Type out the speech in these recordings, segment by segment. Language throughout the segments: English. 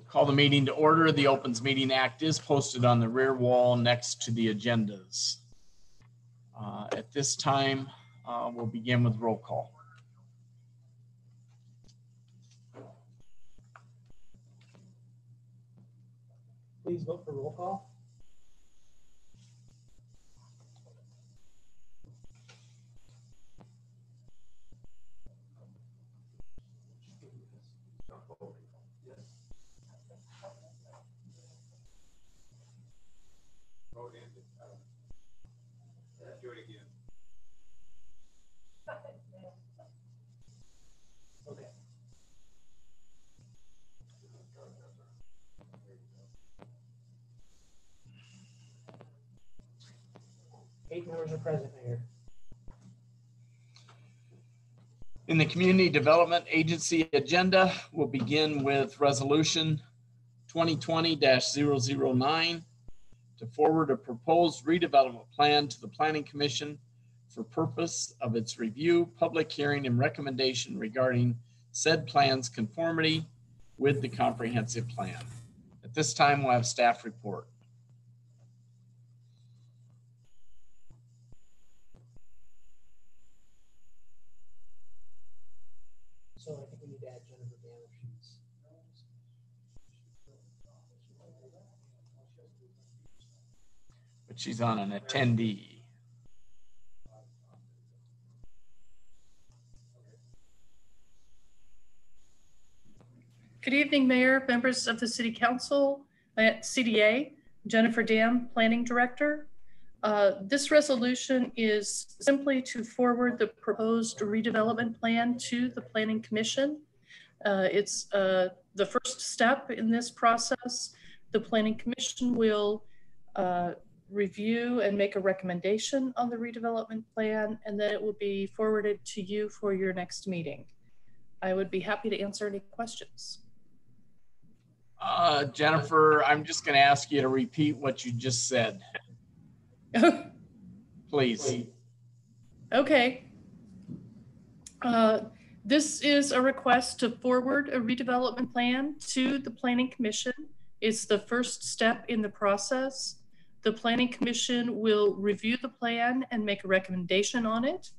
Call the meeting to order. The Opens Meeting Act is posted on the rear wall next to the agendas. At this time, we'll begin with roll call. Please vote for roll call. Do it again. Okay. Eight members are present, Mayor. In the Community Development Agency agenda, we'll begin with Resolution 2020-009 to forward a proposed redevelopment plan to the Planning Commission for purpose of its review, public hearing, and recommendation regarding said plan's conformity with the comprehensive plan. At this time, we'll have staff report. So I think we need to add Jennifer Dam if she's. But she's on an attendee. Good evening, Mayor, members of the City Council, CDA, Jennifer Dam, Planning Director. This resolution is simply to forward the proposed redevelopment plan to the Planning Commission. It's the first step in this process. The Planning Commission will review and make a recommendation on the redevelopment plan, and then it will be forwarded to you for your next meeting. I would be happy to answer any questions. Jennifer, I'm just going to ask you to repeat what you just said. Please. Okay. This is a request to forward a redevelopment plan to the Planning Commission. It's the first step in the process. The Planning Commission will review the plan and make a recommendation on it.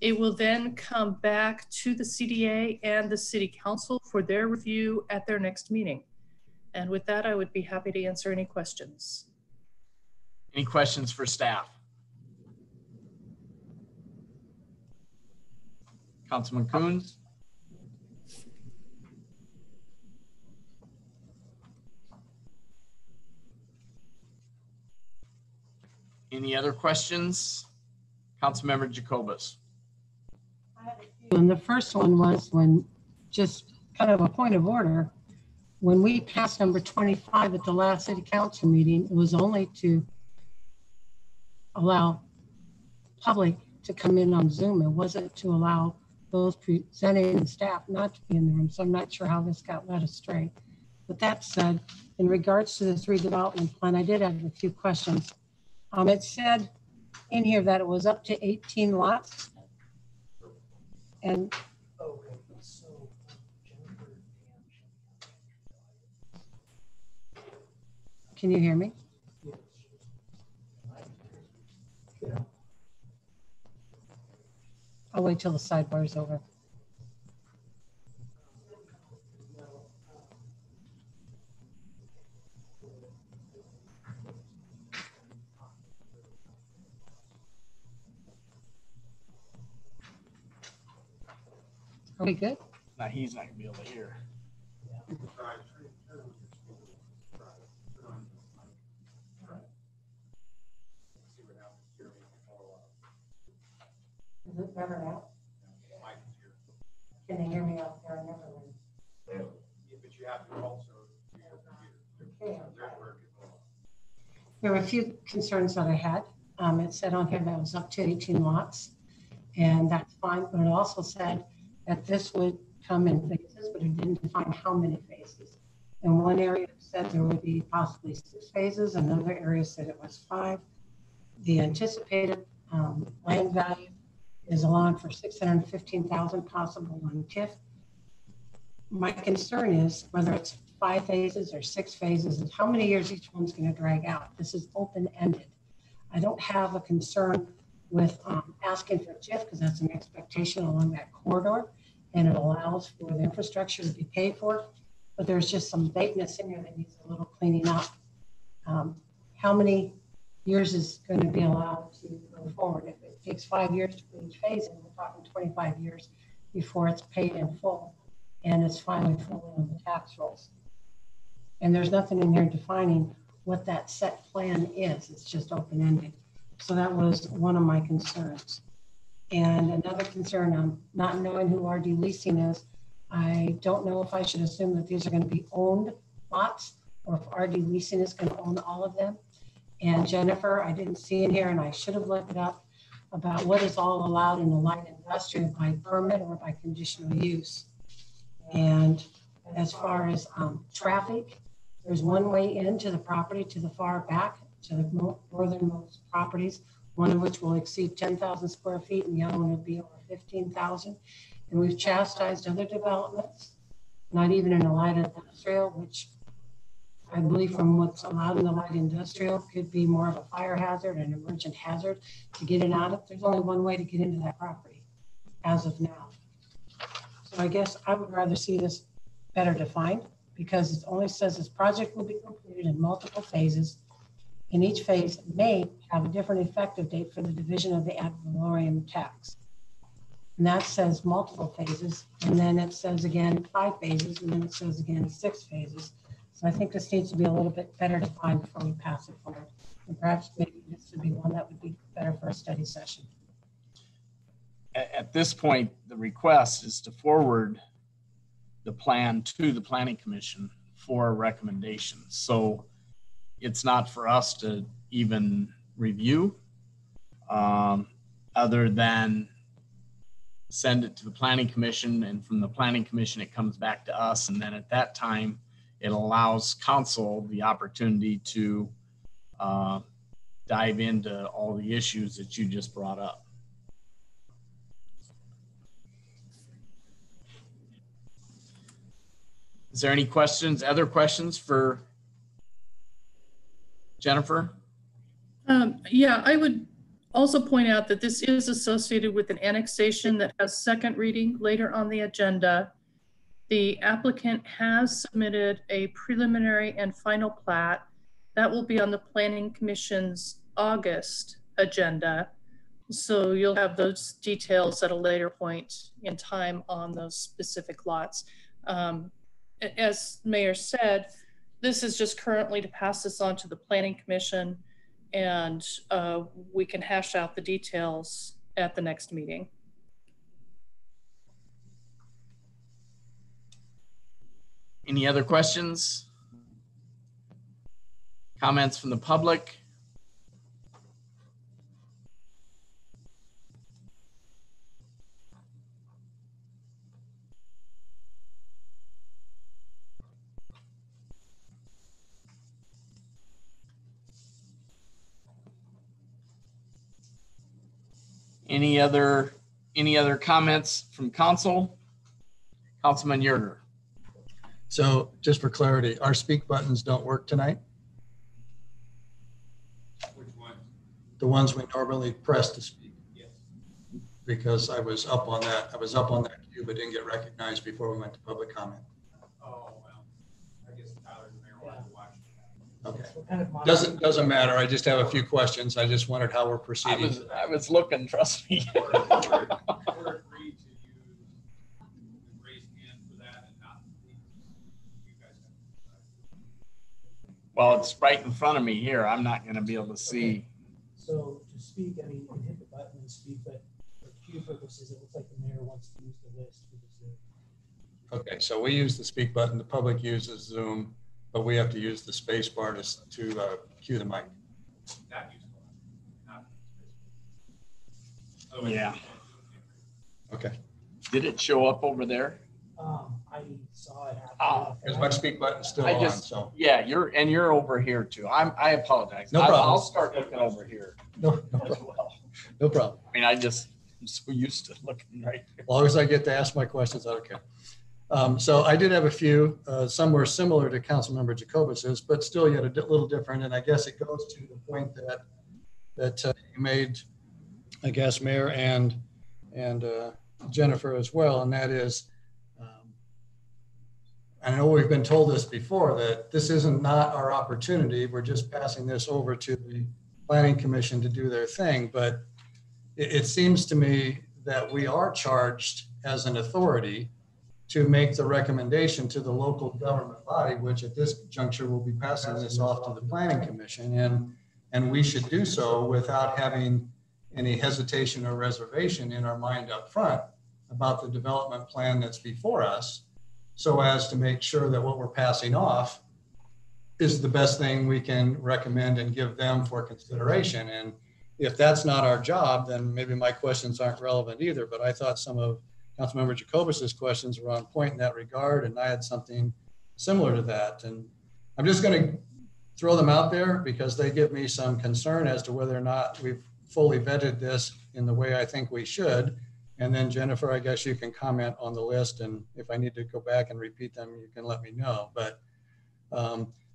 It will then come back to the CDA and the City Council for their review at their next meeting. And with that, I would be happy to answer any questions. Any questions for staff? Councilman Coons? Any other questions? Councilmember Jacobus. And the first one was when, just kind of a point of order, when we passed number 25 at the last city council meeting, it was only to allow public to come in on Zoom. It wasn't to allow those presenting and staff not to be in the room. So I'm not sure how this got led astray. But that said, in regards to this redevelopment plan, I did have a few questions. It said in here that it was up to 18 lots. And Okay, so Jennifer Dam. can you hear me? Yeah. I'll wait till the sidebar is over. Are we good? Now he's not gonna be able to hear. Is it better now? Can they hear me out there? I never win. But you have to also do your computer. There were a few concerns that I had. It said on here that it was up to 18 lots, and that's fine, but it also said that this would come in phases, but it didn't define how many phases. In one area it said there would be possibly 6 phases, another area said it was 5. The anticipated land value is allowed for 615,000 possible on TIF. My concern is whether it's 5 phases or 6 phases, and how many years each one's going to drag out. This is open-ended. I don't have a concern with asking for TIF because that's an expectation along that corridor, and it allows for the infrastructure to be paid for. But there's just some vagueness in here that needs a little cleaning up. How many years is going to be allowed to go forward? If it takes 5 years to put each phase in, we're talking 25 years before it's paid in full and it's finally fully on the tax rolls. And there's nothing in here defining what that set plan is. It's just open-ended. So that was one of my concerns. And another concern, I'm not knowing who RD Leasing is. I don't know if I should assume that these are going to be owned lots or if RD Leasing is going to own all of them. And Jennifer, I didn't see in here, and I should have looked it up, about what is all allowed in the light industrial by permit or by conditional use. And as far as traffic, there's one way into the property to the far back, to the northernmost properties, one of which will exceed 10,000 square feet and the other one will be over 15,000. And we've chastised other developments, not even in the light industrial, which I believe from what's allowed in the light industrial could be more of a fire hazard, an emergent hazard to get it out of. There's only one way to get into that property as of now. So I guess I would rather see this better defined because it only says this project will be completed in multiple phases. And each phase may have a different effective date for the division of the ad valorem tax. And that says multiple phases. And then it says again 5 phases. And then it says again 6 phases. So I think this needs to be a little bit better defined before we pass it forward. And perhaps maybe this would be one that would be better for a study session. At this point, the request is to forward the plan to the Planning Commission for recommendations. So it's not for us to even review other than send it to the Planning Commission, and from the Planning Commission, it comes back to us. And then at that time, it allows council the opportunity to dive into all the issues that you just brought up. Is there any questions, other questions for Jennifer? Yeah, I would also point out that this is associated with an annexation that has second reading later on the agenda. The applicant has submitted a preliminary and final plat that will be on the Planning Commission's August agenda. So you'll have those details at a later point in time on those specific lots. As Mayor said, this is just currently to pass this on to the Planning Commission, and we can hash out the details at the next meeting. Any other questions? Comments from the public? Any other comments from council? Councilman Yerger. So just for clarity, our speak buttons don't work tonight? Which one? The ones we normally press to speak? Yes. Because I was up on that queue, but didn't get recognized before we went to public comment. Oh, well, I guess Tyler and Mayor wanted to watch. Okay. So we're kind of monitoring. Doesn't matter. I just have a few questions. I just wondered how we're proceeding. I was looking, trust me. We're free to use the raised hand for that and not. You guys have to decide. Well, it's right in front of me here. I'm not going to be able to see. So to speak, I mean, you can hit the button and speak, but for queue purposes, it looks like the mayor wants to use the list for the Zoom. Okay, so we use the speak button. The public uses Zoom, but we have to use the space bar to cue the mic. Not useful. Not. Otherwise, Yeah. Okay. Did it show up over there? I saw it happen. Oh, Is my speak button still I on? just- So Yeah, you're over here too. I apologize. No problem. I'll start looking over here no as problem. well. No problem. I mean, I'm so used to looking right here. As long as I get to ask my questions, I don't care. So I did have a few, some were similar to Councilmember Jacobus's, but still yet a little different. And I guess it goes to the point that you made, I guess, Mayor and Jennifer as well. And that is, I know we've been told this before, that this isn't not our opportunity. We're just passing this over to the Planning Commission to do their thing. But it seems to me that we are charged as an authority to make the recommendation to the local government body, which at this juncture will be passing this off to the Planning Commission. And we should do so without having any hesitation or reservation in our mind up front about the development plan that's before us, so as to make sure that what we're passing off is the best thing we can recommend and give them for consideration. And if that's not our job, then maybe my questions aren't relevant either. But I thought some of Councilmember Jacobus's questions were on point in that regard, and I had something similar to that. And I'm just going to throw them out there because they give me some concern as to whether or not we've fully vetted this in the way I think we should. And then Jennifer, I guess you can comment on the list, and if I need to go back and repeat them, you can let me know. But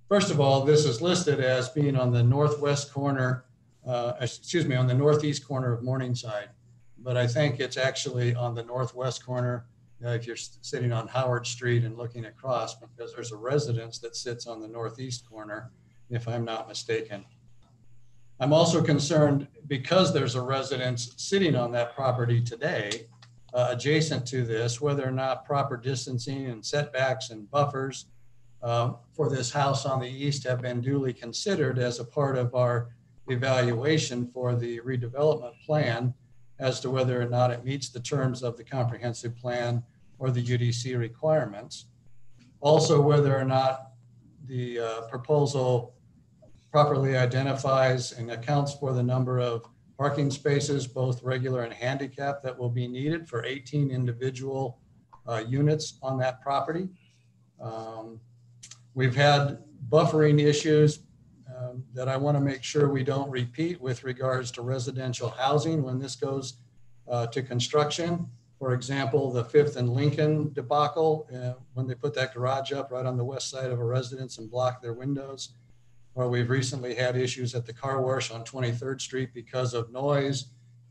first of all, this is listed as being on the northwest corner, on the northeast corner of Morningside. But I think it's actually on the northwest corner if you're sitting on Howard Street and looking across, because there's a residence that sits on the northeast corner, if I'm not mistaken. I'm also concerned because there's a residence sitting on that property today, adjacent to this, whether or not proper distancing and setbacks and buffers for this house on the east have been duly considered as a part of our evaluation for the redevelopment plan as to whether or not it meets the terms of the comprehensive plan or the UDC requirements. Also, whether or not the proposal properly identifies and accounts for the number of parking spaces, both regular and handicap, that will be needed for 18 individual units on that property. We've had buffering issues that I want to make sure we don't repeat with regards to residential housing when this goes to construction. For example, the 5th and Lincoln debacle, when they put that garage up right on the west side of a residence and blocked their windows. Or we've recently had issues at the car wash on 23rd Street because of noise,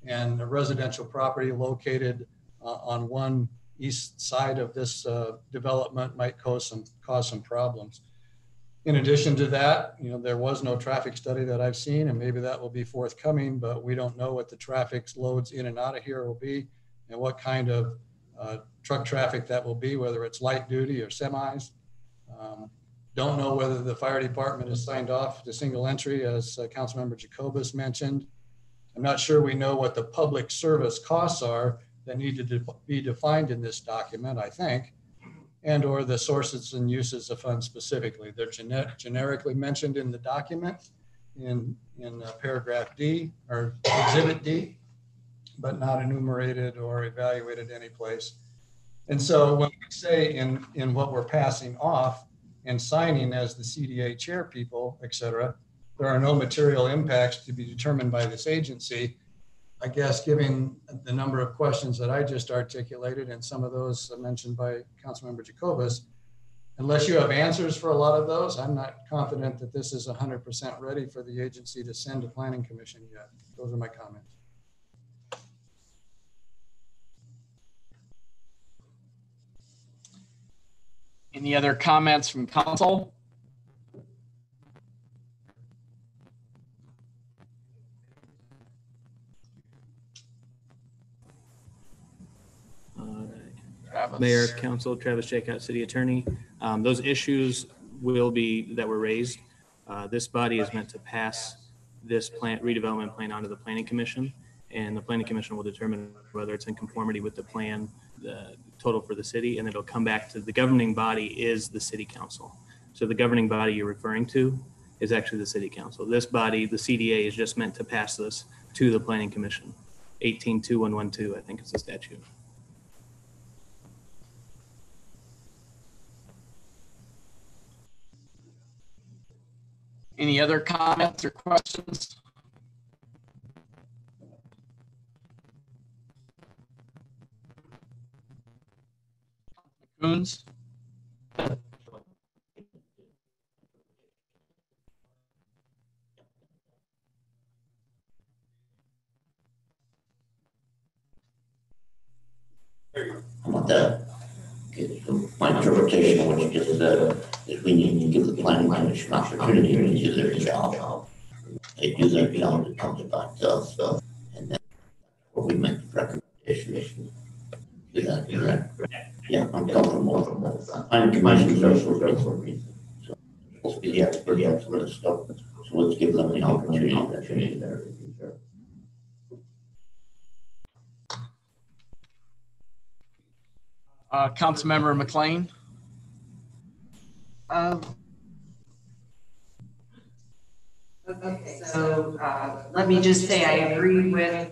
and a residential property located on one east side of this development might cause some problems. In addition to that, there was no traffic study that I've seen, and maybe that will be forthcoming, but we don't know what the traffic loads in and out of here will be and what kind of truck traffic that will be, whether it's light duty or semis. Don't know whether the fire department has signed off to single entry, as Councilmember Jacobus mentioned. I'm not sure we know what the public service costs are that need to be defined in this document, I think, and or the sources and uses of funds specifically. They're generically mentioned in the document in paragraph D or exhibit D, but not enumerated or evaluated any place. And so when we say in what we're passing off and signing as the CDA chair people, et cetera, there are no material impacts to be determined by this agency. I guess given the number of questions that I just articulated and some of those mentioned by Councilmember Jacobus, unless you have answers for a lot of those, I'm not confident that this is 100% ready for the agency to send to Planning Commission yet. Those are my comments. Any other comments from council? Travis. Mayor, Council, Travis Jacob, City Attorney. Those issues that were raised. This body is meant to pass this redevelopment plan onto the Planning Commission, and the Planning Commission will determine whether it's in conformity with the plan, the total for the city, and it'll come back to the governing body is the City Council. So the governing body you're referring to is actually the City Council. This body, the CDA, is just meant to pass this to the Planning Commission. 182112, I think is the statute. Any other comments or questions? Coons? How about that? Okay, so my interpretation of what you just said is we need to give the planning commission opportunity to do their job. They do their job, it comes back to us, and then what we make the recommendation. Do that. Yeah, I'm comfortable with that. Planning commission is also for a reason. So it's the expert for this stuff. So let's give them the opportunity there. Councilmember McLean? Okay, so let me just say I agree with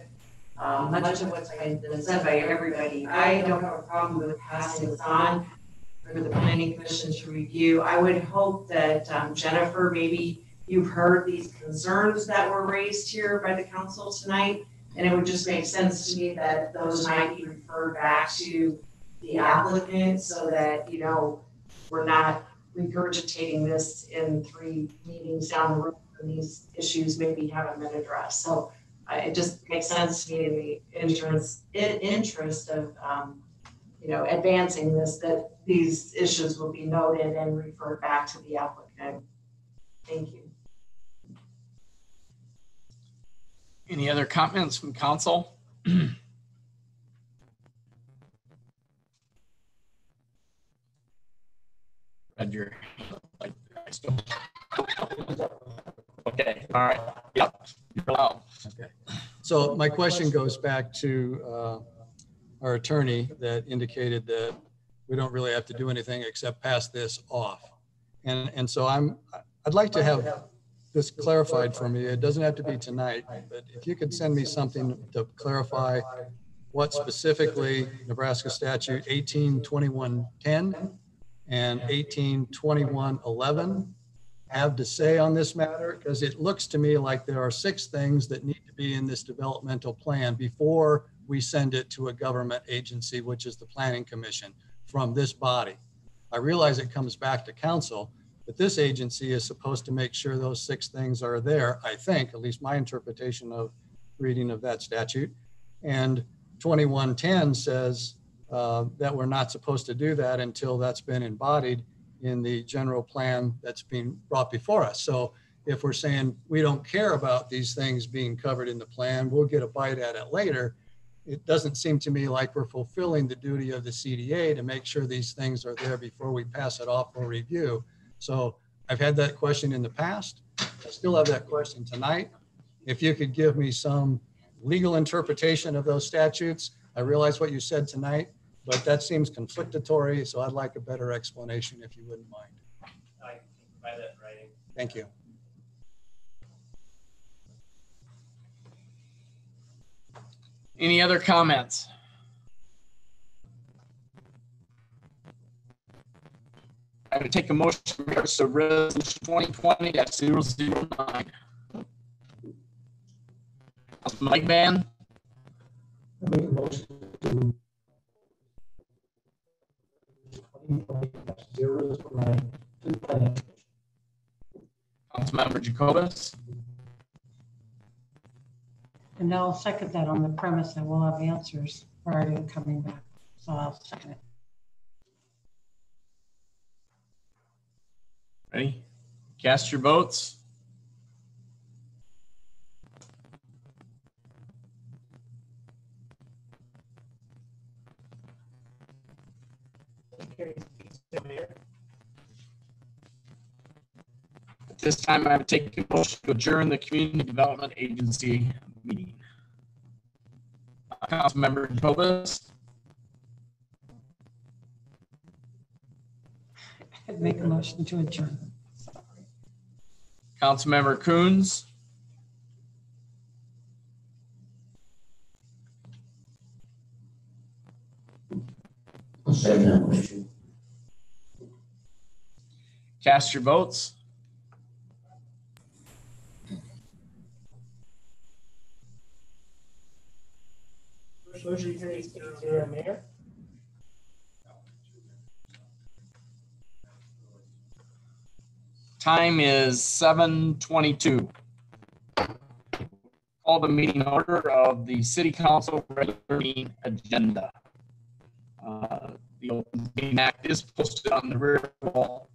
much of what's been said by everybody. I don't have a problem with passing this on for the Planning Commission to review. I would hope that Jennifer, maybe you've heard these concerns that were raised here by the council tonight, and it would just make sense to me that those might be referred back to the applicant so that, you know, we're not regurgitating this in 3 meetings down the road and these issues maybe haven't been addressed. So it just makes sense to me in the interest of, you know, advancing this, that these issues will be noted and referred back to the applicant. Thank you. Any other comments from council? Read your like okay, all right. Yep. Okay. So my question goes back to our attorney that indicated that we don't really have to do anything except pass this off. And so I'd like to have this clarified for me. It doesn't have to be tonight, but if you could send me something to clarify what specifically Nebraska statute 182110 and 182111 have to say on this matter, because it looks to me like there are 6 things that need to be in this developmental plan before we send it to a government agency, which is the Planning Commission from this body. I realize it comes back to council, but this agency is supposed to make sure those 6 things are there, I think, at least my interpretation of reading of that statute. And 2110 says that we're not supposed to do that until that's been embodied in the general plan that's being brought before us. So if we're saying we don't care about these things being covered in the plan, we'll get a bite at it later, it doesn't seem to me like we're fulfilling the duty of the CDA to make sure these things are there before we pass it off for review. So I've had that question in the past. I still have that question tonight. If you could give me some legal interpretation of those statutes. I realize what you said tonight, but that seems conflictory. So I'd like a better explanation if you wouldn't mind. I can provide that in writing. Thank you. Any other comments? I would take a motion to resolution 2020-009. Mike Van, I make a motion to 2020-009 to the planning commission. Councilmember Jacobus, And I'll second that on the premise that we'll have answers prior to coming back. So I'll second it. ready? Cast your votes. At this time, I would take a motion to adjourn the Community Development Agency meeting. Councilmember Jacobus, I'd make a motion to adjourn. Councilmember Coons, I'll second that motion. cast your votes. Motion carries 8-0, Mayor. Time is 7:22. Call the meeting order of the City Council regular meeting agenda. The Open Meeting Act is posted on the rear wall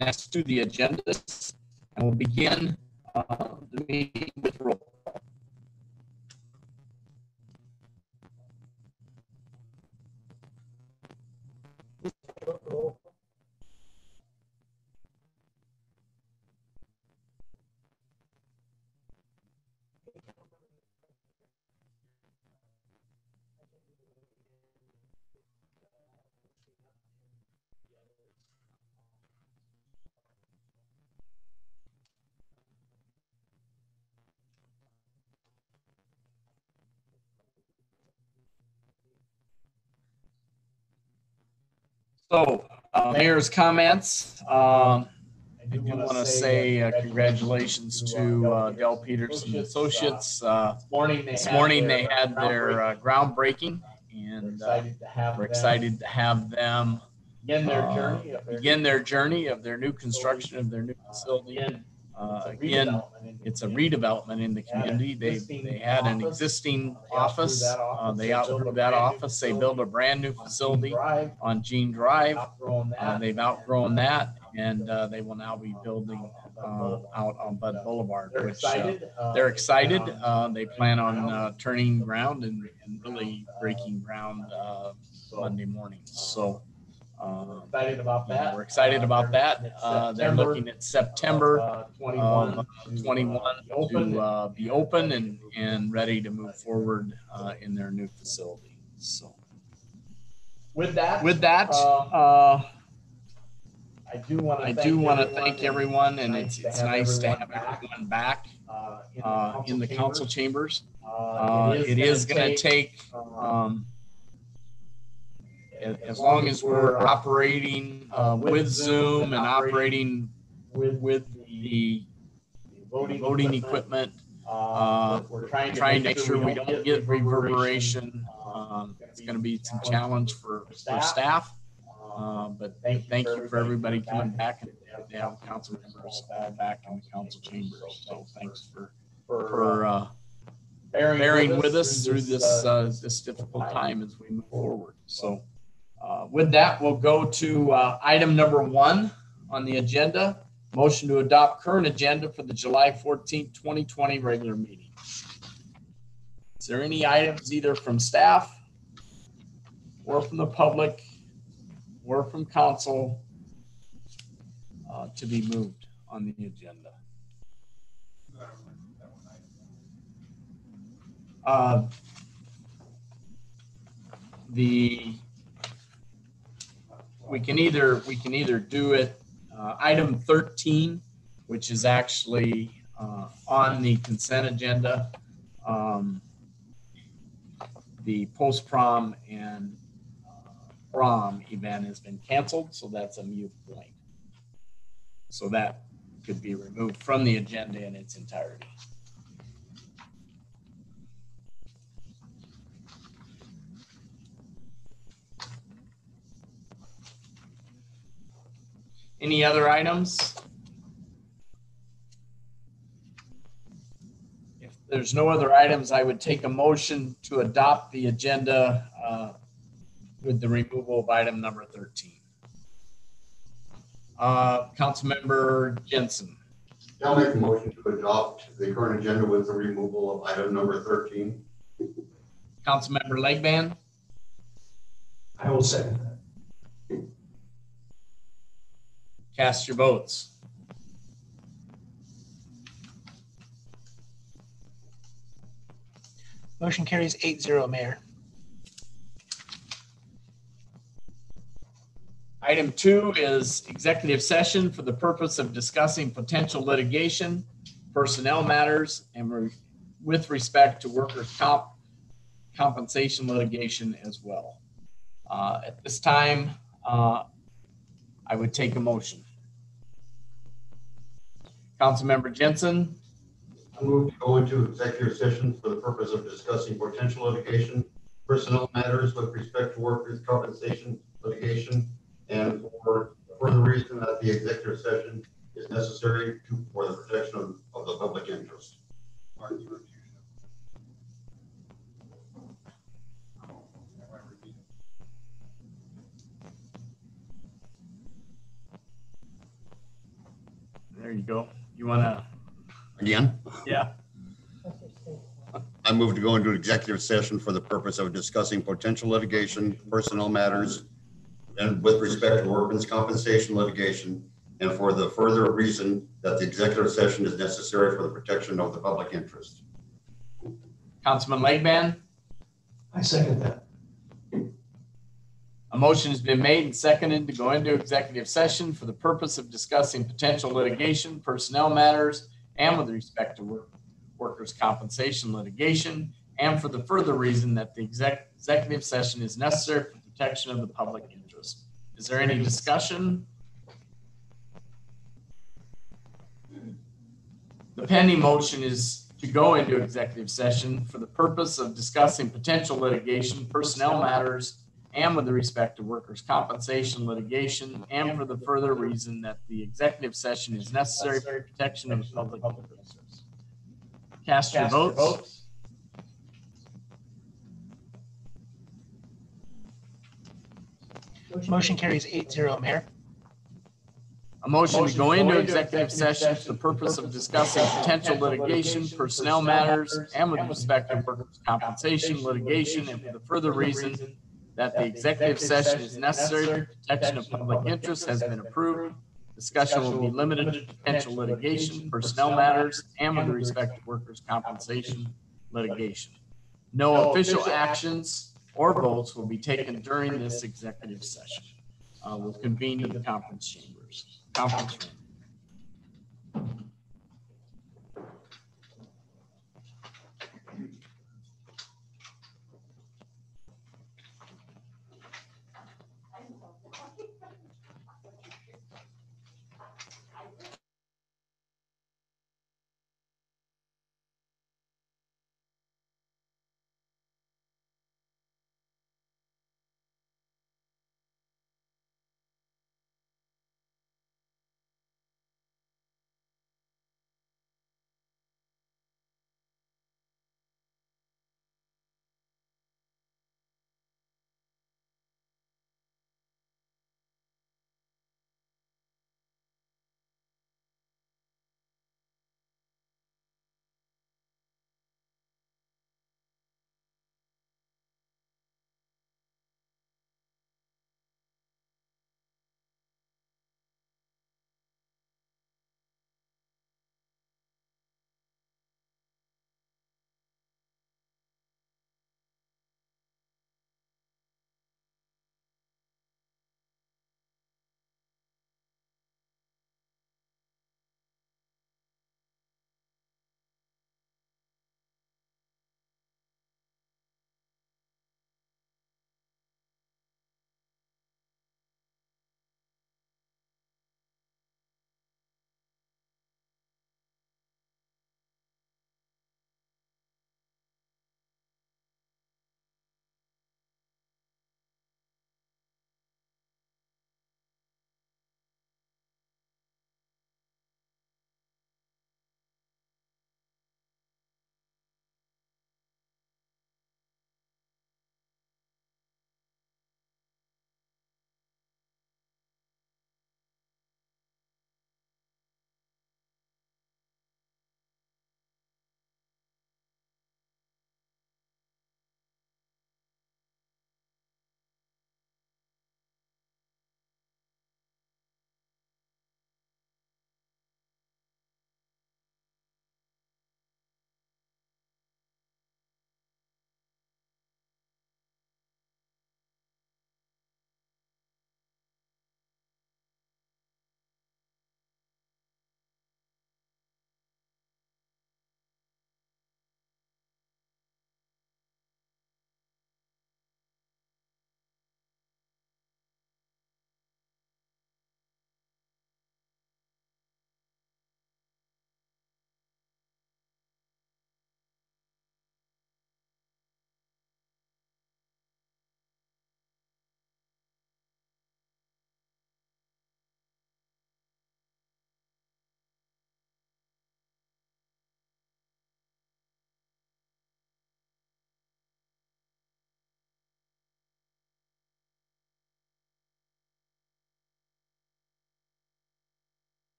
next to the agendas, and we'll begin the meeting with roll call. So, mayor's comments. I do want to say congratulations to Del Peterson Associates. This morning they had their groundbreaking, and we're excited to have them begin their journey of their new construction of their new facility. Again, it's a redevelopment in the community. They had an existing office. They outgrew that office. They built a brand new facility on Jean Drive. They've outgrown that, and they will now be building out on Bud Boulevard, which they're excited. They plan on turning ground and really breaking ground Monday morning. So Excited about that. we're excited about that. They're looking at September 21 to be open and ready to move forward in their new facility. So With that, I do want to thank everyone, and it's nice to have everyone back in the council chambers. chambers. It is going to take, as long as we're operating with Zoom and operating with the voting equipment, we're trying to make sure we don't get reverberation. It's going to be some challenge for staff. But thank you for everybody coming back and to have council members all back in the council chambers. So thanks for bearing with us through this difficult time as we move forward. So with that, we'll go to item number 1 on the agenda. Motion to adopt current agenda for the July 14th, 2020 regular meeting. Is there any items either from staff or from the public or from council to be moved on the agenda. We can either do it item 13, which is actually on the consent agenda. The post-prom and prom event has been canceled, so that's a moot point. So that could be removed from the agenda in its entirety. Any other items? If there's no other items, I would take a motion to adopt the agenda with the removal of item number 13. Councilmember Jensen. I'll make a motion to adopt the current agenda with the removal of item number 13. Councilmember Legban. I will second that. Cast your votes. Motion carries 8-0, Mayor. Item 2 is executive session for the purpose of discussing potential litigation, personnel matters, and with respect to workers' compensation litigation as well. At this time, I would take a motion. Councilmember Jensen. I move to go into executive session for the purpose of discussing potential litigation, personnel matters with respect to workers' compensation litigation, and for the reason that the executive session is necessary for the protection of the public interest. There you go. You want to? Again? Yeah. I move to go into executive session for the purpose of discussing potential litigation, personnel matters, and with respect to workers' compensation litigation, and for the further reason that the executive session is necessary for the protection of the public interest. Councilman Legban. I second that. A motion has been made and seconded to go into executive session for the purpose of discussing potential litigation, personnel matters, and with respect to workers' compensation litigation, and for the further reason that the executive session is necessary for protection of the public interest. Is there any discussion? The pending motion is to go into executive session for the purpose of discussing potential litigation, personnel matters, and with respect to workers' compensation litigation, and for the further reason that the executive session is necessary for protection of the public interest. Cast your votes. Motion carries 8-0, Mayor. A motion to go into executive session for the purpose of discussing potential litigation, personnel matters, and with respect to workers' compensation litigation, and for the further reason that the executive session is necessary for protection of public interest has been approved. Discussion will be limited to potential litigation, personnel matters, and with respect to workers' compensation litigation. No official actions or votes will be taken during this executive session. We'll convene in the conference room.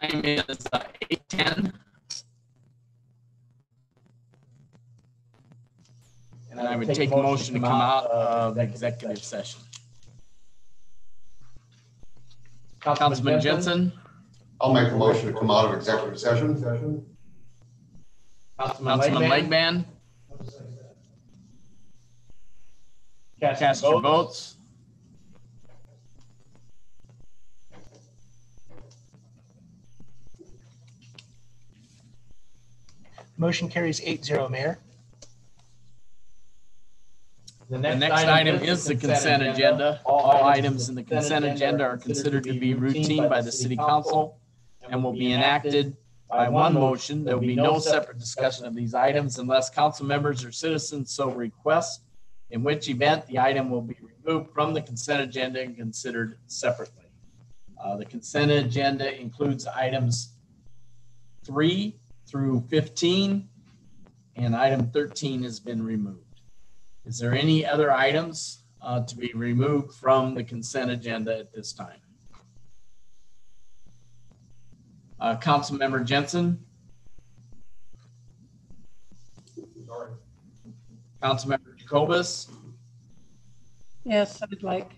time is 8:10. And I would take a motion to come out of executive session. Councilman Jensen, I'll make a motion to come out of executive session. Councilman Legman, cast your votes. Motion carries 8-0, Mayor. The next item is the consent agenda. All items in the consent agenda are considered to be routine by the city council and will be enacted by one motion. There will be no separate discussion of these items unless council members or citizens so request, in which event the item will be removed from the consent agenda and considered separately. The consent agenda includes items 3 through 15, and item 13 has been removed. Is there any other items to be removed from the consent agenda at this time? Councilmember Jensen? Sorry. Councilmember Jacobus? Yes, I'd like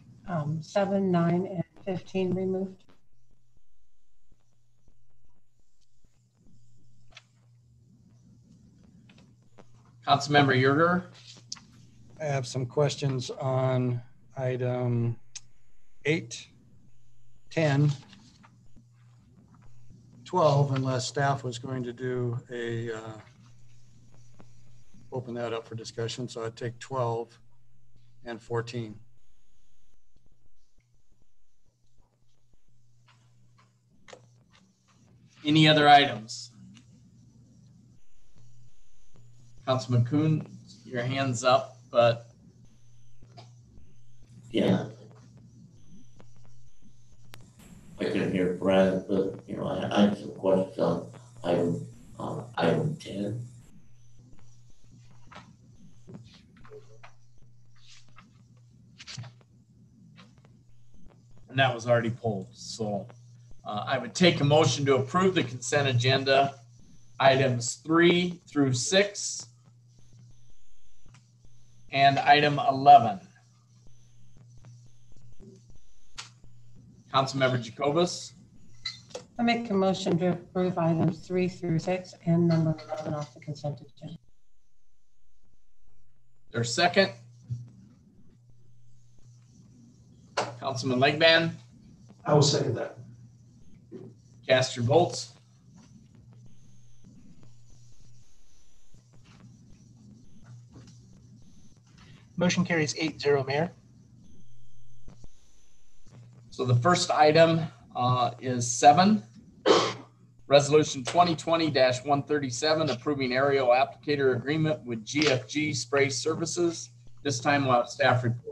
7, 9, and 15 removed. Councilmember Yerger? I have some questions on item 8, 10, 12, unless staff was going to do a, open that up for discussion. So I'd take 12 and 14. Any other items? Councilman Kuhn, your hand's up, but Yeah. I can hear Brad, but, you know, I have some questions on item 10. and that was already pulled. So I would take a motion to approve the consent agenda, items 3 through 6, and item 11. Councilmember Jacobus? I make a motion to approve items 3 through 6 and number 11 off the consent agenda. There's second. Councilman Legman, I will second that. cast your votes. Motion carries 8-0, Mayor. So the first item is 7, Resolution 2020-137, approving aerial applicator agreement with GFG Spray Services. This time we'll have staff report.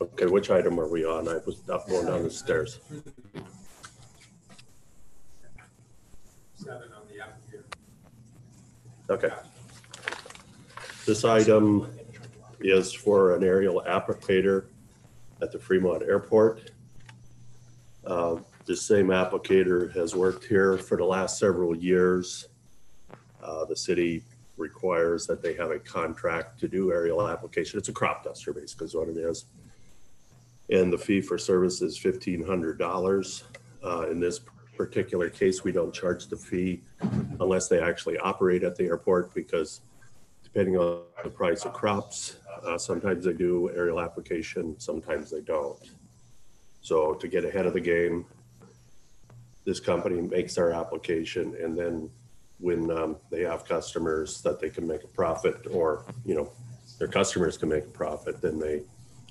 Okay, which item are we on? I was not going down the stairs. 7 on the applicator. Okay. This item is for an aerial applicator at the Fremont Airport. The same applicator has worked here for the last several years. The city requires that they have a contract to do aerial application. It's a crop duster basically is what it is. And the fee for service is $1,500. In this particular case, we don't charge the fee unless they actually operate at the airport, because depending on the price of crops, sometimes they do aerial application, sometimes they don't. So to get ahead of the game, this company makes their application, and then when they have customers that they can make a profit, or their customers can make a profit, then they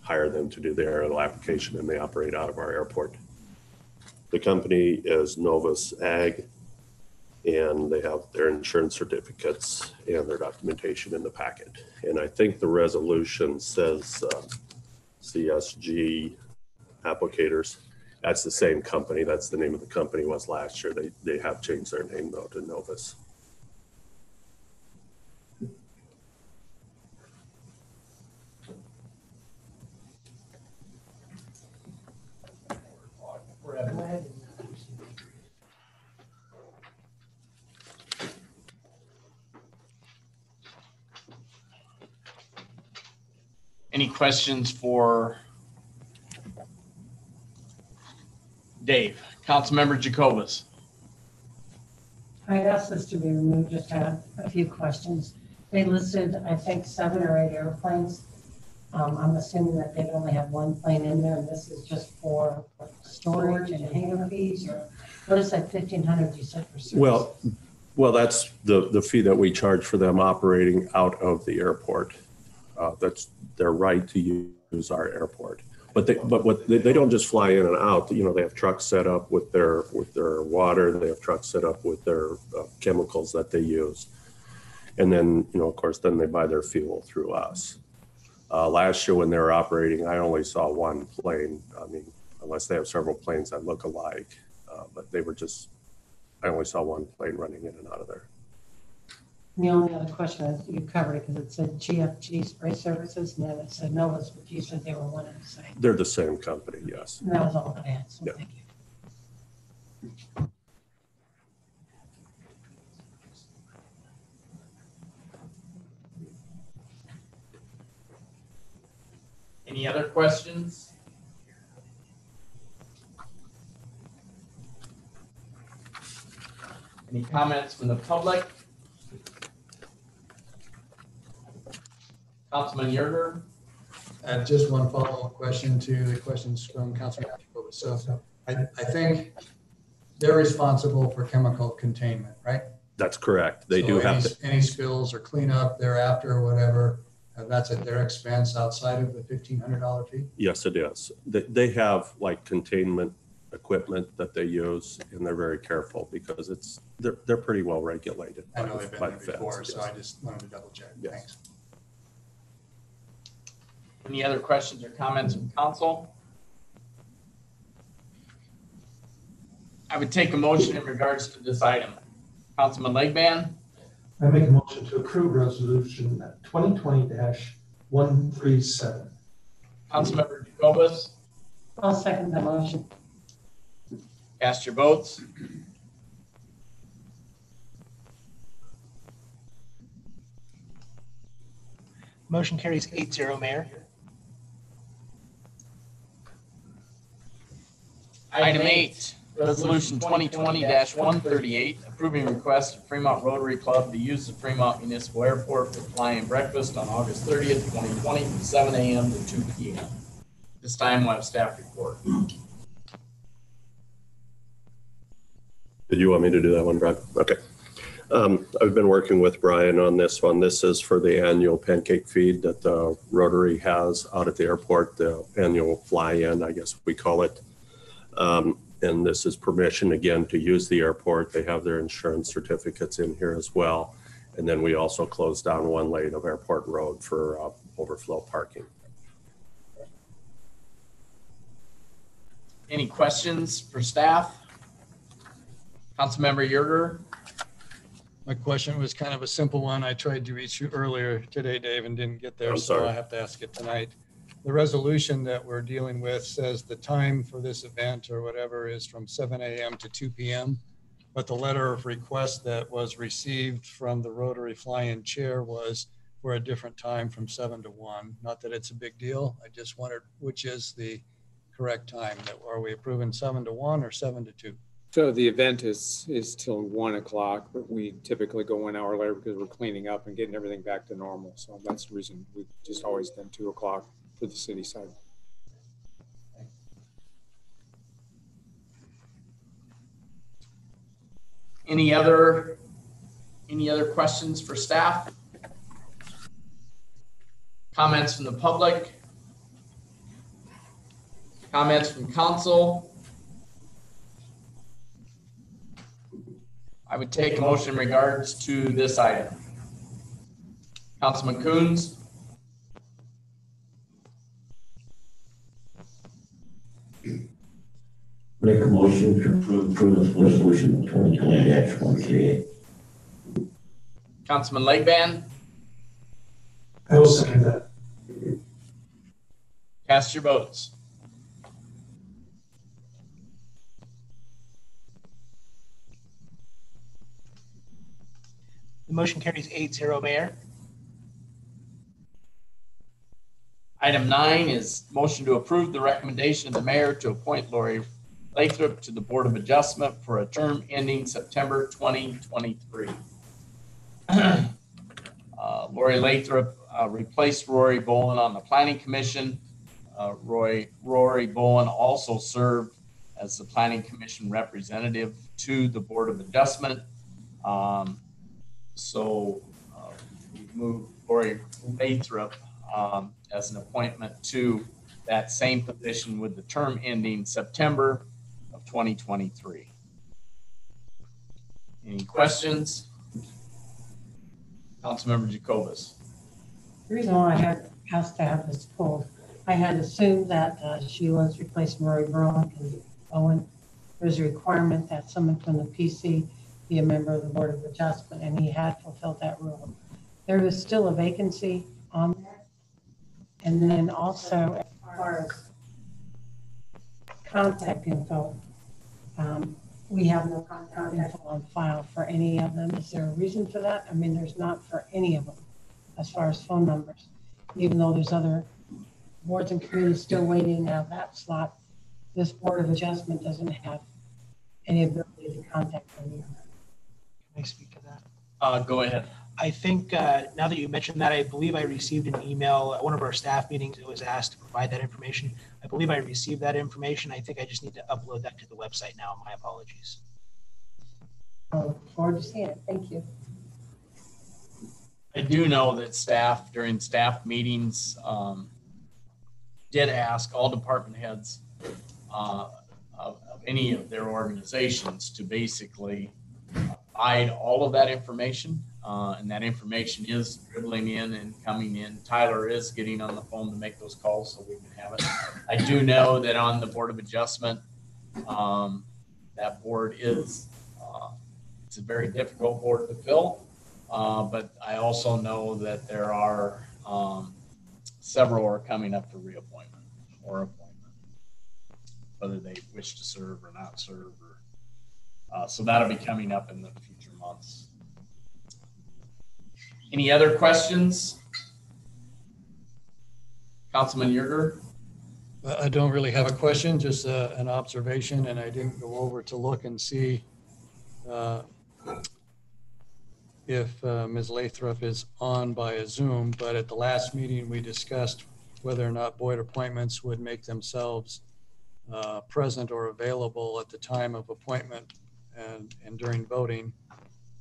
hire them to do the aerial application, and they operate out of our airport. The company is Novus Ag, and they have their insurance certificates and their documentation in the packet. And I think the resolution says CSG applicators. That's the same company. That's the name of the company was last year. They have changed their name though to Novus. Go ahead. Any questions for Dave? Councilmember Jacobus. I asked this to be removed, just had a few questions. They listed, I think, 7 or 8 airplanes. I'm assuming that they only have one plane in there, and this is just for storage and hangar fees, or what is that 1,500 you said for service? Well, that's the fee that we charge for them operating out of the airport. That's their right to use our airport. But they don't just fly in and out. You know, they have trucks set up with their water. They have trucks set up with their chemicals that they use, and then of course then they buy their fuel through us. Last year when they were operating, I only saw one plane. I mean, unless they have several planes that look alike, but I only saw one plane running in and out of there. The only other question is, you covered it because it said GFG Spray Services, and then it said Novus, but you said they were one and the same. They're the same company, yes. And that was all that I had, so Yeah. thank you. Any other questions? Any comments from the public? Councilman Yerger? Just one follow-up question to the questions from Councilman Jacobus. So I think they're responsible for chemical containment, right? That's correct. They do have to. Any spills or cleanup thereafter or whatever, that's at their expense outside of the $1,500 fee? Yes, it is. They have like containment equipment that they use, and they're very careful because they're pretty well regulated. I know they've been there before, feds, so yes. I just wanted to double check. Yes. Thanks. Any other questions or comments from council? I would take a motion in regards to this item. Councilman Legban? I make a motion to approve resolution 2020-137. Councilmember Jacobus? I'll second the motion. Cast your votes. Motion carries 8-0, Mayor. Item 8, Resolution 2020-138, approving request of Fremont Rotary Club to use the Fremont Municipal Airport for fly-in breakfast on August 30th, 2020 from 7 a.m. to 2 p.m. This time we'll have staff report. Did you want me to do that one, Brian? Okay. I've been working with Brian on this one. This is for the annual pancake feed that the Rotary has out at the airport, the annual fly-in, I guess we call it. And this is permission again to use the airport. They have their insurance certificates in here as well. And then we also closed down one lane of Airport Road for overflow parking. Any questions for staff? Councilmember Yerger? My question was kind of a simple one. I tried to reach you earlier today, Dave, and didn't get there, I'm so sorry. I have to ask it tonight. The resolution that we're dealing with says the time for this event or whatever is from 7 a.m. to 2 p.m. But the letter of request that was received from the Rotary Fly-In Chair was for a different time from 7 to 1. Not that it's a big deal. I just wondered which is the correct time. Are we approving 7 to 1 or 7 to 2? So the event is till 1 o'clock, but we typically go 1 hour later because we're cleaning up and getting everything back to normal. So that's the reason we've just always done 2 o'clock for the city side. Any other questions for staff? Comments from the public? Comments from council? I would take a motion in regards to this item. Councilman Coons? Make a motion to approve this resolution 2020-138. Councilman Legband, I will second that. cast your votes. The motion carries 8-0, Mayor. Item 9 is motion to approve the recommendation of the mayor to appoint Lori Lathrop to the Board of Adjustment for a term ending September 2023. Lori Lathrop replaced Rory Bowen on the Planning Commission. Rory Bowen also served as the Planning Commission representative to the Board of Adjustment. We moved Lori Lathrop as an appointment to that same position with the term ending September of 2023. Any questions? Councilmember Jacobus. The reason why I had asked to have this pulled, I had assumed that she was replacing Rory Bowen because there's a requirement that someone from the PC be a member of the Board of Adjustment, and he had fulfilled that rule. There was still a vacancy on there. And then also, as far as contact info, we have no contact info on file for any of them. Is there a reason for that? I mean, there's not for any of them as far as phone numbers, even though there's other boards and committees still waiting to have that slot. This Board of Adjustment doesn't have any ability to contact anyone. Can I speak to that? Go ahead. I think now that you mentioned that, I believe I received an email at one of our staff meetings. It was asked to provide that information. I believe I received that information. I think I just need to upload that to the website now. My apologies. I look forward to seeing it. Thank you. I do know that staff during staff meetings did ask all department heads of any of their organizations to basically provide all of that information. And that information is dribbling in and coming in. Tyler is getting on the phone to make those calls so we can have it. I do know that on the Board of Adjustment, that board is, it's a very difficult board to fill. But I also know that there are several are coming up for reappointment or appointment, whether they wish to serve or not serve. So that'll be coming up in the future months. Any other questions? Councilman Yerger? I don't really have a question, just an observation, and I didn't go over to look and see if Ms. Lathrop is on by a Zoom, but at the last meeting, we discussed whether or not board appointments would make themselves present or available at the time of appointment and during voting.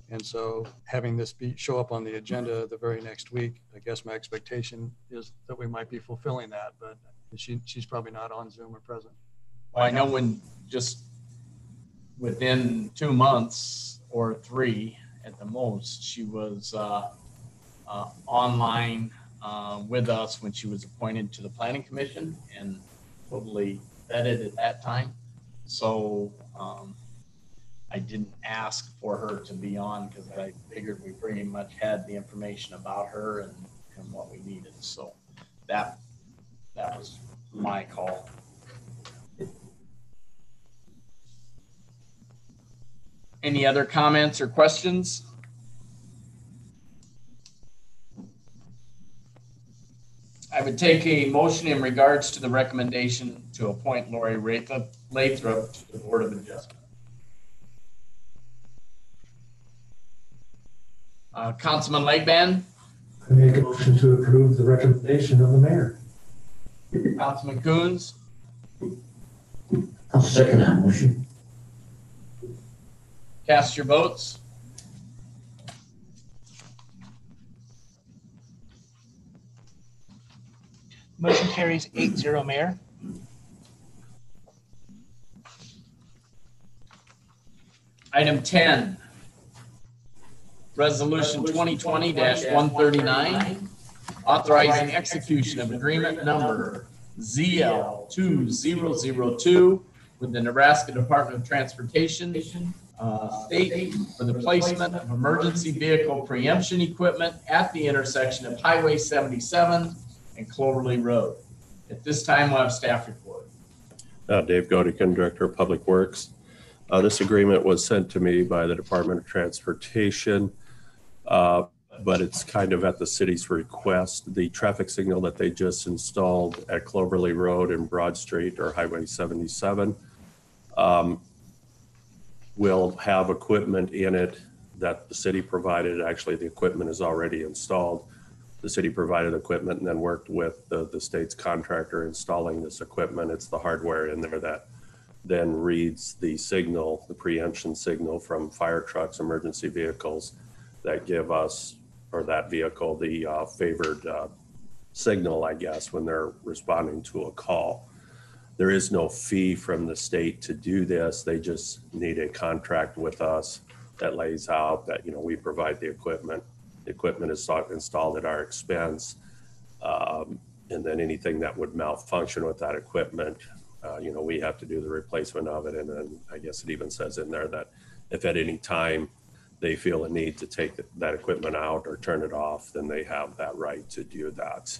And so having this show up on the agenda the very next week, I guess my expectation is that we might be fulfilling that, but she's probably not on Zoom or present. Well, I know when just within 2 months or 3 at the most, she was online with us when she was appointed to the Planning Commission and totally vetted at that time. So I didn't ask for her to be on because I figured we pretty much had the information about her and what we needed. So that was my call. Any other comments or questions? I would take a motion in regards to the recommendation to appoint Lori Lathrop to the Board of Adjustment. Councilman Legband? I make a motion to approve the recommendation of the mayor. Councilman Coons? I'll second that motion. Cast your votes. Motion carries 8-0, Mayor. Item 10, Resolution 2020-139, authorizing execution of agreement number ZL2002 with the Nebraska Department of Transportation state for the placement of emergency vehicle preemption equipment at the intersection of Highway 77 and Cloverly Road. At this time, we'll have staff report. Dave Godikin, Director of Public Works. This agreement was sent to me by the Department of Transportation, but it's kind of at the city's request. The traffic signal that they just installed at Cloverly Road and Broad Street, or Highway 77, will have equipment in it that the city provided. Actually, the equipment is already installed. The city provided equipment and then worked with the state's contractor installing this equipment. It's the hardware in there that then reads the signal, the preemption signal from fire trucks, emergency vehicles that give us, or that vehicle, the favored signal, I guess, when they're responding to a call. There is no fee from the state to do this. They just need a contract with us that lays out that, we provide the equipment. The equipment is installed at our expense. And then anything that would malfunction with that equipment, we have to do the replacement of it. And then I guess it even says in there that if at any time they feel a need to take that equipment out or turn it off, then they have that right to do that.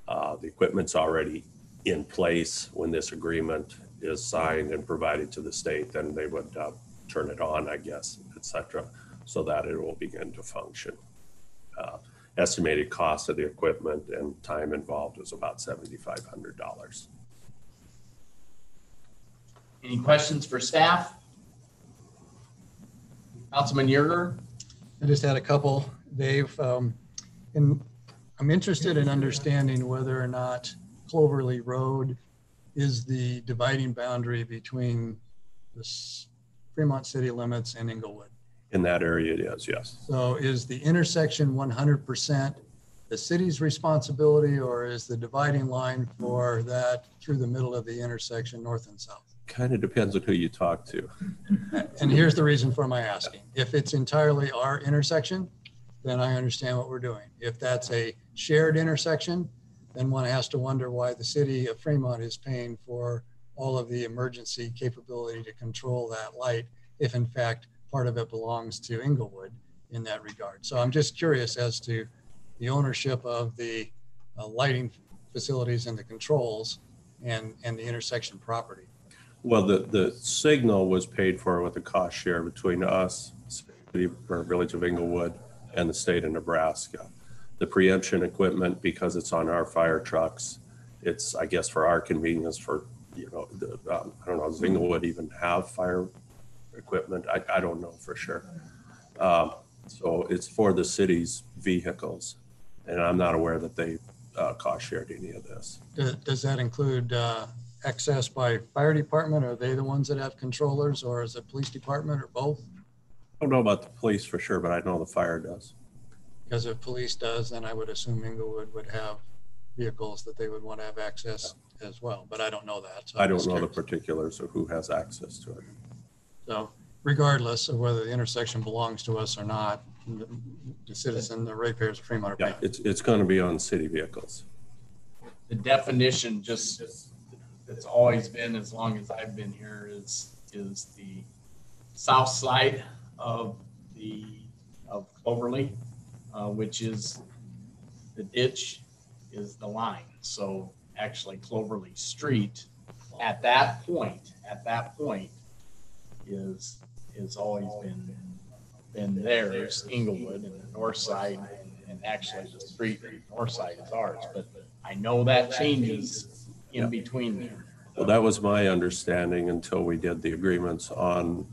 The equipment's already in place. When this agreement is signed and provided to the state, then they would turn it on, I guess, et cetera, so that it will begin to function. Estimated cost of the equipment and time involved is about $7,500. Any questions for staff? Councilman Yerger? I just had a couple, Dave. And I'm interested in understanding whether or not Cloverly Road is the dividing boundary between the Fremont city limits and Inglewood. In that area it is, yes. So is the intersection 100% the city's responsibility, or is the dividing line for that through the middle of the intersection, north and south? Kind of depends on who you talk to. And here's the reason for my asking. If it's entirely our intersection, then I understand what we're doing. If that's a shared intersection, then one has to wonder why the city of Fremont is paying for all of the emergency capability to control that light, if in fact part of it belongs to Inglewood in that regard. So I'm just curious as to the ownership of the lighting facilities and the controls and the intersection property. Well, the signal was paid for with a cost share between us, City or Village of Inglewood, and the state of Nebraska. The preemption equipment, because it's on our fire trucks, it's, I guess, for our convenience for, I don't know, does Inglewood even have fire equipment? I don't know for sure. So it's for the city's vehicles, and I'm not aware that they cost shared any of this. Does that include access by fire department? Are they the ones that have controllers, or is it police department, or both? I don't know about the police for sure, but I know the fire does. Because if police does, then I would assume Inglewood would have vehicles that they would want to have access as well, but I don't know that. So I don't know the particulars of who has access to it. So regardless of whether the intersection belongs to us or not, the citizen, the ratepayers of Fremont are paying. Yeah, it's going to be on city vehicles. The definition just it's always been, as long as I've been here, is the south side of Cloverly, which is the ditch, is the line. So actually Cloverly Street at that point is always been theirs, Inglewood, and the north side, and actually the street north side is ours. But I know that changes in between there. Well, that was my understanding until we did the agreements on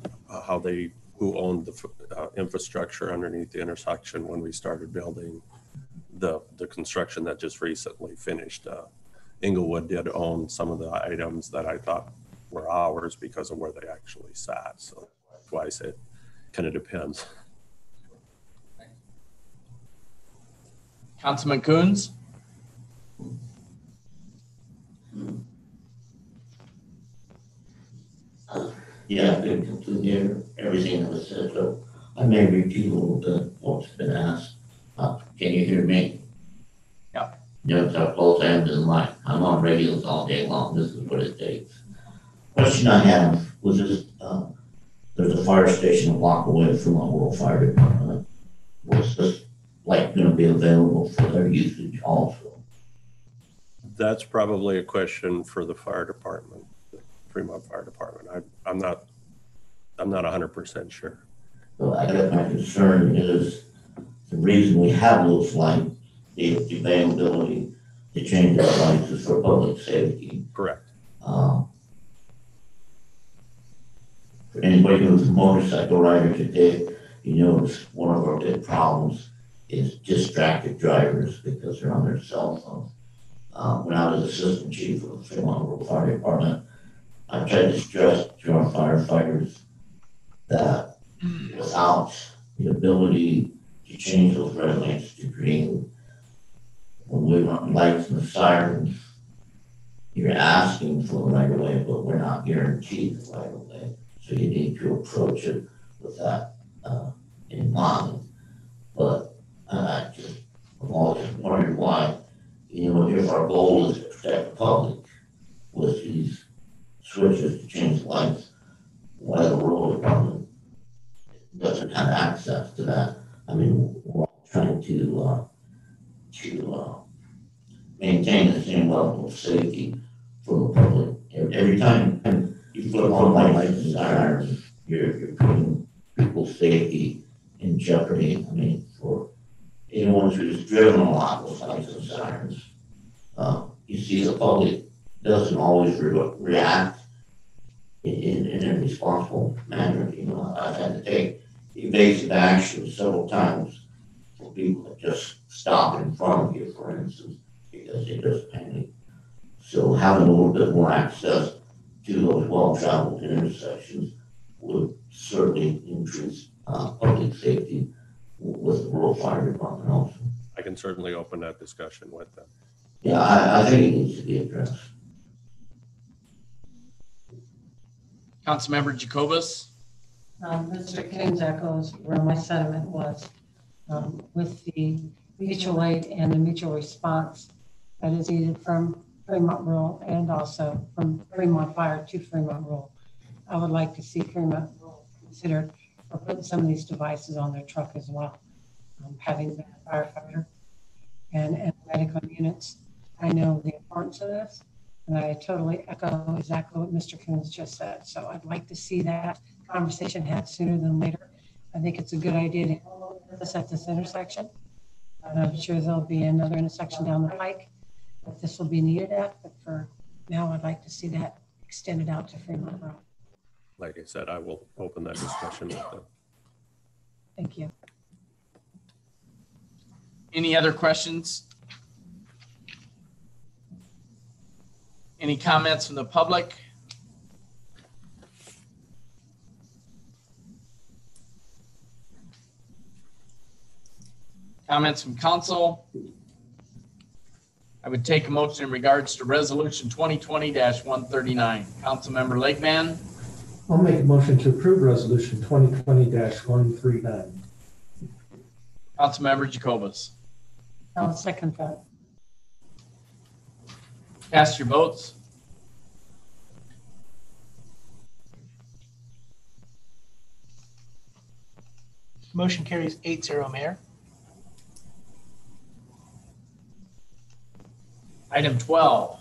who owned the infrastructure underneath the intersection when we started building the construction that just recently finished. Inglewood did own some of the items that I thought were ours because of where they actually sat. So that's why I said it kind of depends. Councilman Coons? Yeah, good to hear everything that was said, so I may repeat a little bit what's been asked. Can you hear me? Yeah. Notice how close I am to the mic. I'm on radios all day long. This is what it takes. Question I have was just, there's a fire station a block away from our rural fire department. Was this light going to be available for their usage also? That's probably a question for the fire department, the Fremont Fire Department. I'm not 100% sure. So I guess my concern is the reason we have those lights, the availability to change those lights is for public safety. Correct. For anybody who's a motorcycle rider today, you notice one of our big problems is distracted drivers because they're on their cell phone. When I was assistant chief of the Fremont Rural Fire Department, I tried to stress to our firefighters that without the ability to change those red lights to green, when we run lights and sirens, you're asking for the right of way, but we're not guaranteed the right of way. So you need to approach it with that in mind. But I've always wondered why, if our goal is to protect the public with these switches to change lights, why the rural department doesn't have access to that. I mean, we're all trying to maintain the same level of safety for the public. Every time you put on lights and sirens, you're putting people's safety in jeopardy. I mean, for anyone who's driven a lot with lights and sirens, you see the public doesn't always react in a responsible manner. I've had to take evasive action several times for people that just stop in front of you, for instance, because they just panic. So having a little bit more access to those well-traveled intersections would certainly increase public safety with the rural fire department also. I can certainly open that discussion with them. Yeah, I think it needs to be addressed. Councilmember Jacobus. Mr. King's echoes where my sentiment was with the mutual aid and the mutual response that is needed from Fremont Rural and also from Fremont Fire to Fremont Rural. I would like to see Fremont Rural considered for putting some of these devices on their truck as well. Having been a firefighter and medical units, I know the importance of this, and I totally echo exactly what Mr. Coons just said. So I'd like to see that conversation had sooner than later. I think it's a good idea to have this at this intersection. And I'm sure there'll be another intersection down the pike that this will be needed at, but for now, I'd like to see that extended out to Fremont Road. Like I said, I will open that discussion with them. Thank you. Any other questions? Any comments from the public? Comments from council? I would take a motion in regards to resolution 2020-139. Councilmember Lakeman. I'll make a motion to approve resolution 2020-139. Councilmember Jacobus. I'll second that. Cast your votes. Motion carries 8-0, Mayor. Item 12.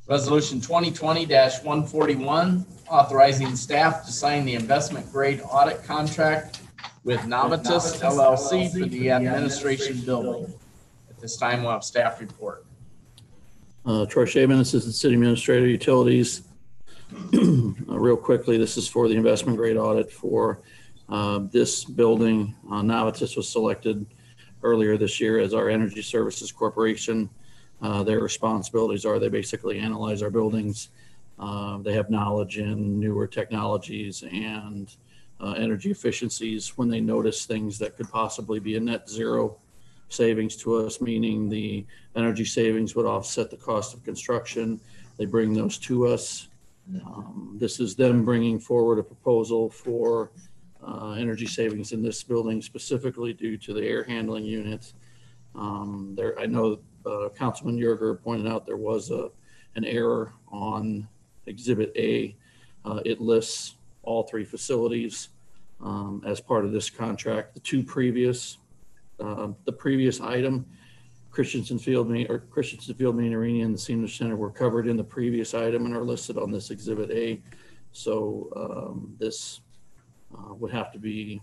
Resolution 2020-141, authorizing staff to sign the investment grade audit contract with Navitas LLC for the administration building. At this time, we'll have staff report. Troy Shaven, Assistant City Administrator, Utilities. Real quickly, this is for the investment grade audit for this building. Navitas was selected earlier this year as our energy services corporation. Their responsibilities are they basically analyze our buildings. They have knowledge in newer technologies and energy efficiencies when they notice things that could possibly be a net zero savings to us, meaning the energy savings would offset the cost of construction. They bring those to us. This is them bringing forward a proposal for energy savings in this building, specifically due to the air handling unit. I know Councilman Yerger pointed out, there was an error on Exhibit A. It lists all three facilities as part of this contract. The previous item, Christensen Field Main Arena and the Senior Center were covered in the previous item and are listed on this Exhibit A. So this would have to be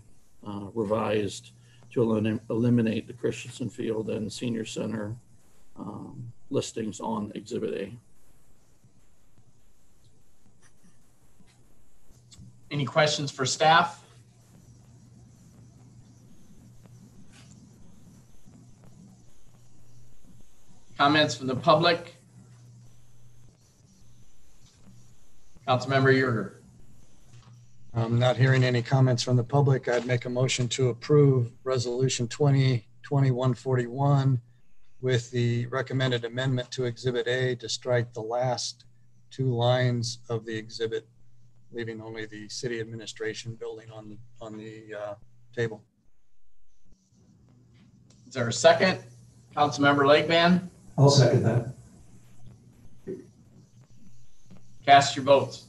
revised to eliminate the Christensen Field and Senior Center listings on Exhibit A. Any questions for staff? Comments from the public? Councilmember Yerger. I'm not hearing any comments from the public. I'd make a motion to approve Resolution 2020-141 with the recommended amendment to Exhibit A to strike the last two lines of the exhibit, leaving only the city administration building on the table. Is there a second? Councilmember Legban? I'll second that. Cast your votes.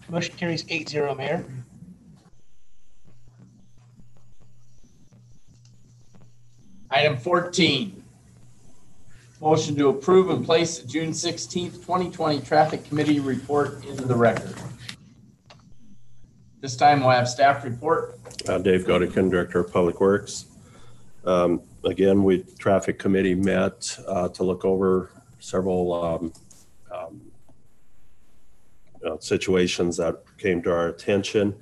Motion carries 8-0, Mayor. Item 14. Motion to approve and place the June 16th, 2020 Traffic Committee report into the record. This time we'll have staff report. Dave Godeken, Director of Public Works. Again, Traffic Committee met to look over several situations that came to our attention.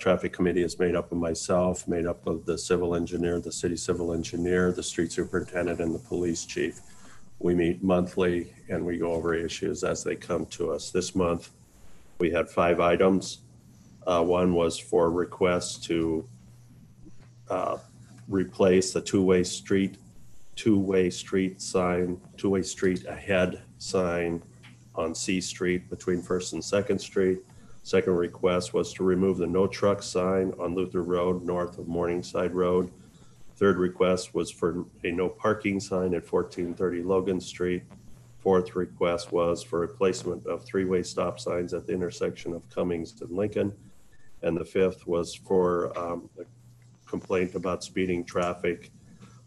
Traffic Committee is made up of myself, made up of the civil engineer, the city civil engineer, the street superintendent, and the police chief. We meet monthly and we go over issues as they come to us. This month, we had 5 items. One was for requests to replace the two-way street ahead sign on C Street between 1st and 2nd Street. Second request was to remove the no truck sign on Luther Road north of Morningside Road. Third request was for a no parking sign at 1430 Logan Street. Fourth request was for replacement of 3-way stop signs at the intersection of Cummings and Lincoln. And the fifth was for a complaint about speeding traffic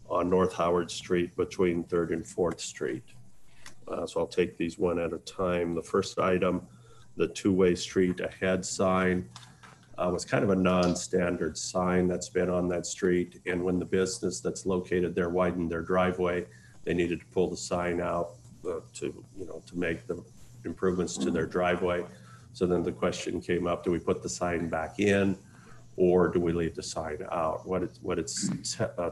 on North Howard Street between 3rd and 4th Street. So I'll take these one at a time. The first item, the 2-way street ahead sign, was kind of a non-standard sign that's been on that street. And when the business that's located there widened their driveway, they needed to pull the sign out to make the improvements to their driveway. So then the question came up, do we put the sign back in or do we leave the sign out? What it's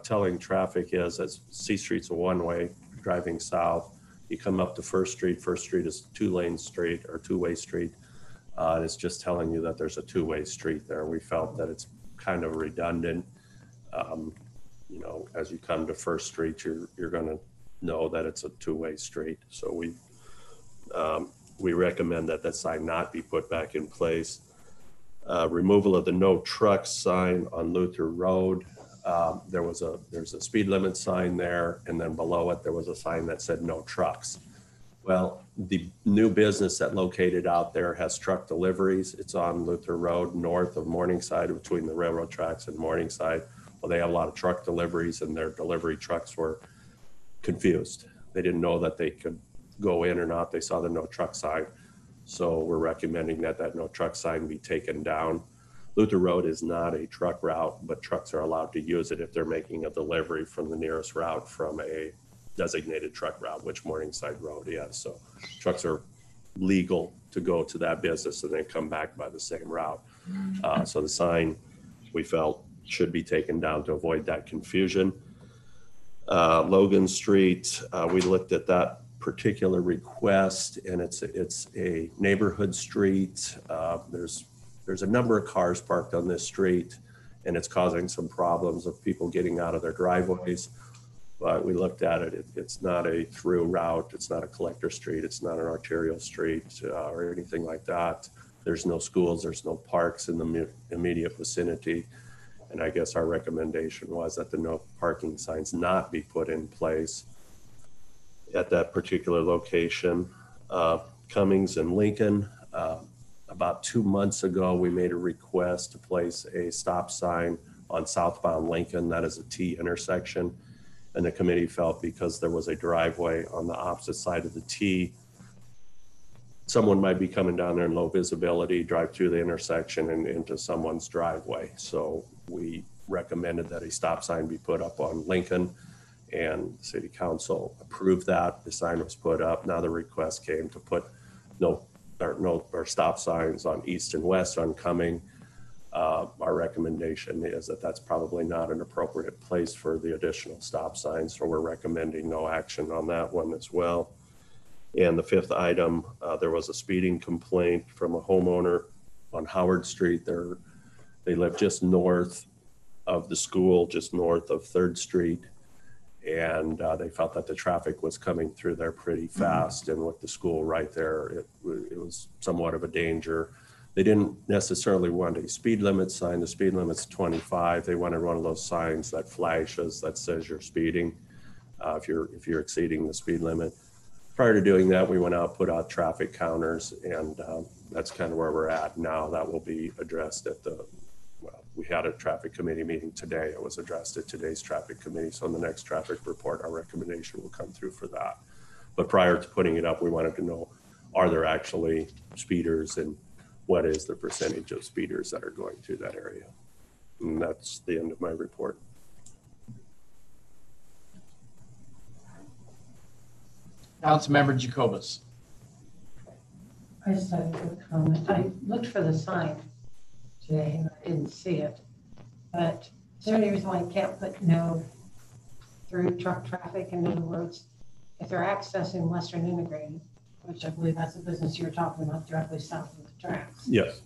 telling traffic is that C Street's a one-way driving south. You come up to First Street is a 2-lane street or 2-way street. And it's just telling you that there's a 2-way street there. We felt that it's kind of redundant. As you come to First Street, you're going to know that it's a 2-way street. So we recommend that that sign not be put back in place. Removal of the no truck sign on Luther Road. There's a speed limit sign there, and then below it there was a sign that said no trucks. Well, the new business that located out there has truck deliveries. It's on Luther Road north of Morningside between the railroad tracks and Morningside. Well, they have a lot of truck deliveries and their delivery trucks were confused. They didn't know that they could go in or not. They saw the no truck sign. So we're recommending that no truck sign be taken down. Luther Road is not a truck route, but trucks are allowed to use it if they're making a delivery from the nearest route from a designated truck route, which Morningside Road is. So trucks are legal to go to that business and then come back by the same route. So the sign we felt should be taken down to avoid that confusion. Logan Street, we looked at that particular request and it's a neighborhood street. There's a number of cars parked on this street and it's causing some problems of people getting out of their driveways. But we looked at it, it's not a through route, it's not a collector street, it's not an arterial street or anything like that. There's no schools, there's no parks in the immediate vicinity. And I guess our recommendation was that the no parking signs not be put in place at that particular location. Cummings and Lincoln, about 2 months ago, we made a request to place a stop sign on southbound Lincoln. That is a T intersection. And the committee felt because there was a driveway on the opposite side of the T, someone might be coming down there in low visibility, drive through the intersection and into someone's driveway. So we recommended that a stop sign be put up on Lincoln, and the city council approved that. The sign was put up. Now the request came to put no stop signs on east and west on Cumming. Our recommendation is that that's probably not an appropriate place for the additional stop signs. So we're recommending no action on that one as well. And the fifth item, there was a speeding complaint from a homeowner on Howard Street. They live just north of the school, just north of 3rd Street. And they felt that the traffic was coming through there pretty fast. And with the school right there, it was somewhat of a danger. They didn't necessarily want a speed limit sign. The speed limit's 25. They wanted one of those signs that flashes that says you're speeding if you're exceeding the speed limit. Prior to doing that, we went out, put out traffic counters, and that's kind of where we're at now. That will be addressed at we had a traffic committee meeting today. It was addressed at today's traffic committee. So in the next traffic report, our recommendation will come through for that. But prior to putting it up, we wanted to know, are there actually speeders, and what is the percentage of speeders that are going through that area? And that's the end of my report. Councilmember Jacobus. I just had a quick comment. I looked for the sign today and I didn't see it. But is there any reason why you can't put no through truck traffic? In other words, if they're accessing Western Integrated, which I believe that's the business you're talking about directly south of the tracks. Yes.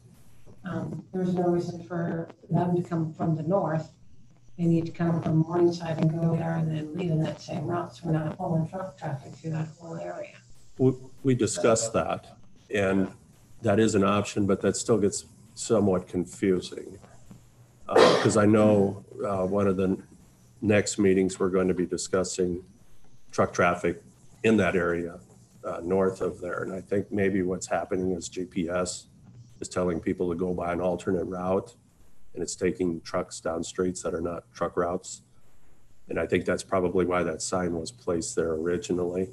There's no reason for them to come from the north. They need to come from Morningside and go there and then leave in that same route. So we're not pulling truck traffic through that whole area. We discussed that, and that is an option, but that still gets somewhat confusing. Because I know one of the next meetings we're going to be discussing truck traffic in that area north of there. And I think maybe what's happening is GPS is telling people to go by an alternate route, and it's taking trucks down streets that are not truck routes. And I think that's probably why that sign was placed there originally.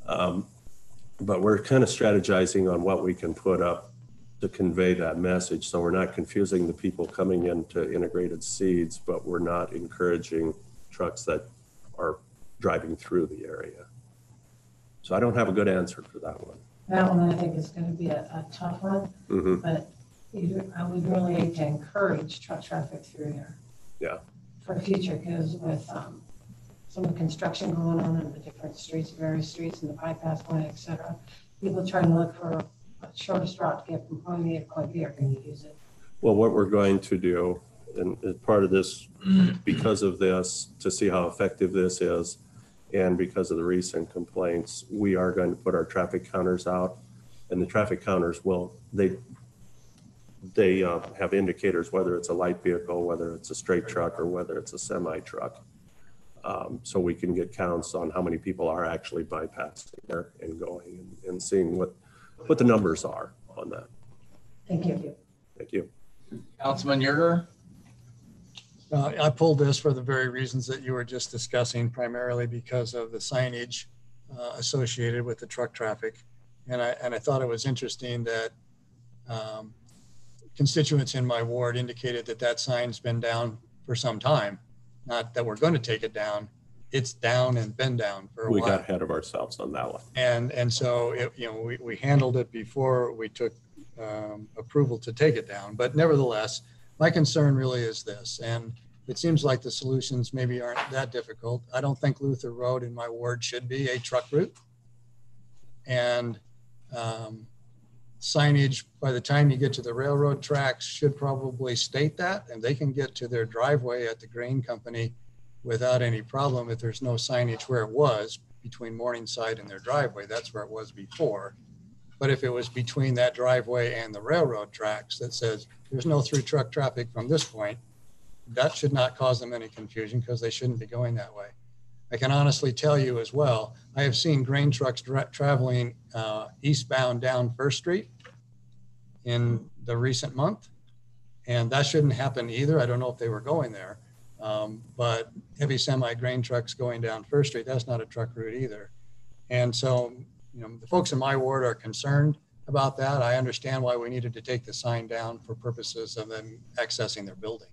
But we're kind of strategizing on what we can put up to convey that message. So we're not confusing the people coming into integrated seeds, but we're not encouraging trucks that are driving through the area. So I don't have a good answer for that one. That one I think is going to be a tough one, but I would really hate to encourage truck traffic through there. Yeah. For future, because with some of the construction going on in the different streets, various streets and the bypass point, et cetera, people trying to look for a shortest route to get from point A to point B are going to use it. Well, what we're going to do, and as part of this, because of this, to see how effective this is, and because of the recent complaints, we are going to put our traffic counters out, and the traffic counters will, they have indicators, whether it's a light vehicle, whether it's a straight truck, or whether it's a semi truck. So we can get counts on how many people are actually bypassing there and going and seeing what the numbers are on that. Thank you. Thank you. Councilman Yerger. I pulled this for the very reasons that you were just discussing, primarily because of the signage associated with the truck traffic. And I thought it was interesting that constituents in my ward indicated that sign's been down for some time. Not that we're going to take it down. It's down and been down for a while. We got ahead of ourselves on that one. And so, we handled it before we took approval to take it down. But nevertheless, my concern really is this, and it seems like the solutions maybe aren't that difficult. I don't think Luther Road in my ward should be a truck route. And signage, by the time you get to the railroad tracks, should probably state that, and they can get to their driveway at the grain company without any problem if there's no signage where it was between Morningside and their driveway. That's where it was before. But if it was between that driveway and the railroad tracks that says there's no through truck traffic from this point, that should not cause them any confusion because they shouldn't be going that way. I can honestly tell you as well, I have seen grain trucks traveling eastbound down First Street in the recent month. And that shouldn't happen either. I don't know if they were going there. But heavy semi grain trucks going down First Street, that's not a truck route either. And so, you know, the folks in my ward are concerned about that. I understand why we needed to take the sign down for purposes of them accessing their building.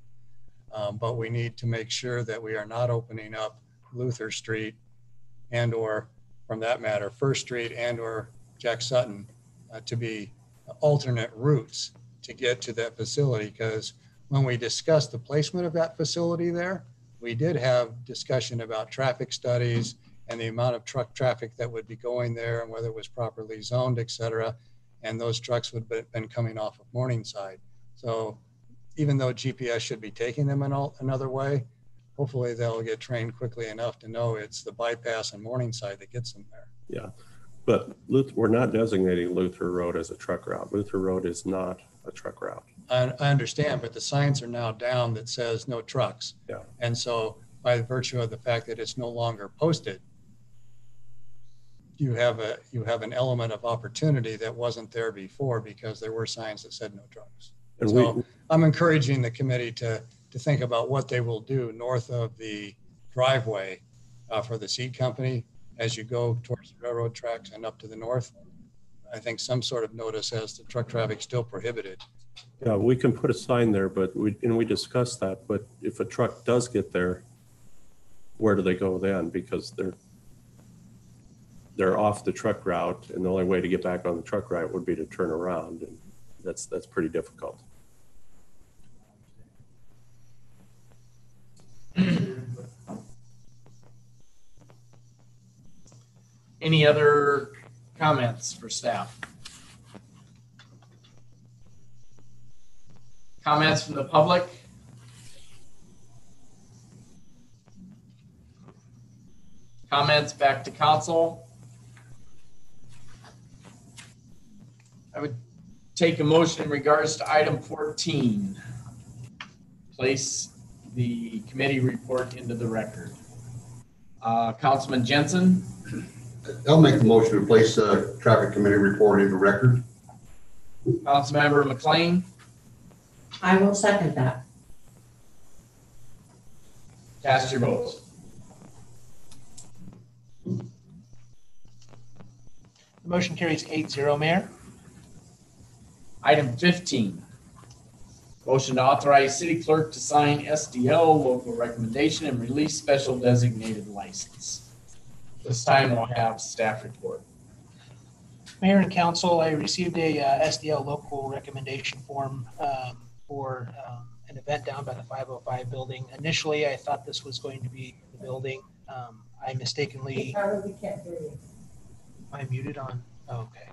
But we need to make sure that we are not opening up Luther Street and or, from that matter, First Street and or Jack Sutton to be alternate routes to get to that facility. Because when we discussed the placement of that facility there, we did have discussion about traffic studies and the amount of truck traffic that would be going there and whether it was properly zoned, et cetera. And those trucks would have been coming off of Morningside. So even though GPS should be taking them another way, hopefully they'll get trained quickly enough to know it's the bypass and Morningside that gets them there. Yeah, but we're not designating Luther Road as a truck route. Luther Road is not a truck route. I understand, but the signs are now down that says no trucks. Yeah. And so by virtue of the fact that it's no longer posted, you have an element of opportunity that wasn't there before because there were signs that said no trucks. And so I'm encouraging the committee to think about what they will do north of the driveway for the seed company as you go towards the railroad tracks and up to the north. I think some sort of notice as the truck traffic still prohibited. Yeah, we can put a sign there, but we discussed that. But if a truck does get there, where do they go then? Because they're off the truck route, and the only way to get back on the truck route would be to turn around, and that's pretty difficult. Any other comments for staff? Comments from the public? Comments back to council? I would take a motion in regards to item 14. Place the committee report into the record. Councilman Jensen? I'll make the motion to place the traffic committee report into record. Councilmember McLean? I will second that. Cast your votes. The motion carries 8-0, Mayor. Item 15. Motion to authorize city clerk to sign SDL local recommendation and release special designated license. This time we'll have staff report. Mayor and council, I received a SDL local recommendation form for an event down by the 505 building. Initially, I thought this was going to be the building. I mistakenly. We can't hear you. Am I muted on? Oh, okay.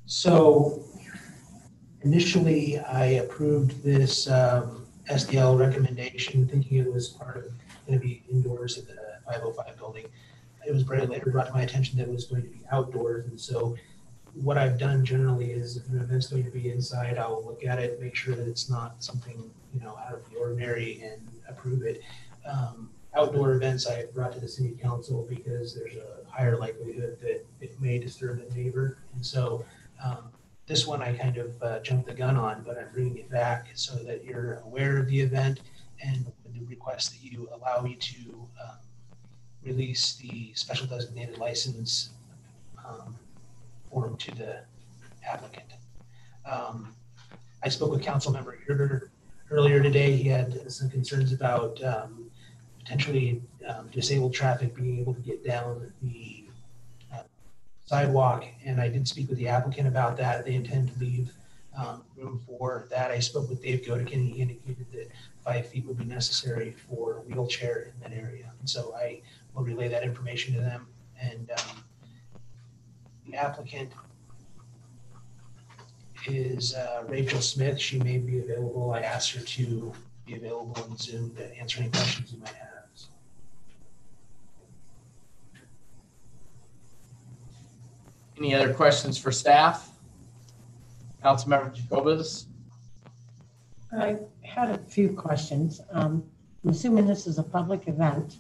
So initially, I approved this SDL recommendation, thinking it was part of going to be indoors at the 505 building. It was very later brought to my attention that it was going to be outdoors, and so what I've done generally is if an event's going to be inside, I'll look at it, make sure that it's not something, you know, out of the ordinary and approve it. Outdoor events I brought to the city council because there's a higher likelihood that it may disturb a neighbor. And so this one I kind of jumped the gun on, but I'm bringing it back so that you're aware of the event and would request that you allow me to release the special designated license form to the applicant. I spoke with Councilmember Herder earlier today. He had some concerns about potentially disabled traffic being able to get down the sidewalk, and I did speak with the applicant about that. They intend to leave room for that. I spoke with Dave Godikin, and he indicated that 5 feet would be necessary for a wheelchair in that area. And so I will relay that information to them. And the applicant is Rachel Smith. She may be available. I asked her to be available on Zoom to answer any questions you might have. Any other questions for staff? Councilmember Jacobus? I had a few questions. I'm assuming this is a public event,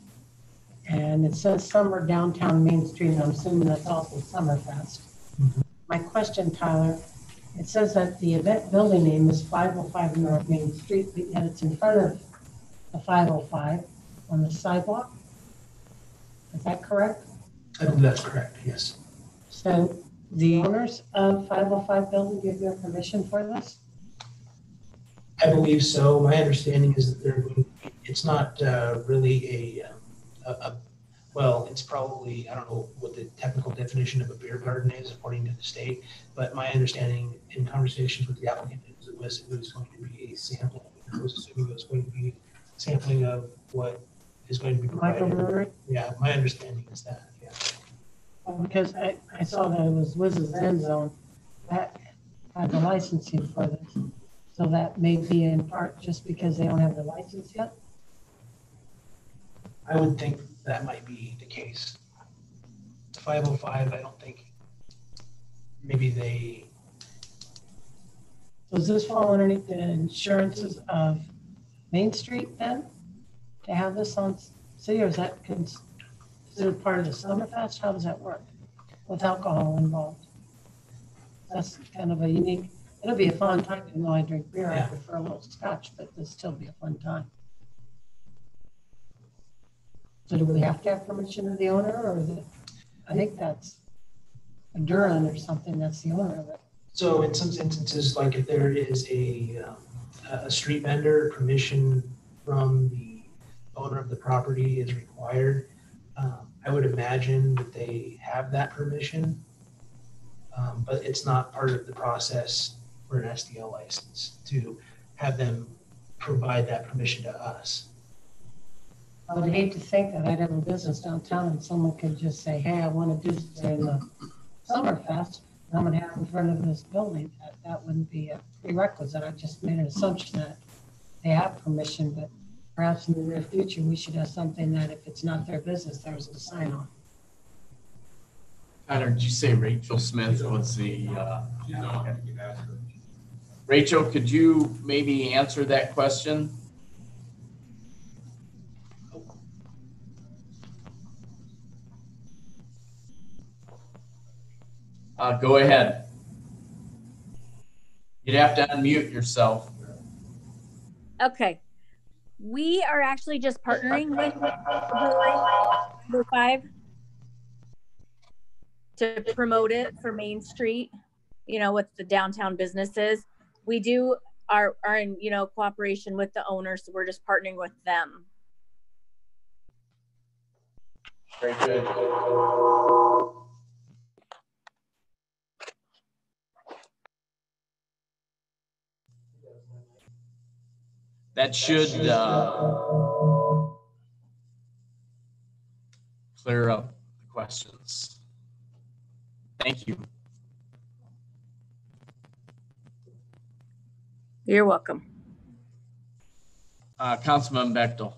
and it says Summer Downtown Main Street, and I'm assuming that's also Summerfest. My question, Tyler, it says that the event building name is 505 North Main Street, but yet it's in front of the 505 on the sidewalk. Is that correct? I believe that's correct, yes. So the owners of 505 building give their permission for this? I believe so. My understanding is that they're going, it's not really well, it's probably, I don't know what the technical definition of a beer garden is according to the state, but my understanding in conversations with the applicant is it was going to be a sampling. I was assuming it was going to be sampling of what is going to be provided. Microbrewery? Yeah, my understanding is that, yeah. Because I saw that it was Wiz's End Zone that had the licensing for this. So that may be in part just because they don't have the license yet? I would think that might be the case. 505, I don't think, maybe they. Does this fall underneath the insurances of Main Street then? To have this on city, or is that considered part of the Summerfest? How does that work with alcohol involved? That's kind of a unique, it'll be a fun time. Even though I drink beer, I prefer a little scotch, but it'll still be a fun time. So do we have to have permission of the owner, or is it, I think that's a Duran or something that's the owner of it. So in some instances, like if there is a street vendor, permission from the owner of the property is required. I would imagine that they have that permission, but it's not part of the process for an SDL license to have them provide that permission to us. I would hate to think that I'd have a business downtown and someone could just say, hey, I want to do this in the Summerfest, and I'm going to have it in front of this building. That wouldn't be a prerequisite. I just made an assumption that they have permission, but perhaps in the near future, we should have something that if it's not their business, there's a sign on. Tyler, did you say Rachel Smith was the, Rachel, could you maybe answer that question? Go ahead. You'd have to unmute yourself. Okay. We are actually just partnering with number 5 to promote it for Main Street, you know, with the downtown businesses. We do are in, you know, cooperation with the owners. So we're just partnering with them. Very good. That should clear up the questions. Thank you. You're welcome. Councilman Bechtel.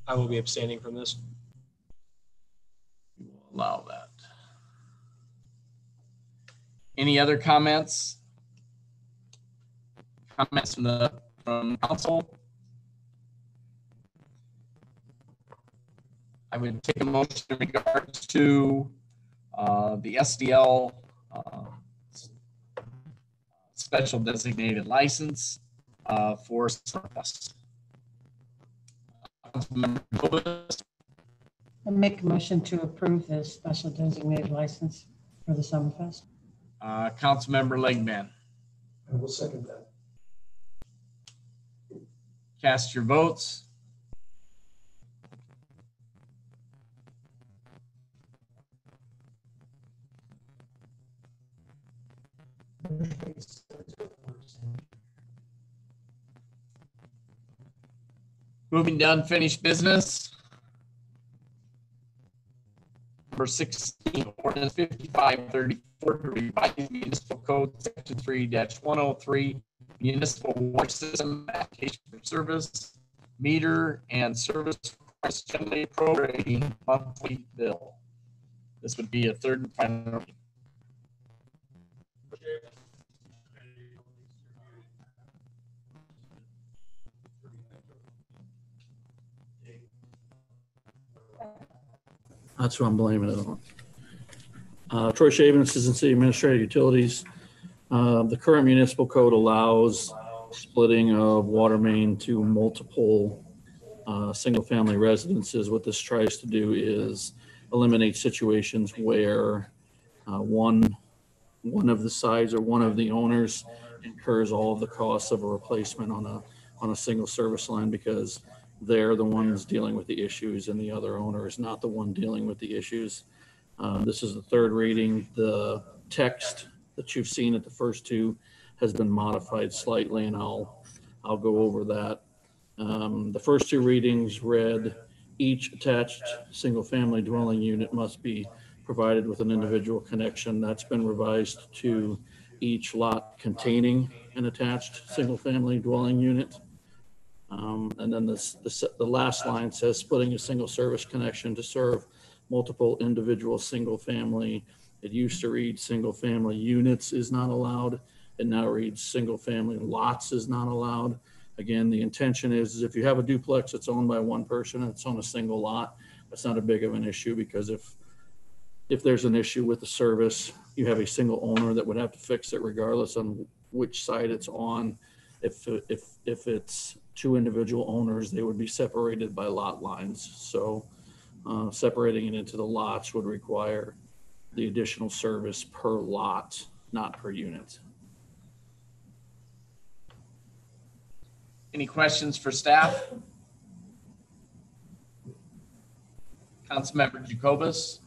I will be abstaining from this. We will allow that. Any other comments? Comments from council? I would take a motion in regards to the SDL special designated license for Summerfest. I make a motion to approve this special designated license for the Summerfest. Councilmember Legman. I will second that. Cast your votes. Moving to unfinished business. Number 16, ordinance 5534 to revise municipal code section 3-103, municipal water system application for service, meter and service price generally prorating monthly bill. This would be a third and final. That's what I'm blaming it on. Troy Shaven, Assistant City Administrator, Utilities. The current municipal code allows splitting of water main to multiple single-family residences. What this tries to do is eliminate situations where one of the sides or one of the owners incurs all of the costs of a replacement on a single service line, because they're the ones dealing with the issues and the other owner is not the one dealing with the issues. This is the third reading. The text that you've seen at the first two has been modified slightly, and I'll go over that. The first two readings read, each attached single-family dwelling unit must be provided with an individual connection. That's been revised to each lot containing an attached single-family dwelling unit. And then the last line says splitting a single service connection to serve multiple individual single-family. It used to read single-family units is not allowed. It now reads single-family lots is not allowed. Again, the intention is if you have a duplex that's owned by one person and it's on a single lot, that's not a big of an issue, because if there's an issue with the service, you have a single owner that would have to fix it regardless on which side it's on. If it's two individual owners, they would be separated by lot lines. So separating it into the lots would require the additional service per lot, not per unit. Any questions for staff? Councilmember Jacobus?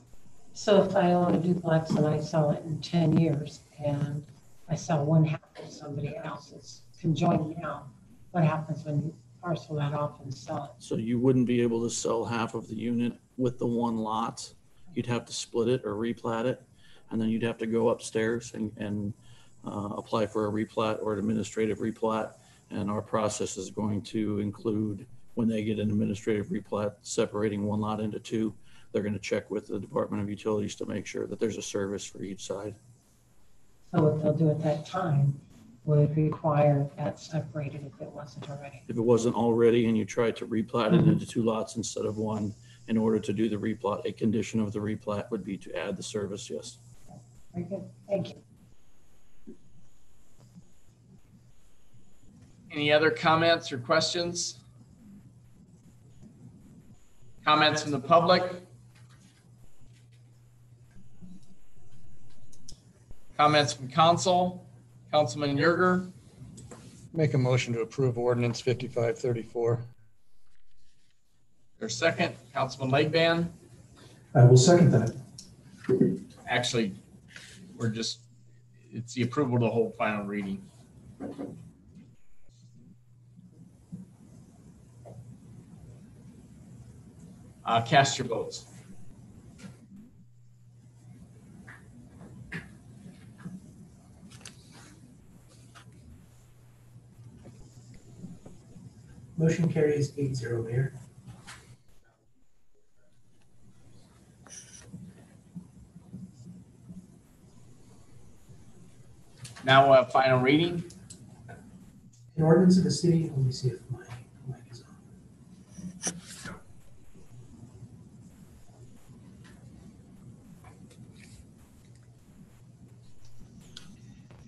So if I own a duplex and I sell it in 10 years and I sell one half to somebody else's conjoined now, what happens when you parcel that off and sell it? So you wouldn't be able to sell half of the unit with the one lot. You'd have to split it or replat it, and then you'd have to go upstairs and apply for a replat or an administrative replat. And our process is going to include, when they get an administrative replat separating one lot into two, they're going to check with the Department of Utilities to make sure that there's a service for each side. So what they'll do at that time would require that separated if it wasn't already. If it wasn't already and you tried to replat it into two lots instead of one, in order to do the replat, a condition of the replat would be to add the service, yes. Very good, thank you. Any other comments or questions? Comments from the public? Comments from council? Councilman Yerger? Make a motion to approve ordinance 5534. There's second. Councilman Legban? I will second that. Actually, it's the approval of the whole final reading. Cast your votes. Motion carries 8-0, Mayor. Now we'll have final reading. An ordinance of the city, let me see if my mic is on.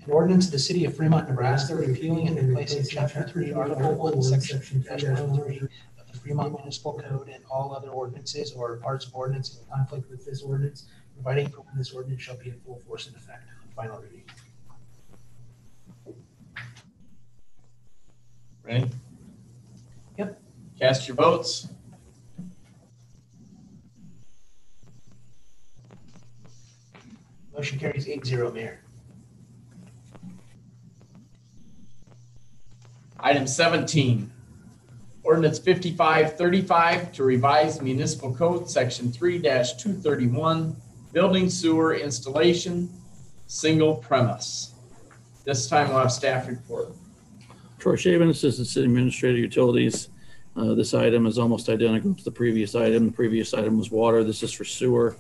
An ordinance of the city of Fremont, Nebraska, repealing and replacing chapter 3, article 1, section 3-103 of the Fremont Municipal Code and all other ordinances or parts of ordinance in conflict with this ordinance, providing for when this ordinance shall be in full force and effect. Final reading. Ready? Yep. Cast your votes. Motion carries 8-0, Mayor. Item 17, ordinance 5535 to revise municipal code section 3-231, building sewer installation, single premise. This time we'll have staff report. Troy Shaven, Assistant City Administrator, Utilities. This item is almost identical to the previous item. The previous item was water. This is for sewer.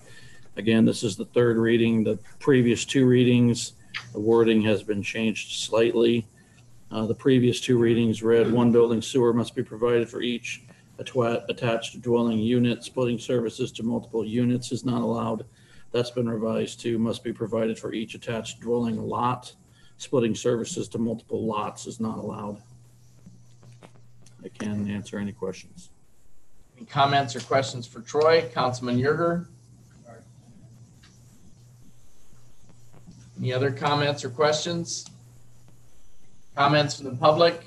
Again, this is the third reading. The previous two readings, the wording has been changed slightly. The previous two readings read, one building sewer must be provided for each attached dwelling unit. Splitting services to multiple units is not allowed. That's been revised to must be provided for each attached dwelling lot. Splitting services to multiple lots is not allowed. I can answer any questions. Any comments or questions for Troy? Councilman Yerger? Any other comments or questions? Comments from the public?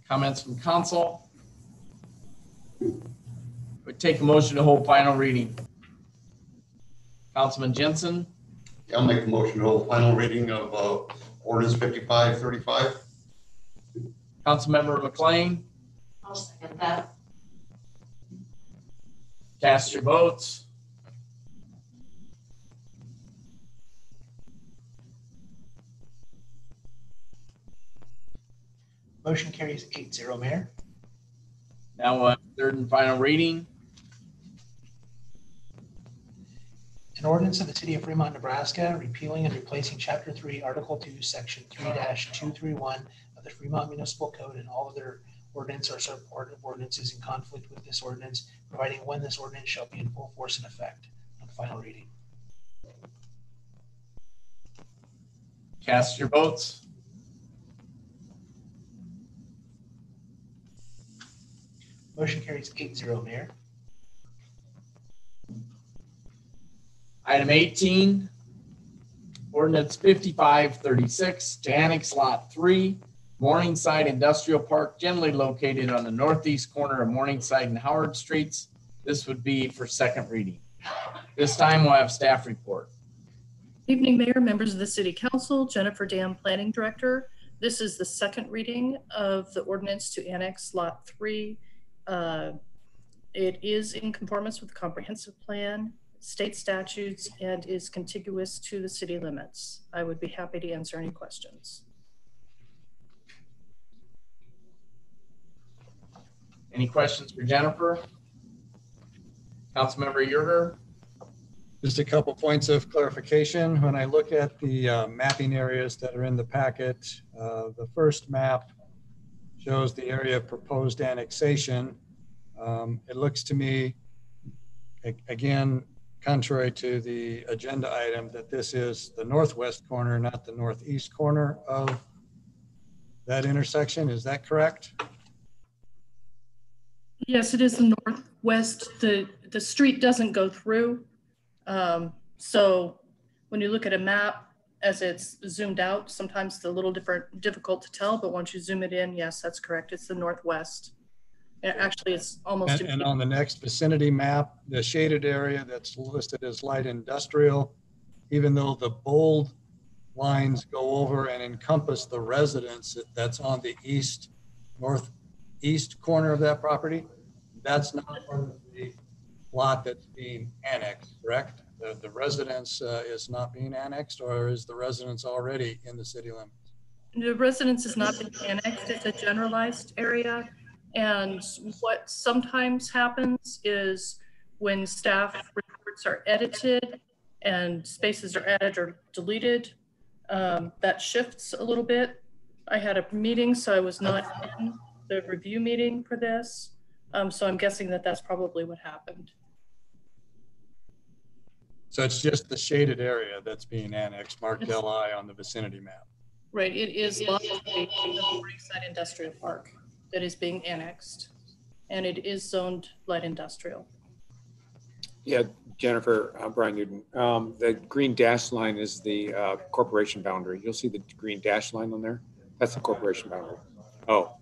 Comments from council? Would take a motion to hold final reading. Councilman Jensen? I'll make a motion to hold final reading of ordinance 5535. Councilmember McLean? I'll second that. Cast your votes. Motion carries 8-0, Mayor. Now third and final reading. An ordinance of the City of Fremont, Nebraska, repealing and replacing Chapter 3, Article 2, Section 3-231 of the Fremont Municipal Code and all other ordinance or subordinate ordinances in conflict with this ordinance, providing when this ordinance shall be in full force and effect. On final reading. Cast your votes. Motion carries 8-0, Mayor. Item 18, ordinance 5536 to annex lot 3, Morningside Industrial Park, generally located on the northeast corner of Morningside and Howard Streets. This would be for second reading. This time we'll have staff report. Evening, Mayor, members of the City Council, Jennifer Dam, Planning Director. This is the second reading of the ordinance to annex Lot 3. It is in conformance with the comprehensive plan, state statutes, and is contiguous to the city limits. I would be happy to answer any questions. Any questions for Jennifer? Councilmember Yerger? Just a couple points of clarification. When I look at the mapping areas that are in the packet, the first map shows the area of proposed annexation. It looks to me, again, contrary to the agenda item, that this is the northwest corner, not the northeast corner of that intersection. Is that correct? Yes, it is the northwest. The street doesn't go through. So when you look at a map as it's zoomed out, sometimes it's a little difficult to tell, but once you zoom it in, yes, that's correct. It's the northwest. Actually, it's almost. And on the next vicinity map, the shaded area that's listed as light industrial, even though the bold lines go over and encompass the residence that's on the northeast corner of that property, that's not part of the lot that's being annexed, correct? The residence is not being annexed, or is the residence already in the city limits? The residence is not been annexed. It's a generalized area. And what sometimes happens is when staff reports are edited and spaces are added or deleted, that shifts a little bit. I had a meeting, so I was not in the review meeting for this. So I'm guessing that that's probably what happened. So it's just the shaded area that's being annexed, marked LI on the vicinity map. Right, it is lot 3 in the Morningside Industrial Park that is being annexed, and it is zoned light industrial. Yeah, Jennifer, Brian Newton. The green dash line is the corporation boundary. You'll see the green dash line on there. That's the corporation boundary. Oh,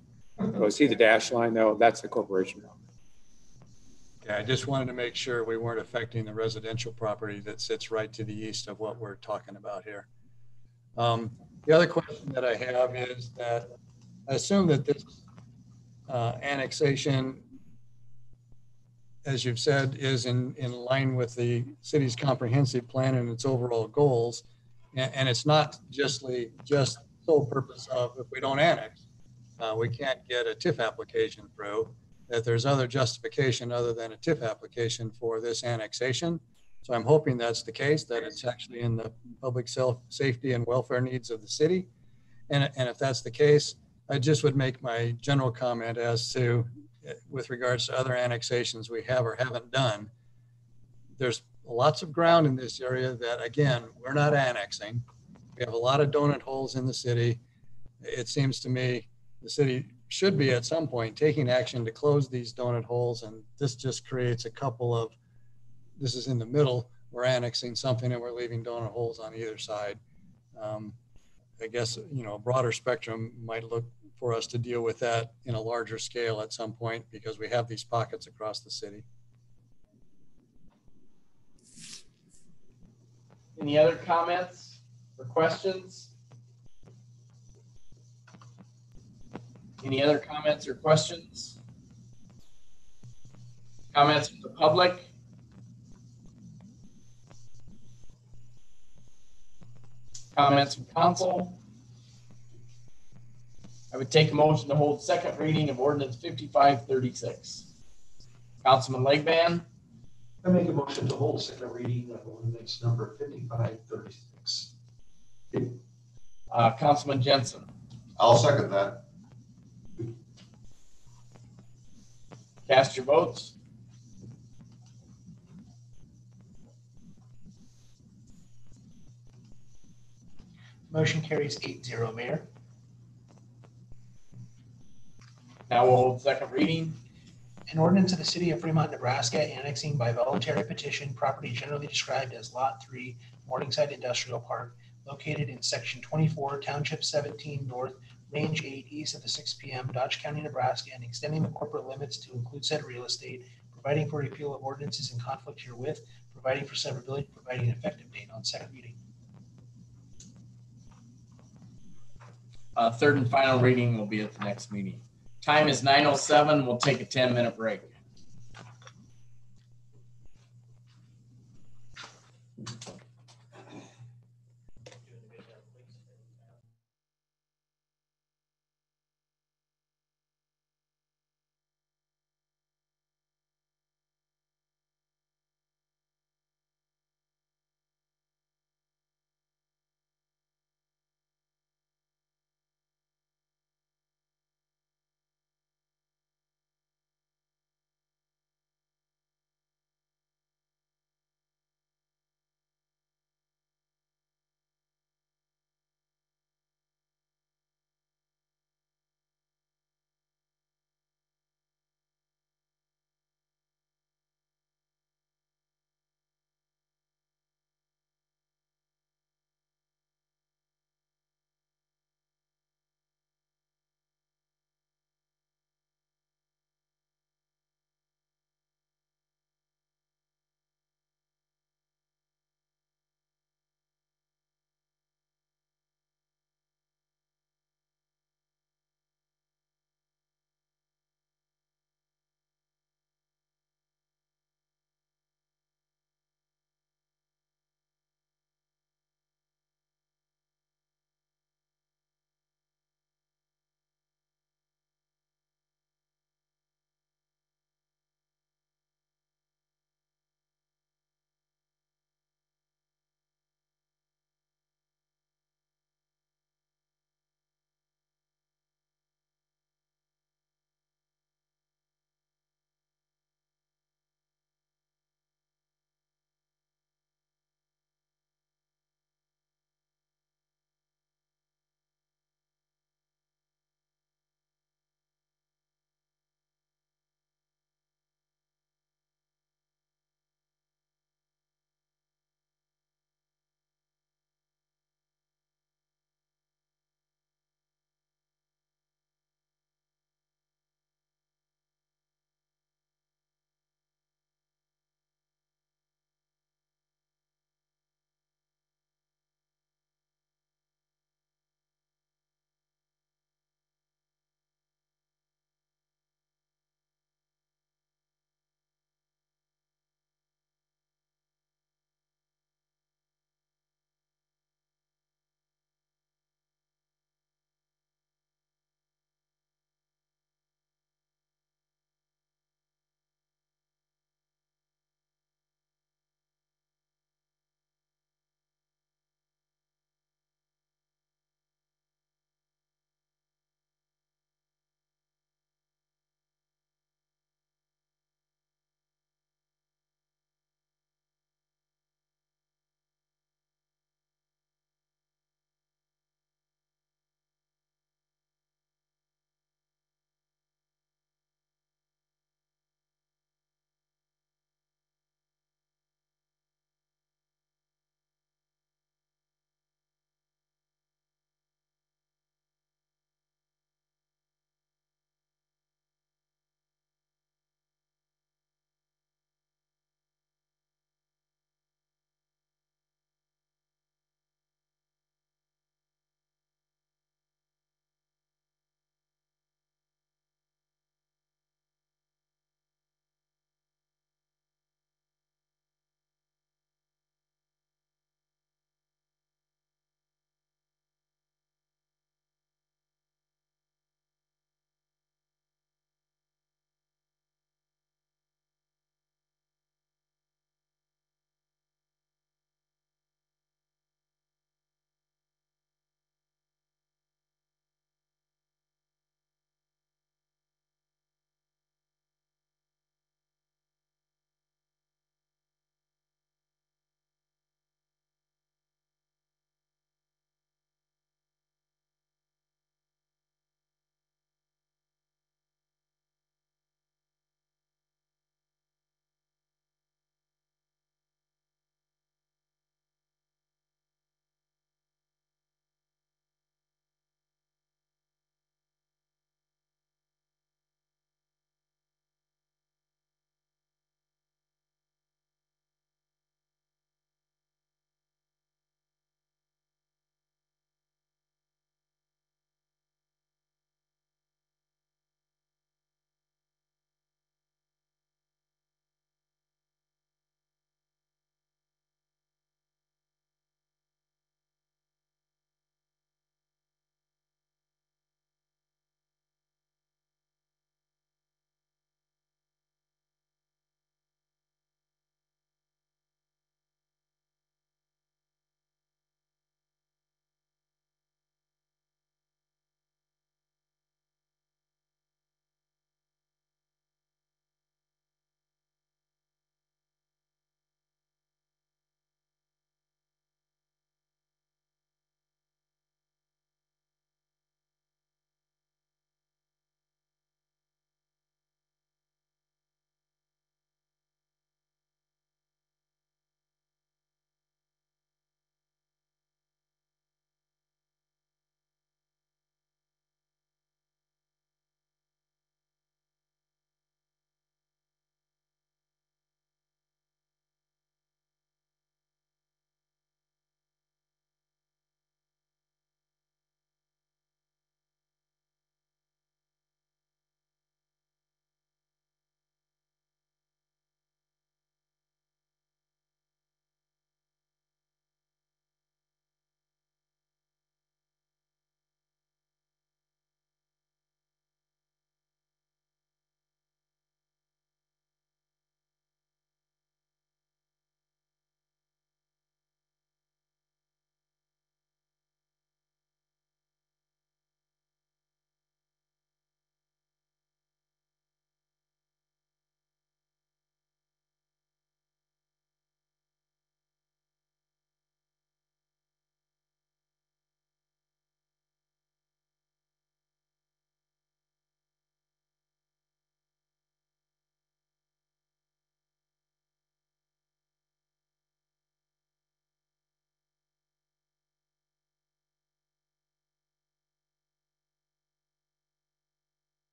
see the dash line? No, that's the corporation boundary. Yeah, I just wanted to make sure we weren't affecting the residential property that sits right to the east of what we're talking about here. The other question that I have is that I assume that this annexation, as you've said, is in line with the city's comprehensive plan and its overall goals. And it's not just sole purpose of, if we don't annex, we can't get a TIF application through. that there's other justification other than a TIF application for this annexation. So I'm hoping that's the case, that it's actually in the public safety and welfare needs of the city. And if that's the case, I just would make my general comment as to, with regards to other annexations we have or haven't done, there's lots of ground in this area that, again, we're not annexing. We have a lot of donut holes in the city. It seems to me the city should be at some point taking action to close these donut holes. And this just creates a couple of, this is in the middle, we're annexing something and we're leaving donut holes on either side. I guess, you know, a broader spectrum might look for us to deal with that in a larger scale at some point because we have these pockets across the city. Any other comments or questions? Any other comments or questions? Comments from the public? Comments from council? I would take a motion to hold second reading of ordinance 5536. Councilman Legban? I make a motion to hold second reading of ordinance number 5536. Councilman Jensen? I'll second that. Cast your votes. Motion carries 8-0, Mayor. Now we'll hold second reading. An ordinance of the city of Fremont, Nebraska, annexing by voluntary petition property generally described as Lot 3, Morningside Industrial Park, located in Section 24, Township 17 North, Range 8, east of the 6 p.m., Dodge County, Nebraska, and extending the corporate limits to include said real estate, providing for repeal of ordinances in conflict herewith, providing for severability, providing an effective date on second reading. Third and final reading will be at the next meeting. Time is 9:07. We'll take a 10-minute break.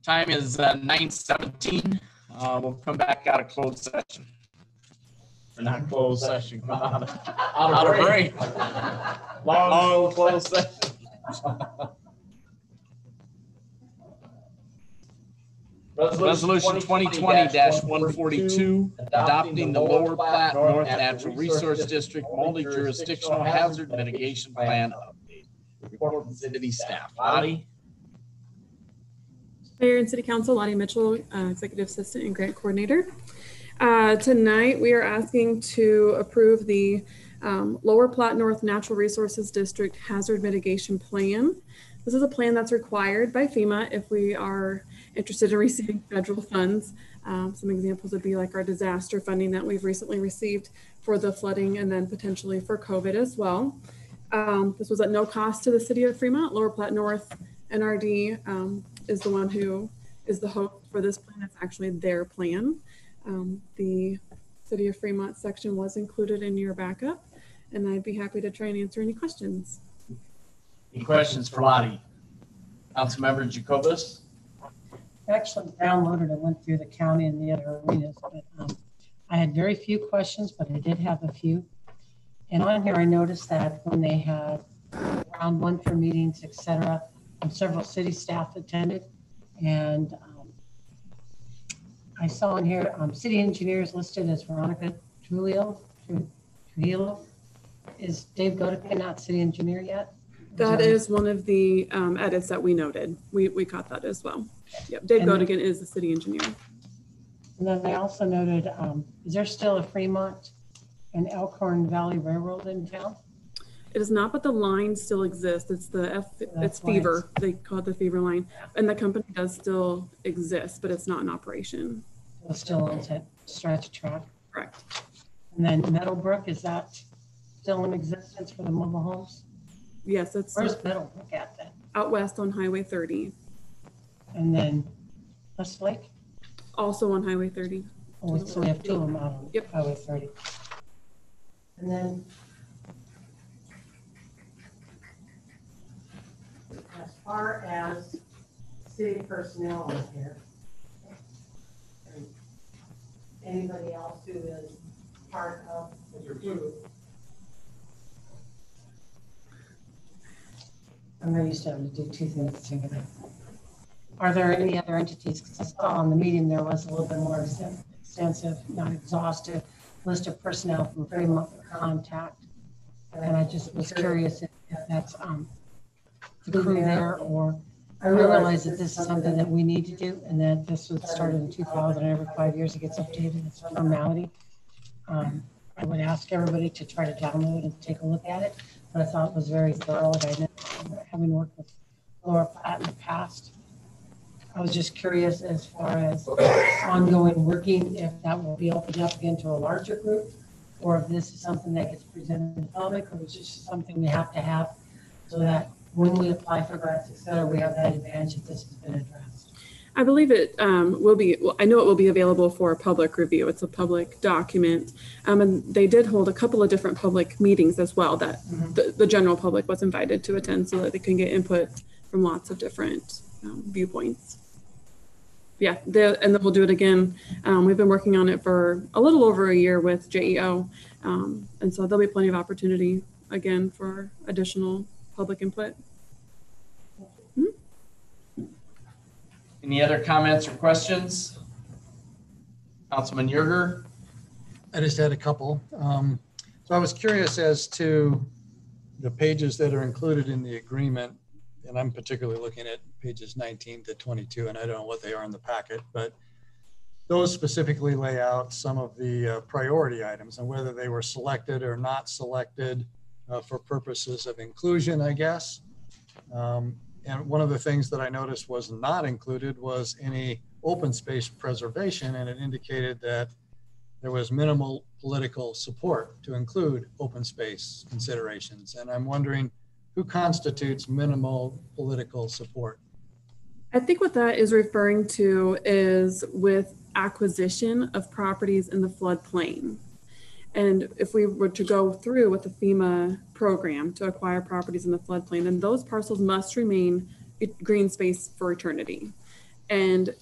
Time is 9:17. We'll come back out of closed session. Or not closed session, come out of break. Long closed session. Resolution 2020-142, adopting the Lower Platte North Natural Resource District multi-jurisdictional hazard mitigation plan update. Report from city staff. Lottie? Mayor and City Council, Lottie Mitchell, Executive Assistant and Grant Coordinator. Tonight, we are asking to approve the Lower Platte North Natural Resources District Hazard Mitigation Plan. This is a plan that's required by FEMA if we are interested in receiving federal funds. Some examples would be like our disaster funding that we've recently received for the flooding and then potentially for COVID as well. This was at no cost to the city of Fremont. Lower Platte North NRD is the one who is the host for this plan. It's actually their plan. The city of Fremont section was included in your backup, and I'd be happy to try and answer any questions. Any questions for Lottie? Councilmember Jacobus? I actually downloaded and went through the county and the other arenas, but I had very few questions, but I did have a few. And on here, I noticed that when they had round one for meetings, et cetera, several city staff attended. And I saw in here, city engineers listed as Veronica Trujillo. Is Dave Godica not city engineer yet? That is one of the edits that we noted. We caught that as well. Yep, Dave Godigan is the city engineer. And then I also noted, is there still a Fremont and Elkhorn Valley Railroad in town? It is not, but the line still exists. It's it's Fever. They call it the Fever line. And the company does still exist, but it's not in operation. It's still on that stretch of track. Correct. And then Meadowbrook, is that still in existence for the mobile homes? Yes, it's. Where's Meadowbrook at then? Out west on Highway 30. And then Westlake? Also on Highway 30. Oh, so we have two of them out on Highway 30. And then as far as city personnel is here, and anybody else who is part of the group, I'm not used to having to do two things together. Are there any other entities? Because I saw on the meeting there was a little bit more extensive, not exhaustive list of personnel from Fremont for contact. And I just was curious if that's the crew there, or I realize that this is something that we need to do and that this was started in 2000 and every 5 years it gets updated. It's a formality. I would ask everybody to try to download and take a look at it, but I thought it was very thorough. Having worked with Lower Platte in the past, I was just curious as far as ongoing working, if that will be opened up again to a larger group, or if this is something that gets presented in the public, or it's just something we have to have so that when we apply for grants, et cetera, we have that advantage if this has been addressed. I believe it will be, well, I know it will be available for public review. It's a public document. And they did hold a couple of different public meetings as well that the general public was invited to attend so that they can get input from lots of different viewpoints. Yeah, and then we'll do it again. We've been working on it for a little over a year with JEO. And so there'll be plenty of opportunity again for additional public input. Any other comments or questions? Councilman Yerger? I just had a couple. So I was curious as to the pages that are included in the agreement, and I'm particularly looking at pages 19 to 22, and I don't know what they are in the packet, but those specifically lay out some of the priority items and whether they were selected or not selected for purposes of inclusion, I guess. And one of the things that I noticed was not included was any open space preservation, and it indicated that there was minimal political support to include open space considerations. And I'm wondering who constitutes minimal political support? I think what that is referring to is with acquisition of properties in the floodplain. And if we were to go through with the FEMA program to acquire properties in the floodplain, then those parcels must remain green space for eternity. And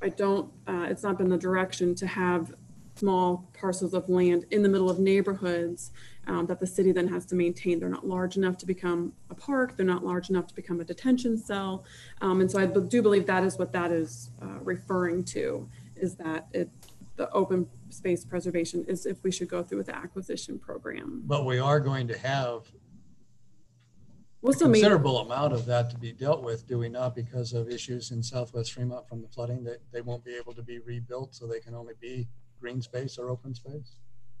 I don't, it's not been the direction to have small parcels of land in the middle of neighborhoods that the city then has to maintain. They're not large enough to become a park. They're not large enough to become a detention cell. And so I do believe that is what that is referring to, is that the open space preservation is if we should go through with the acquisition program. But we are going to have a considerable amount of that to be dealt with, do we not, because of issues in Southwest Fremont from the flooding, that they won't be able to be rebuilt, so they can only be green space or open space?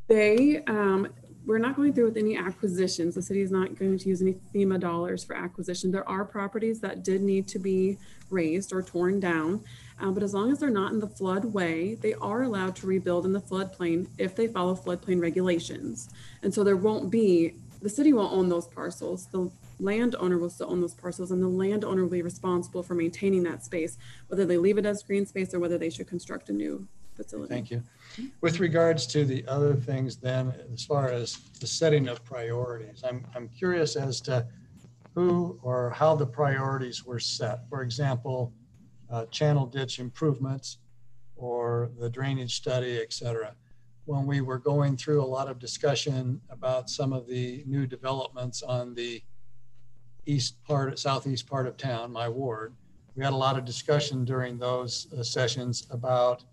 We're not going through with any acquisitions. The city is not going to use any FEMA dollars for acquisition. There are properties that did need to be raised or torn down, but as long as they're not in the floodway, they are allowed to rebuild in the floodplain if they follow floodplain regulations. And so there won't be, the city won't own those parcels. The landowner will still own those parcels, and the landowner will be responsible for maintaining that space, whether they leave it as green space or whether they should construct a new facility. Thank you. With regards to the other things then, as far as the setting of priorities, I'm curious as to who or how the priorities were set. For example, channel ditch improvements or the drainage study, et cetera. When we were going through a lot of discussion about some of the new developments on the southeast part of town, my ward, we had a lot of discussion during those sessions about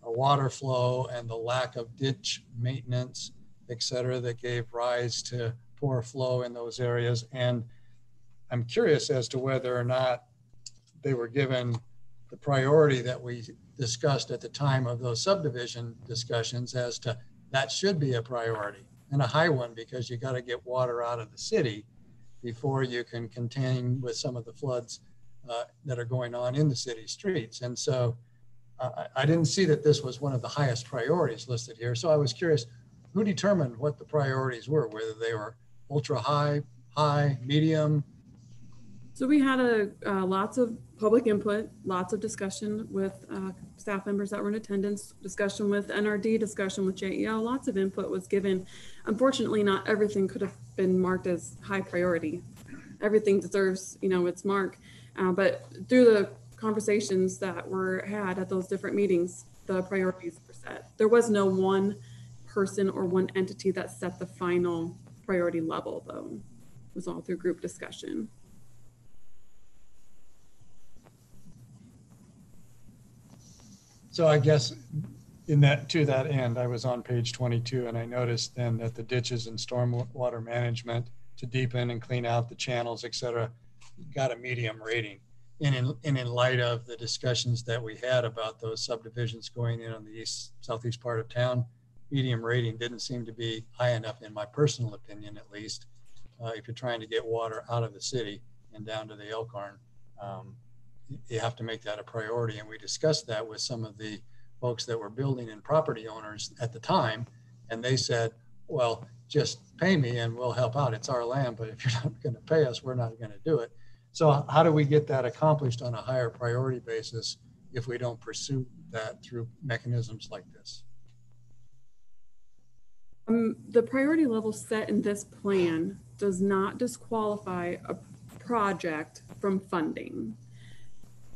water flow and the lack of ditch maintenance, et cetera, that gave rise to poor flow in those areas. And I'm curious as to whether or not they were given the priority that we discussed at the time of those subdivision discussions, as to that should be a priority and a high one, because you got to get water out of the city before you can contain with some of the floods that are going on in the city streets. And so I didn't see that this was one of the highest priorities listed here. So I was curious, who determined what the priorities were, whether they were ultra high, medium? So we had lots of public input, lots of discussion with staff members that were in attendance, discussion with NRD, discussion with JEL, lots of input was given. Unfortunately, not everything could have been marked as high priority. Everything deserves, its mark. But through the conversations that were had at those different meetings, the priorities were set. There was no one person or one entity that set the final priority level, though. It was all through group discussion. So I guess to that end, I was on page 22, and I noticed then that the ditches and stormwater management to deepen and clean out the channels, et cetera, got a medium rating. And in light of the discussions that we had about those subdivisions going in on the southeast part of town, medium rating didn't seem to be high enough, in my personal opinion, at least, if you're trying to get water out of the city and down to the Elkhorn. You have to make that a priority. And we discussed that with some of the folks that were building and property owners at the time. And they said, well, just pay me and we'll help out. It's our land, but if you're not going to pay us, we're not going to do it. So how do we get that accomplished on a higher priority basis if we don't pursue that through mechanisms like this? The priority level set in this plan does not disqualify a project from funding.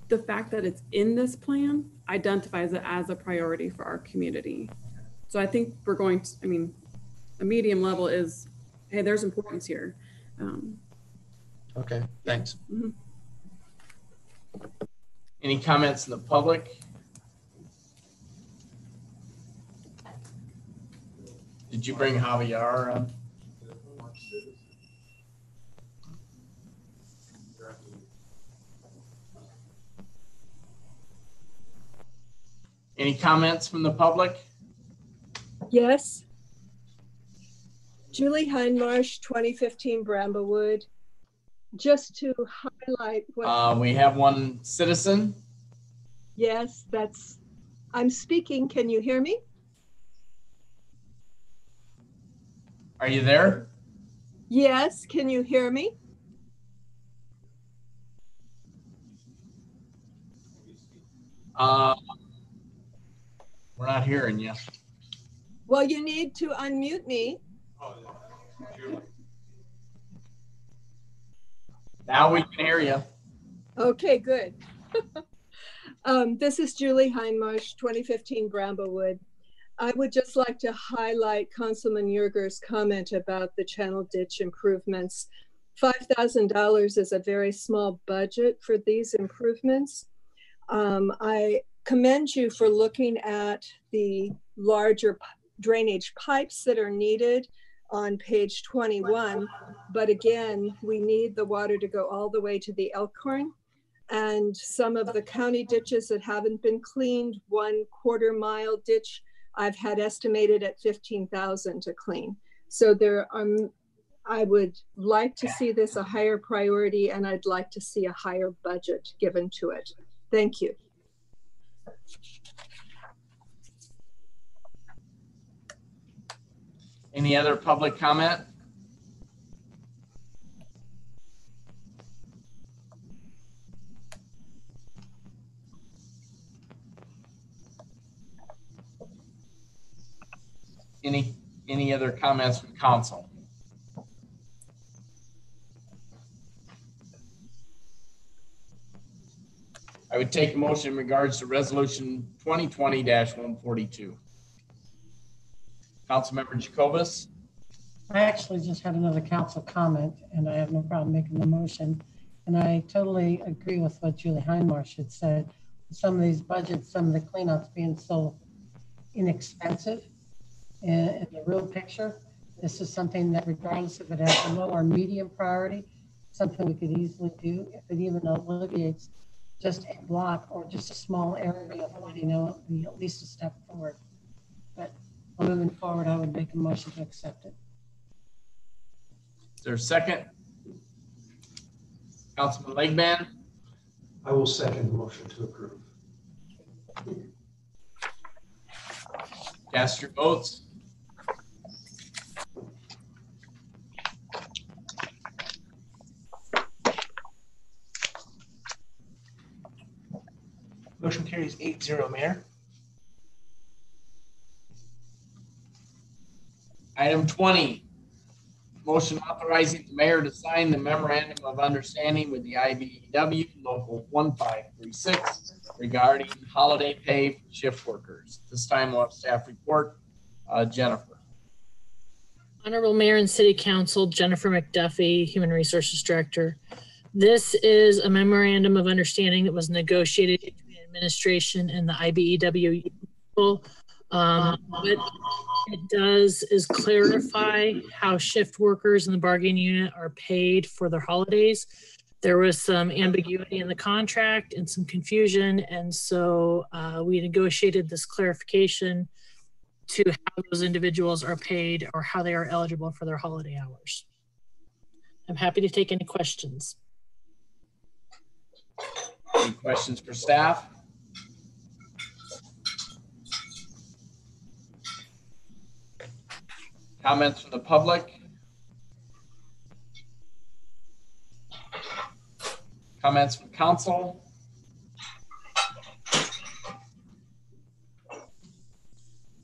The fact that it's in this plan identifies it as a priority for our community. So I think we're going to, a medium level is, hey, there's importance here. Okay, thanks. Mm-hmm. Any comments in the public? Did you bring Javier up? Any comments from the public? Yes. Julie Hindmarsh, 2015 Bramblewood. Just to highlight what we have one citizen. Yes, I'm speaking. Can you hear me? Are you there? Yes, can you hear me? We're not hearing you. Well, you need to unmute me. Now we can hear you. Okay, good. This is Julie Heinmarsh, 2015 Bramblewood. I would just like to highlight Councilman Yerger's comment about the channel ditch improvements. $5,000 is a very small budget for these improvements. I commend you for looking at the larger drainage pipes that are needed on page 21. But again, we need the water to go all the way to the Elkhorn. And some of the county ditches that haven't been cleaned, 1/4 mile ditch, I've had estimated at $15,000 to clean. So I would like to see this a higher priority, and I'd like to see a higher budget given to it. Thank you. Any other public comment? Any other comments from council? I would take a motion in regards to resolution 2020-142. Councilmember Jacobus. I actually just had another council comment, and I have no problem making the motion. And I totally agree with what Julie Heinmarsh had said. Some of these budgets, some of the cleanups being so inexpensive in the real picture, this is something that regardless if it has a low or medium priority, something we could easily do. If it even alleviates just a block or just a small area of what, it would be at least a step forward. But moving forward, I would make a motion to accept it. Is there a second? Councilman Legman. I will second the motion to approve. Cast your votes. Motion carries 8-0, Mayor. Item 20, motion authorizing the mayor to sign the memorandum of understanding with the IBEW Local 1536 regarding holiday pay for shift workers. This time we'll have staff report. Jennifer. Honorable Mayor and City Council, Jennifer McDuffie, Human Resources Director. This is a memorandum of understanding that was negotiated between administration and the IBEW people. What it does is clarify how shift workers in the bargaining unit are paid for their holidays. There was some ambiguity in the contract and some confusion, and so we negotiated this clarification to how those individuals are paid or how they are eligible for their holiday hours. I'm happy to take any questions. Any questions for staff? Comments from the public? Comments from council?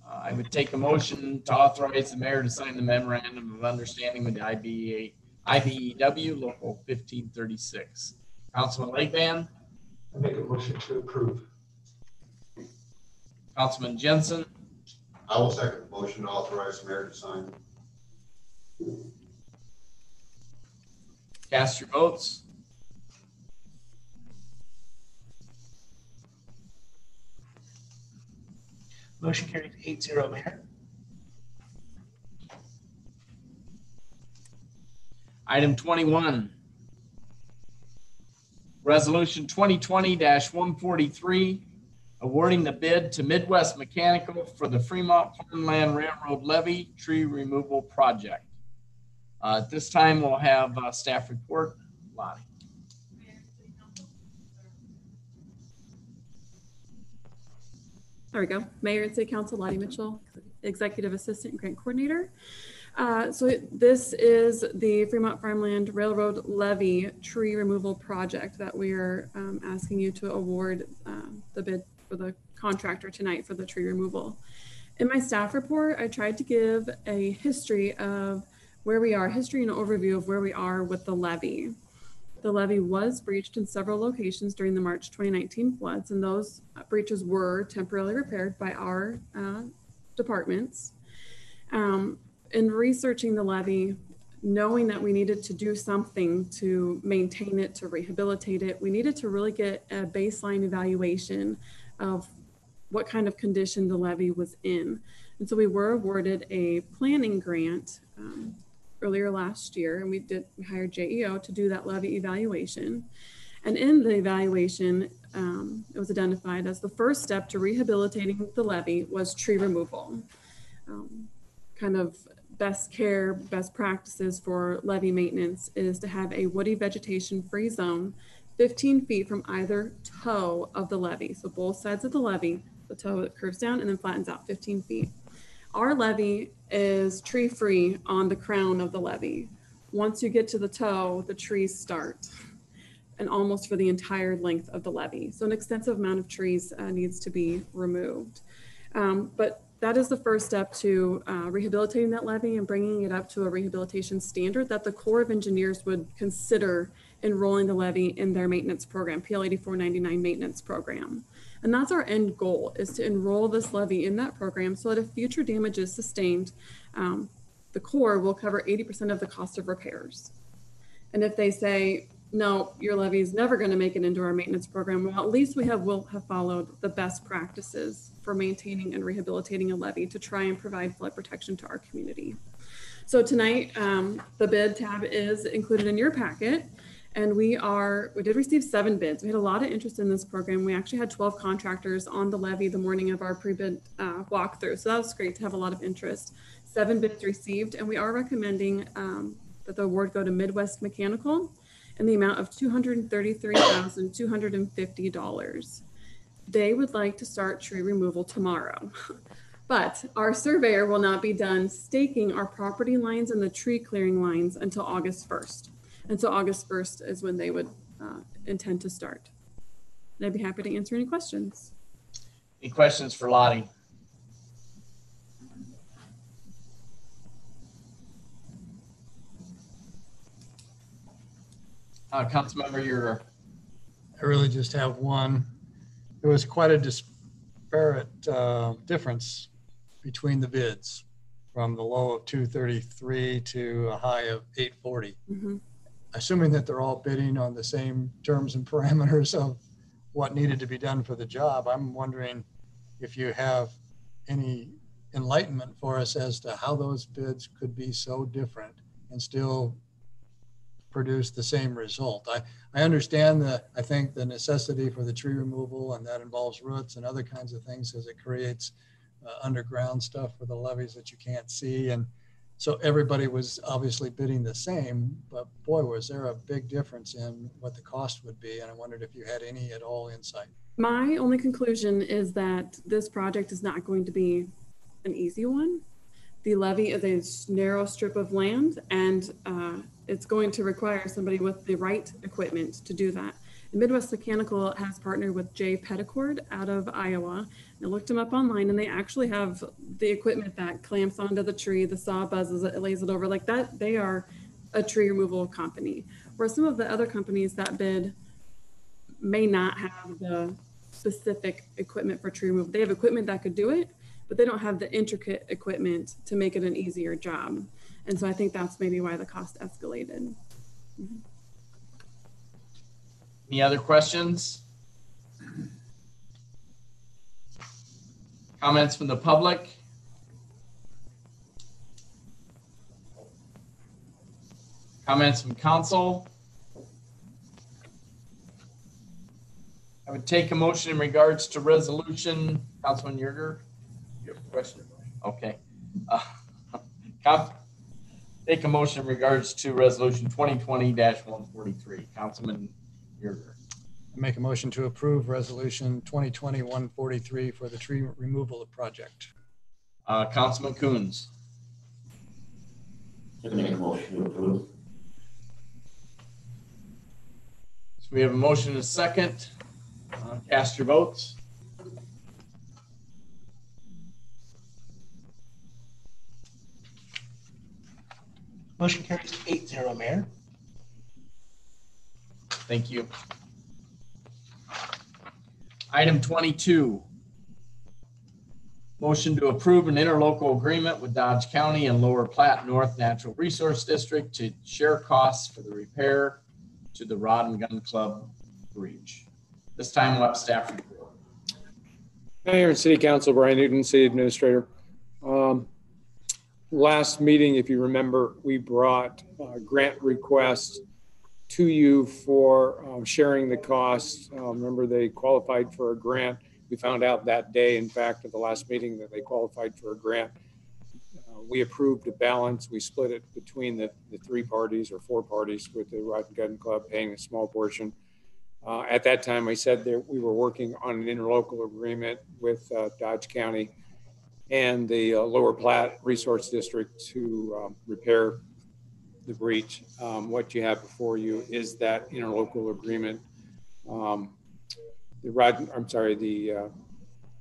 I would take a motion to authorize the mayor to sign the memorandum of understanding with the IBEW Local 1536. Councilman Legman. I make a motion to approve. Councilman Jensen. I will second the motion to authorize the mayor to sign. Cast your votes. Motion carries 8-0, Mayor. Item 21. Resolution 2020-143, awarding the bid to Midwest Mechanical for the Fremont Farmland Railroad Levee Tree Removal Project. At this time, we'll have staff report. Lonnie. There we go. Mayor and City Council, Lottie Mitchell, Executive Assistant and Grant Coordinator. So this is the Fremont Farmland Railroad Levee Tree Removal Project that we are asking you to award the bid for the contractor tonight for the tree removal. In my staff report, I tried to give a history of where we are, history and overview of where we are with the levee. The levee was breached in several locations during the March 2019 floods, and those breaches were temporarily repaired by our departments. In researching the levee, knowing that we needed to do something to maintain it, to rehabilitate it, we needed to really get a baseline evaluation of what kind of condition the levee was in. And so we were awarded a planning grant earlier last year, and we hired JEO to do that levee evaluation. And in the evaluation, it was identified as the first step to rehabilitating the levee was tree removal. Kind of best care, best practices for levee maintenance is to have a woody vegetation free zone 15 feet from either toe of the levee. So both sides of the levee, the toe that curves down and then flattens out 15 feet. Our levee is tree free on the crown of the levee. Once you get to the toe, the trees start, and almost for the entire length of the levee. So an extensive amount of trees needs to be removed. But that is the first step to rehabilitating that levee and bringing it up to a rehabilitation standard that the Corps of Engineers would consider enrolling the levee in their maintenance program, PL 8499 maintenance program. And that's our end goal, is to enroll this levee in that program so that if future damage is sustained, the Corps will cover 80% of the cost of repairs. And if they say, no, your levee is never going to make it into our maintenance program, well, at least we'll have followed the best practices for maintaining and rehabilitating a levee to try and provide flood protection to our community. So tonight, the bid tab is included in your packet, and we did receive 7 bids. We had a lot of interest in this program. We actually had 12 contractors on the levee the morning of our pre-bid walkthrough. So that was great to have a lot of interest. 7 bids received, and we are recommending that the award go to Midwest Mechanical in the amount of $233,250. They would like to start tree removal tomorrow. But our surveyor will not be done staking our property lines and the tree clearing lines until August 1st. And so August 1st is when they would intend to start. And I'd be happy to answer any questions. Any questions for Lottie? Councilmember, I really just have one. There was quite a disparate difference between the bids, from the low of 233 to a high of 840. Mm-hmm. Assuming that they're all bidding on the same terms and parameters of what needed to be done for the job, I'm wondering if you have any enlightenment for us as to how those bids could be so different and still produce the same result. I understand I think the necessity for the tree removal, and that involves roots and other kinds of things, as it creates underground stuff for the levees that you can't see. And so everybody was obviously bidding the same, but boy, was there a big difference in what the cost would be. And I wondered if you had any at all insight. My only conclusion is that this project is not going to be an easy one. The levee is a narrow strip of land, and it's going to require somebody with the right equipment to do that. And Midwest Mechanical has partnered with Jay Petticord out of Iowa. I looked them up online, and they actually have the equipment that clamps onto the tree, the saw buzzes it, lays it over like that. They are a tree removal company. Where some of the other companies that bid may not have the specific equipment for tree removal. They have equipment that could do it, but they don't have the intricate equipment to make it an easier job. And so I think that's maybe why the cost escalated. Mm-hmm. Any other questions? Comments from the public? Comments from council? I would take a motion in regards to resolution. Councilman Yerger, you have a question? Okay. Take a motion in regards to resolution 2020-143. Councilman Yerger. I make a motion to approve resolution 2020-143 for the tree removal project. Councilman Coons. I make a motion to approve. So we have a motion and a second. Cast your votes. Motion carries 8-0, Mayor. Thank you. Item 22. Motion to approve an interlocal agreement with Dodge County and Lower Platte North Natural Resource District to share costs for the repair to the Rod and Gun Club breach. This time we'll have staff report. Mayor and City Council, Brian Newton, City Administrator. Last meeting, if you remember, we brought grant requests to you for sharing the costs. Remember, they qualified for a grant. We found out that day, in fact, at the last meeting, that they qualified for a grant. We approved a balance. We split it between the three parties or four parties, with the Rod and Gun Club paying a small portion. At that time, I said that we were working on an interlocal agreement with Dodge County and the Lower Platte Resource District to repair the breach. What you have before you is that interlocal agreement. The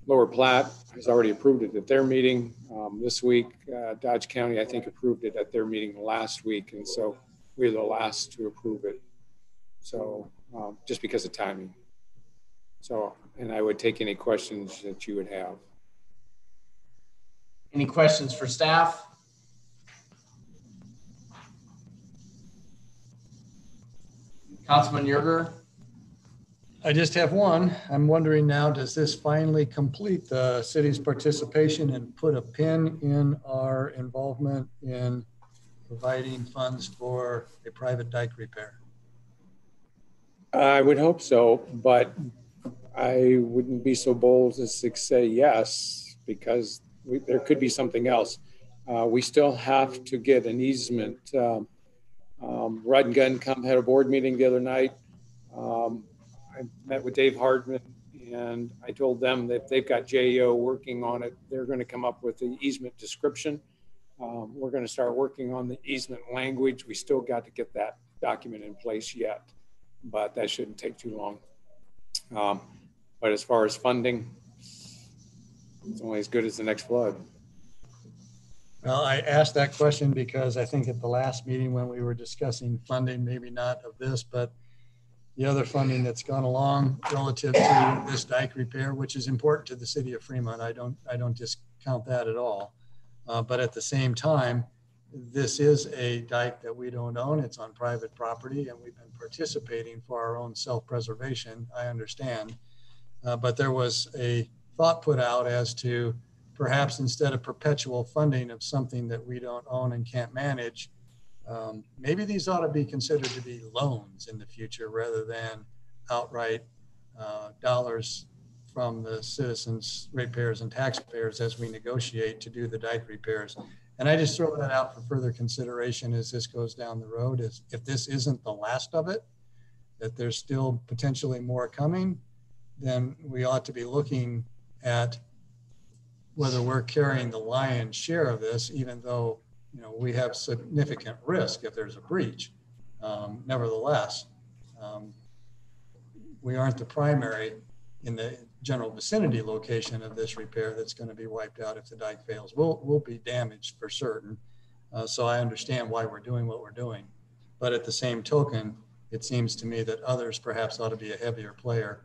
Lower Platte has already approved it at their meeting this week. Dodge County, I think, approved it at their meeting last week, and so we're the last to approve it. So just because of timing. So, and I would take any questions that you would have. Any questions for staff? Councilman Yerger? I just have one. I'm wondering now, does this finally complete the city's participation and put a pin in our involvement in providing funds for a private dike repair? I would hope so, but I wouldn't be so bold as to say yes, because there could be something else. We still have to get an easement. Rod and Gun Club had a board meeting the other night. I met with Dave Hardman, and I told them that they've got JEO working on it. They're going to come up with the easement description. We're going to start working on the easement language. We still got to get that document in place yet, but that shouldn't take too long. But as far as funding, it's only as good as the next flood. Well, I asked that question because I think at the last meeting when we were discussing funding, maybe not of this, but the other funding that's gone along relative to this dike repair, which is important to the city of Fremont. I don't discount that at all. But at the same time, this is a dike that we don't own. It's on private property, and we've been participating for our own self-preservation, I understand. But there was a thought put out as to perhaps instead of perpetual funding of something that we don't own and can't manage, maybe these ought to be considered to be loans in the future rather than outright dollars from the citizens, ratepayers, and taxpayers as we negotiate to do the dike repairs. And I just throw that out for further consideration as this goes down the road. Is if this isn't the last of it, that there's still potentially more coming, then we ought to be looking at whether we're carrying the lion's share of this, even though we have significant risk if there's a breach. Nevertheless, we aren't the primary in the general vicinity location of this repair that's going to be wiped out if the dike fails. We'll be damaged for certain. So I understand why we're doing what we're doing. But at the same token, it seems to me that others perhaps ought to be a heavier player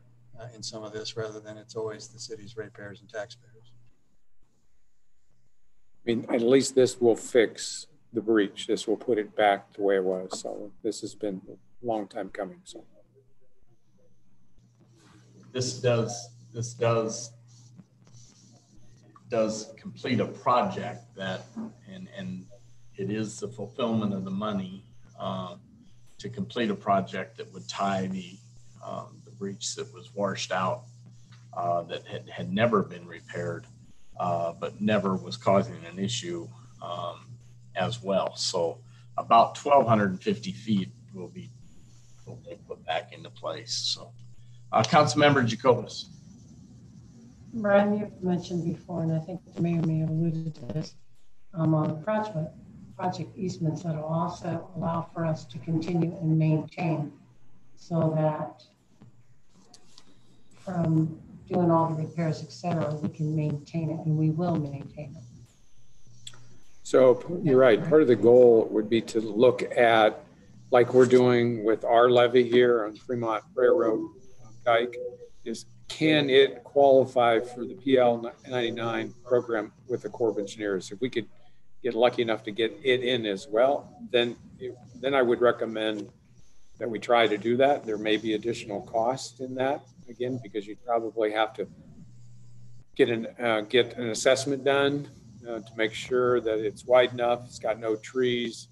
in some of this rather than it's always the city's ratepayers and taxpayers. I mean, at least this will fix the breach. This will put it back the way it was. So this has been a long time coming. So this does complete a project that, and it is the fulfillment of the money to complete a project that would tie the breach that was washed out that had never been repaired. But never was causing an issue as well. So about 1,250 feet will be put back into place. So, Councilmember Jacobus. Brian, you've mentioned before, and I think the mayor may have alluded to this, on project easements that will also allow for us to continue and maintain, so that from doing all the repairs, et cetera, we can maintain it, and we will maintain it. So you're right. Part of the goal would be to look at like we're doing with our levee here on Fremont Railroad Dike, is can it qualify for the PL 99 program with the Corps of Engineers? If we could get lucky enough to get it in as well, then I would recommend that we try to do that. There may be additional cost in that, again, because you'd probably have to get an assessment done to make sure that it's wide enough, it's got no trees.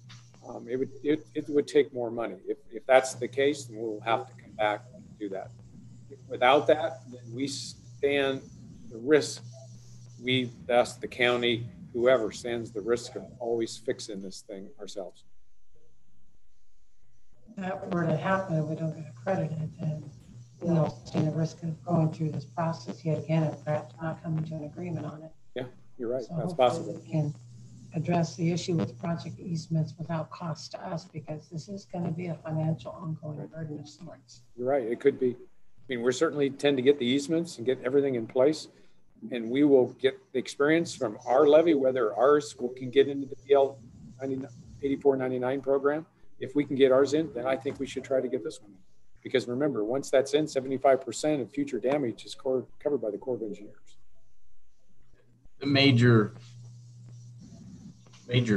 It would take more money. If that's the case, then we'll have to come back and do that. Without that, then we stand the risk. We, thus the county, whoever stands the risk of always fixing this thing ourselves. If that were to happen and we don't get accredited, then we'll stand the risk of going through this process yet again and perhaps not coming to an agreement on it. Yeah, you're right. So that's hopefully possible. we can address the issue with project easements without cost to us, because this is going to be a financial ongoing burden of sorts. You're right. It could be. I mean, we certainly tend to get the easements and get everything in place, and we will get the experience from our levy, whether ours can get into the PL 8499 program. If we can get ours in, then I think we should try to get this one in. Because remember, once that's in, 75% of future damage is covered by the Corps of Engineers. The major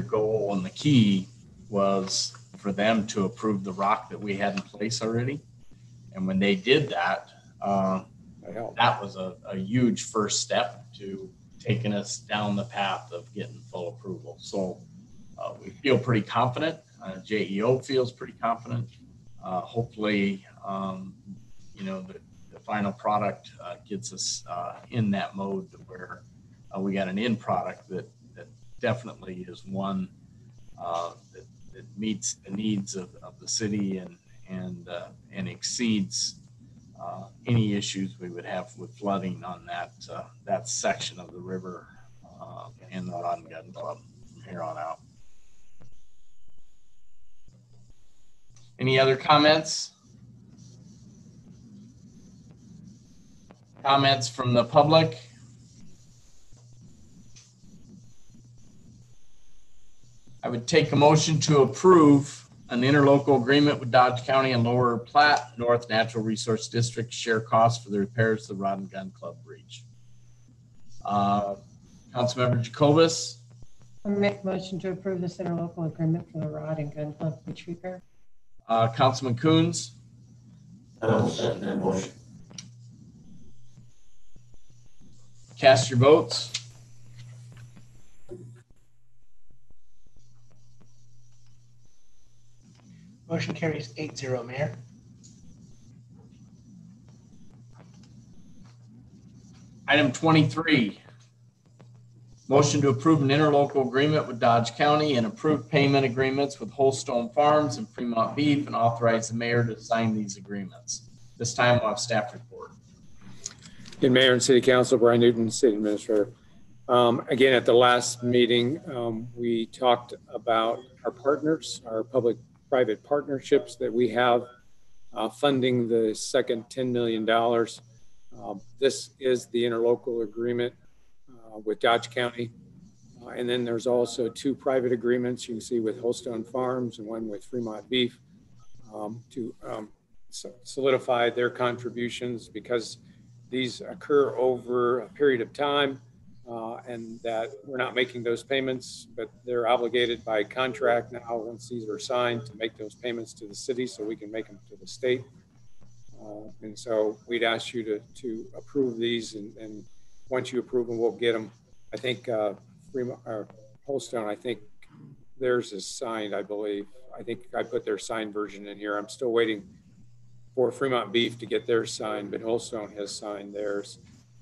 goal and the key was for them to approve the rock that we had in place already. And when they did that, that was a huge first step to taking us down the path of getting full approval. So we feel pretty confident. JEO feels pretty confident. Hopefully, the final product gets us in that mode where we got an end product that definitely is one that meets the needs of the city and exceeds any issues we would have with flooding on that section of the river and the Rod and Gun Club from here on out. Any other comments? Comments from the public? I would take a motion to approve an interlocal agreement with Dodge County and Lower Platte North Natural Resource District to share costs for the repairs to the Rod and Gun Club Bridge. Councilmember Jacobus. I'll make a motion to approve this interlocal agreement for the Rod and Gun Club Bridge repair. Councilman Coons. I will second that motion. Cast your votes. Motion carries 8-0, Mayor. Item 23. Motion to approve an interlocal agreement with Dodge County and approve payment agreements with Holstone Farms and Fremont Beef and authorize the mayor to sign these agreements. This time we'll have staff report. Good Mayor and City Council, Brian Newton, City Administrator. Again, at the last meeting, we talked about our partners, our public-private partnerships that we have funding the second $10 million. This is the interlocal agreement with Dodge County. And then there's also 2 private agreements you can see with Holstone Farms and one with Fremont Beef to solidify their contributions, because these occur over a period of time and that we're not making those payments, but they're obligated by contract now once these are signed to make those payments to the city so we can make them to the state. And so we'd ask you to approve these, and once you approve them, we'll get them. I think Holstone, I think theirs is signed, I believe. I think I put their signed version in here. I'm still waiting for Fremont Beef to get theirs signed, but Holstone has signed theirs.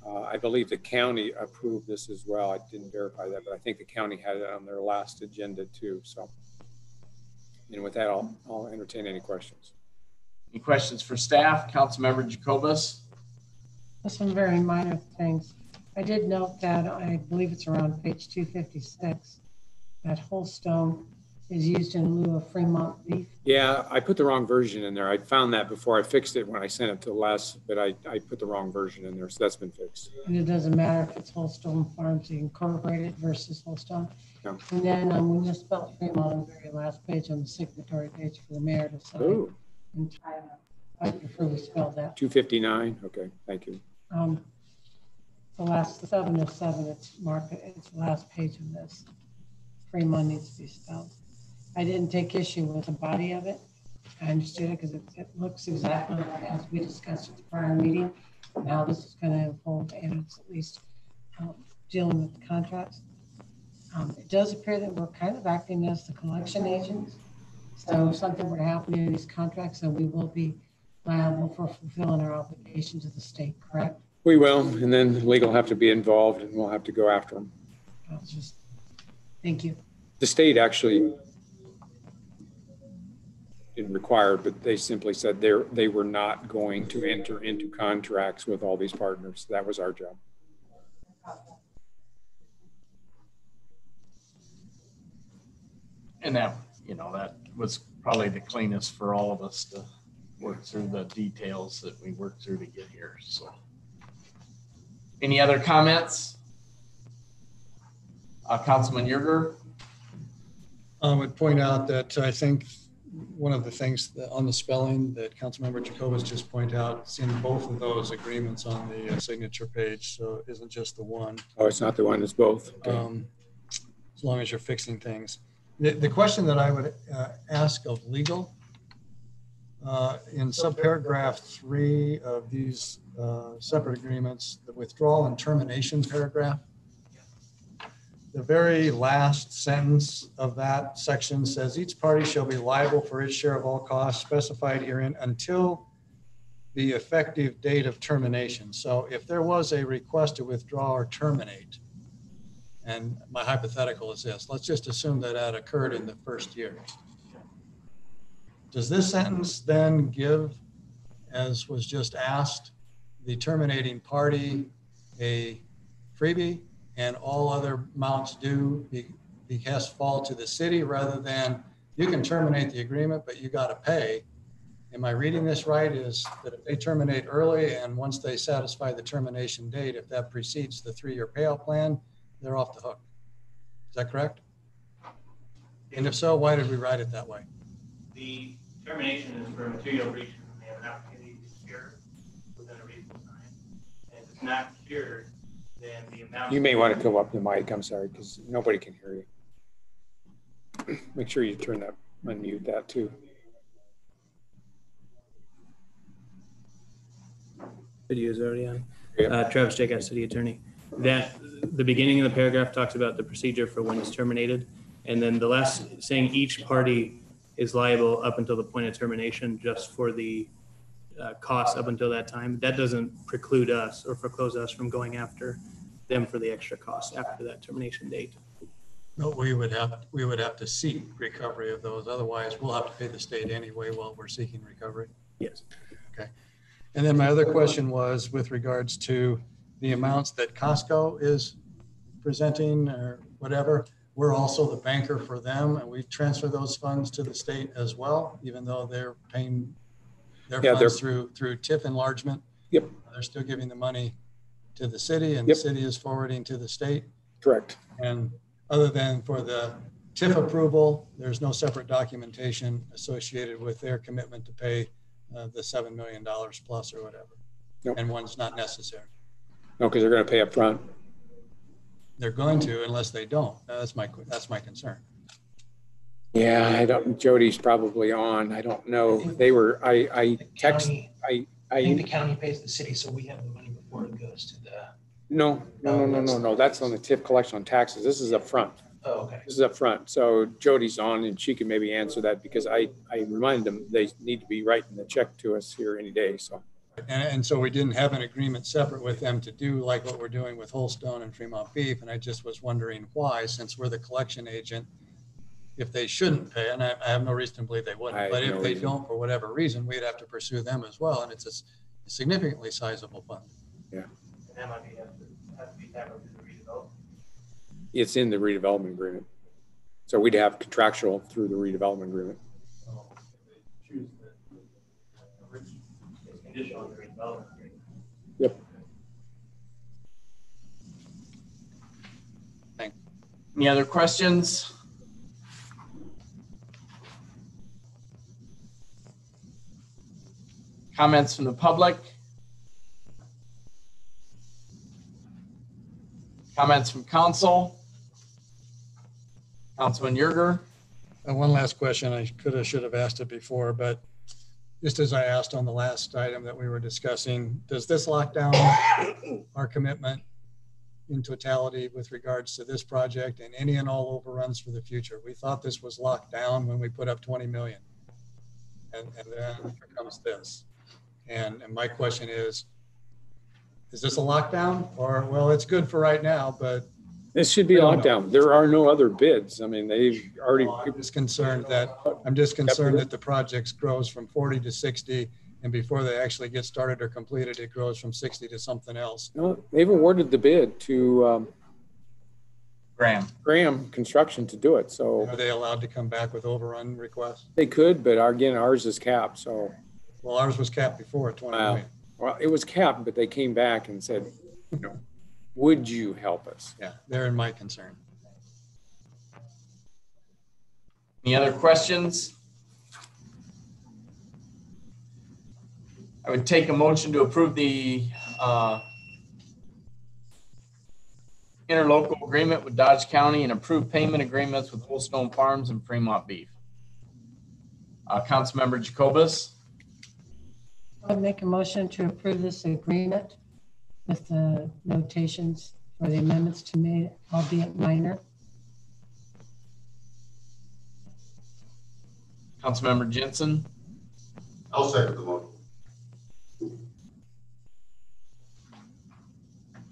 I believe the county approved this as well. I didn't verify that, but I think the county had it on their last agenda too. So, and with that, I'll entertain any questions. Any questions for staff? Councilmember Jacobus. Some very minor things. I did note that I believe it's around page 256 that Holstone is used in lieu of Fremont beef. Yeah, I put the wrong version in there. I found that before I fixed it when I sent it to Les, but I put the wrong version in there, so that's been fixed. And it doesn't matter if it's Holstone Farms Incorporated versus Holstone. No. And then we just spelled Fremont on the very last page on the signatory page for the mayor to sign. Ooh. And I prefer we spell that. 259, okay, thank you. The last 7 of 7, it's marked, it's the last page of this. Fremont needs to be spelled. I didn't take issue with the body of it. I understood it because it looks exactly as we discussed at the prior meeting. Now this is going to unfold, and it's at least dealing with the contracts. It does appear that we're kind of acting as the collection agents. So if something were to happen in these contracts, then we will be liable for fulfilling our obligation to the state, correct? We will, and then legal have to be involved, and we'll have to go after them. Thank you. The state actually didn't require, but they simply said they were not going to enter into contracts with all these partners. That was our job. And that, that was probably the cleanest for all of us to work through the details that we worked through to get here. So, any other comments? Councilman Yerger? I would point out that I think one of the things on the spelling that Councilmember Jacobus just pointed out, it's in both of those agreements on the signature page, so it isn't just the one. Oh, it's not the one, it's both. Okay. As long as you're fixing things. The question that I would ask of legal, in subparagraph 3 of these separate agreements, the withdrawal and termination paragraph, the very last sentence of that section says each party shall be liable for its share of all costs specified herein until the effective date of termination. So if there was a request to withdraw or terminate, and my hypothetical is this, let's just assume that that occurred in the first year. Does this sentence then give, as was just asked, the terminating party a freebie and all other amounts due because fall to the city, rather than you can terminate the agreement, but you got to pay? Am I reading this right? Is that if they terminate early and once they satisfy the termination date, if that precedes the 3-year payout plan, they're off the hook. Is that correct? And if so, why did we write it that way? The termination is for a material breach when they have an opportunity to cure within a reasonable time. And if it's not cured, then the amount. You may want to go up the mic, I'm sorry, because nobody can hear you. Make sure you turn that, unmute that too. Video is already on. Travis Jacob, City Attorney. That the beginning of the paragraph talks about the procedure for when it's terminated. And then the last saying each party is liable up until the point of termination just for the costs up until that time. That doesn't preclude us or foreclose us from going after them for the extra costs after that termination date. No, we would have to seek recovery of those. Otherwise, we'll have to pay the state anyway while we're seeking recovery. Yes. Okay. And then my other question was with regards to the amounts that Costco is presenting or whatever. We're also the banker for them, and we transfer those funds to the state as well, even though they're paying their funds through TIF enlargement. Yep. They're still giving the money to the city, and the city is forwarding to the state. Correct. And other than for the TIF approval, there's no separate documentation associated with their commitment to pay the $7 million plus or whatever. Nope. And one's not necessary. No, because they're going to pay up front. They're going to, unless they don't. That's my concern. Yeah, I don't. Jody's probably on. I don't know. They were. I text. I think the county pays the city, so we have the money before it goes to the. No. That's on the TIF collection on taxes. This is up front. Oh, okay. This is up front. So Jody's on, and she can maybe answer that because I remind them they need to be writing the check to us here any day. So. And so we didn't have an agreement separate with them to do like what we're doing with Holstone and Fremont Beef. And I just was wondering why, since we're the collection agent, if they shouldn't pay, and I have no reason to believe they wouldn't, but if they don't for whatever reason, we'd have to pursue them as well. And it's a significantly sizable fund. Yeah. And that might have to be tackled through the redevelopment. It's in the redevelopment agreement. So we'd have contractual through the redevelopment agreement. Yep. Thanks. Any other questions? Comments from the public? Comments from council? Councilman Yerger? One last question. I should have asked it before, but just as I asked on the last item that we were discussing, does this lock down our commitment in totality with regards to this project and any and all overruns for the future? We thought this was locked down when we put up 20 million. And then here comes this. And my question is this a lockdown? Or, well, it's good for right now, but this should be a lockdown. There are no other bids. I mean, they've already. I'm just concerned that the project grows from 40 to 60, and before they actually get started or completed, it grows from 60 to something else. No, they've awarded the bid to Graham Construction to do it. So are they allowed to come back with overrun requests? They could, but again, ours is capped. So well, ours was capped before at 20 million. Well, it was capped, but they came back and said, would you help us? Yeah, therein my concern. Any other questions? I would take a motion to approve the interlocal agreement with Dodge County and approve payment agreements with Holstone Farms and Fremont Beef. Councilmember Jacobus. I would make a motion to approve this agreement with the notations for the amendments to me, albeit minor. Councilmember Jensen. I'll second the motion.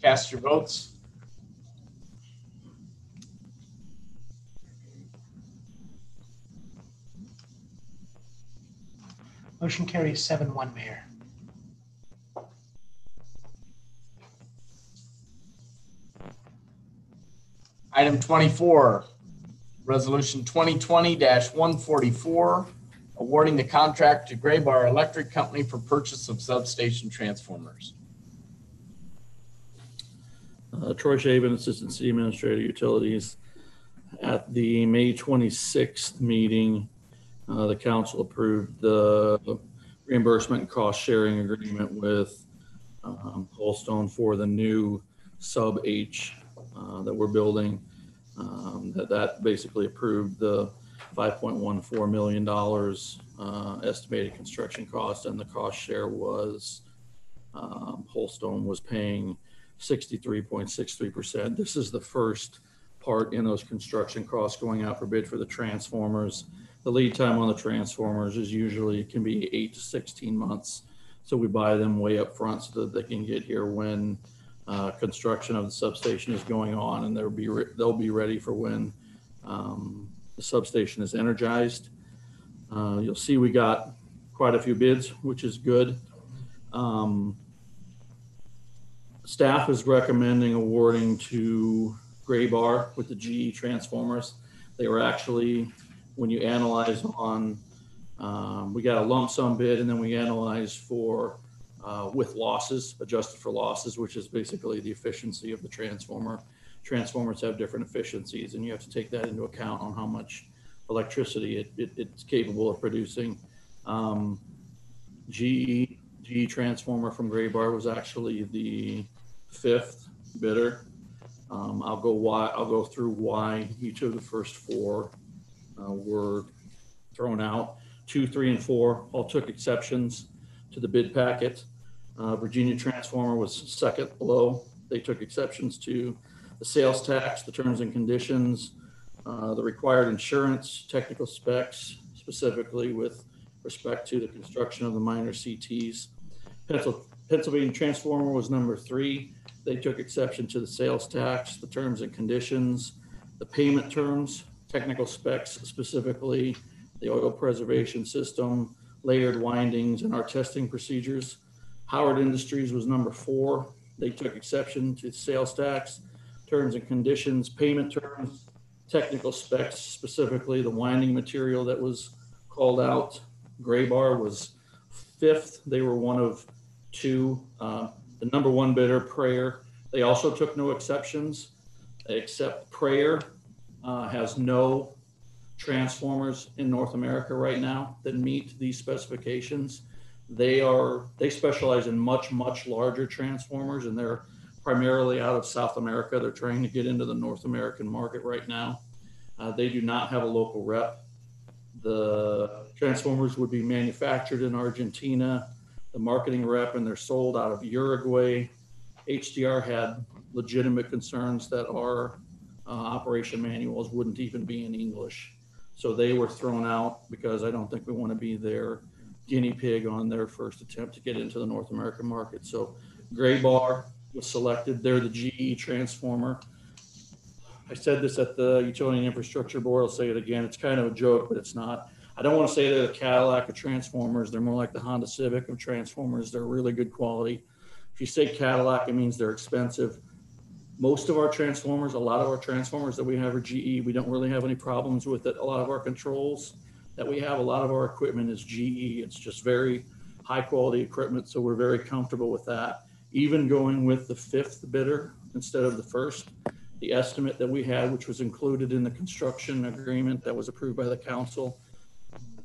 Cast your votes. Motion carries 7-1, Mayor. Item 24, Resolution 2020-144, awarding the contract to Gray Bar Electric Company for purchase of substation transformers. Troy Shaven, Assistant City Administrator, Utilities. At the May 26th meeting, the council approved the reimbursement and cost sharing agreement with Holstone for the new sub H that we're building. That basically approved the $5.14 million estimated construction cost, and the cost share was Holstone was paying 63.63%. This is the first part in those construction costs going out for bid for the transformers. The lead time on the transformers is usually can be 8 to 16 months. So we buy them way up front so that they can get here when construction of the substation is going on, and they'll be ready for when the substation is energized. You'll see we got quite a few bids, which is good. Staff is recommending awarding to Gray Bar with the GE transformers. They were actually, when you analyze on, we got a lump sum bid, and then we analyzed for with losses, adjusted for losses, which is basically the efficiency of the transformer. Transformers have different efficiencies, and you have to take that into account on how much electricity it's capable of producing. GE transformer from Gray Bar was actually the 5th bidder. I'll go through why each of the first 4 were thrown out. 2, 3, and 4 all took exceptions to the bid packet. Virginia Transformer was second below. They took exceptions to the sales tax, the terms and conditions, the required insurance, technical specs, specifically with respect to the construction of the minor CTs. Pennsylvania Transformer was number 3. They took exception to the sales tax, the terms and conditions, the payment terms, technical specs, specifically the oil preservation system, layered windings, and our testing procedures. Howard Industries was number 4. They took exception to sales tax, terms and conditions, payment terms, technical specs, specifically the winding material that was called out. Gray Bar was 5th. They were one of 2. The number 1 bidder, Prayer, they also took no exceptions, except Prayer has no transformers in North America right now that meet these specifications. They specialize in much larger transformers, and they're primarily out of South America. They're trying to get into the North American market right now. They do not have a local rep. The transformers would be manufactured in Argentina, the marketing rep, and they're sold out of Uruguay. HDR had legitimate concerns that our operation manuals wouldn't even be in English. So they were thrown out because I don't think we want to be their guinea pig on their first attempt to get into the North American market. So Gray Bar was selected. They're the GE transformer. I said this at the Utility and Infrastructure Board. I'll say it again. It's kind of a joke, but it's not. I don't want to say they're the Cadillac of transformers. They're more like the Honda Civic of transformers. They're really good quality. If you say Cadillac, it means they're expensive. Most of our transformers, a lot of our transformers that we have are GE. We don't really have any problems with it. A lot of our controls that we have, a lot of our equipment is GE. It's just very high quality equipment. So we're very comfortable with that. Even going with the 5th bidder instead of the 1st, the estimate that we had, which was included in the construction agreement that was approved by the council,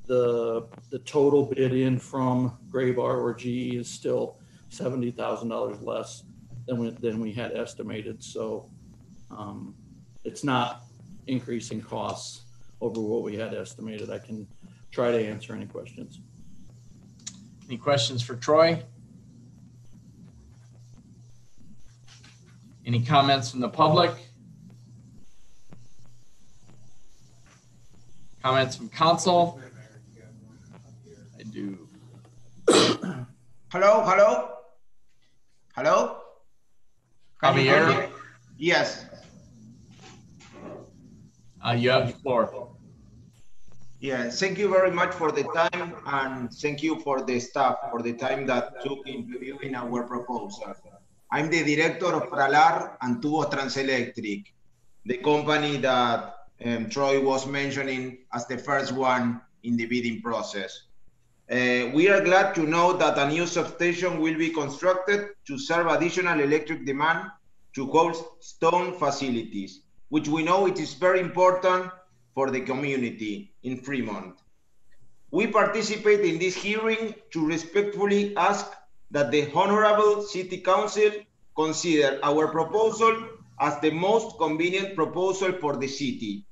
the total bid in from Gray Bar or GE is still $70,000 less than we had estimated. So it's not increasing costs over what we had estimated. I can try to answer any questions. Any questions for Troy? Any comments from the public? Comments from council? I do. Hello? Can you hear me? Javier, Yes. you have the floor. Yeah, thank you very much for the time, and thank you for the staff for the time that took in reviewing our proposal. I'm the director of Pralar and Tubo Transelectric, the company that Troy was mentioning as the first one in the bidding process. We are glad to know that a new substation will be constructed to serve additional electric demand to Goldstone facilities, which we know it is very important for the community in Fremont. We participate in this hearing to respectfully ask that the Honorable City Council consider our proposal as the most convenient proposal for the city,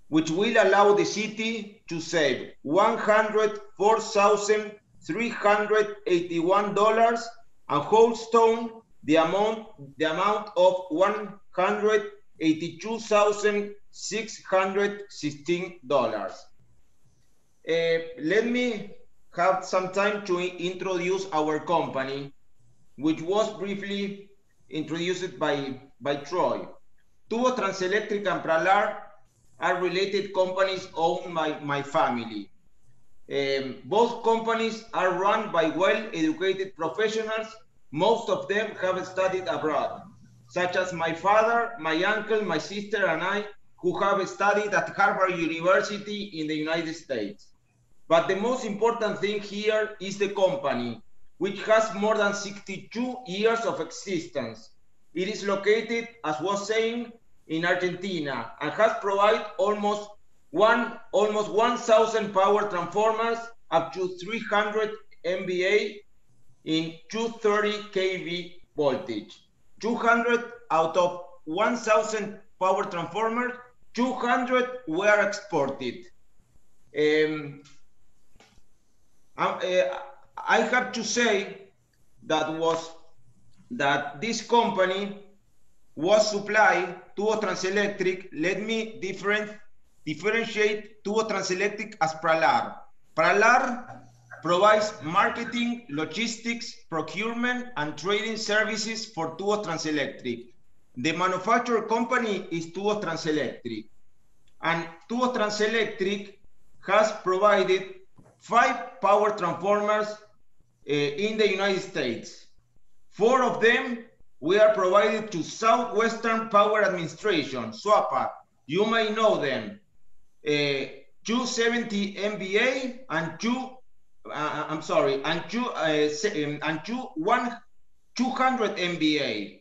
which will allow the city to save $104,381 and Goldstone the amount of $182,616. Let me have some time to introduce our company, which was briefly introduced by Troy. Tubo Transelectric and Pralar are related companies owned by my family. Both companies are run by well-educated professionals. Most of them have studied abroad, such as my father, my uncle, my sister, and I, who have studied at Harvard University in the United States. But the most important thing here is the company, which has more than 62 years of existence. It is located, as was saying, in Argentina and has provided almost 1,000 power transformers up to 300 MVA in 230 kV voltage. 200 out of 1,000 power transformers, 200 were exported. I have to say that this company was supplied Tubo Transelectric. Let me differentiate Tubo Transelectric as Pralar. Pralar provides marketing, logistics, procurement, and trading services for Tubo Transelectric. The manufacturer company is Tubo Transelectric. And Tubo Transelectric has provided 5 power transformers in the United States. 4 of them were provided to Southwestern Power Administration, SWAPA, You may know them. 270 MVA and 200 MVA.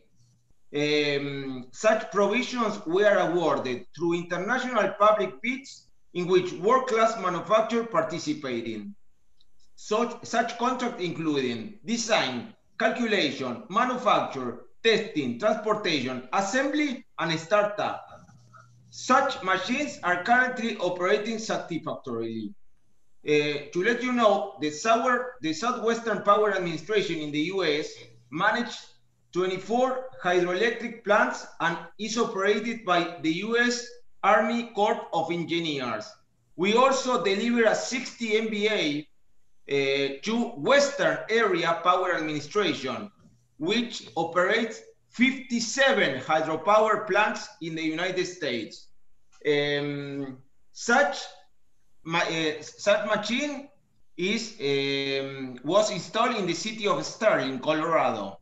Such provisions were awarded through international public bids in which world-class manufacturers participating. Such contracts including design, calculation, manufacture, testing, transportation, assembly, and startup. Such machines are currently operating satisfactorily. To let you know, the Southwestern Power Administration in the US managed 24 hydroelectric plants and is operated by the US Army Corps of Engineers. We also deliver a 60 MVA to Western Area Power Administration, which operates 57 hydropower plants in the United States. Such machine was installed in the city of Sterling, Colorado.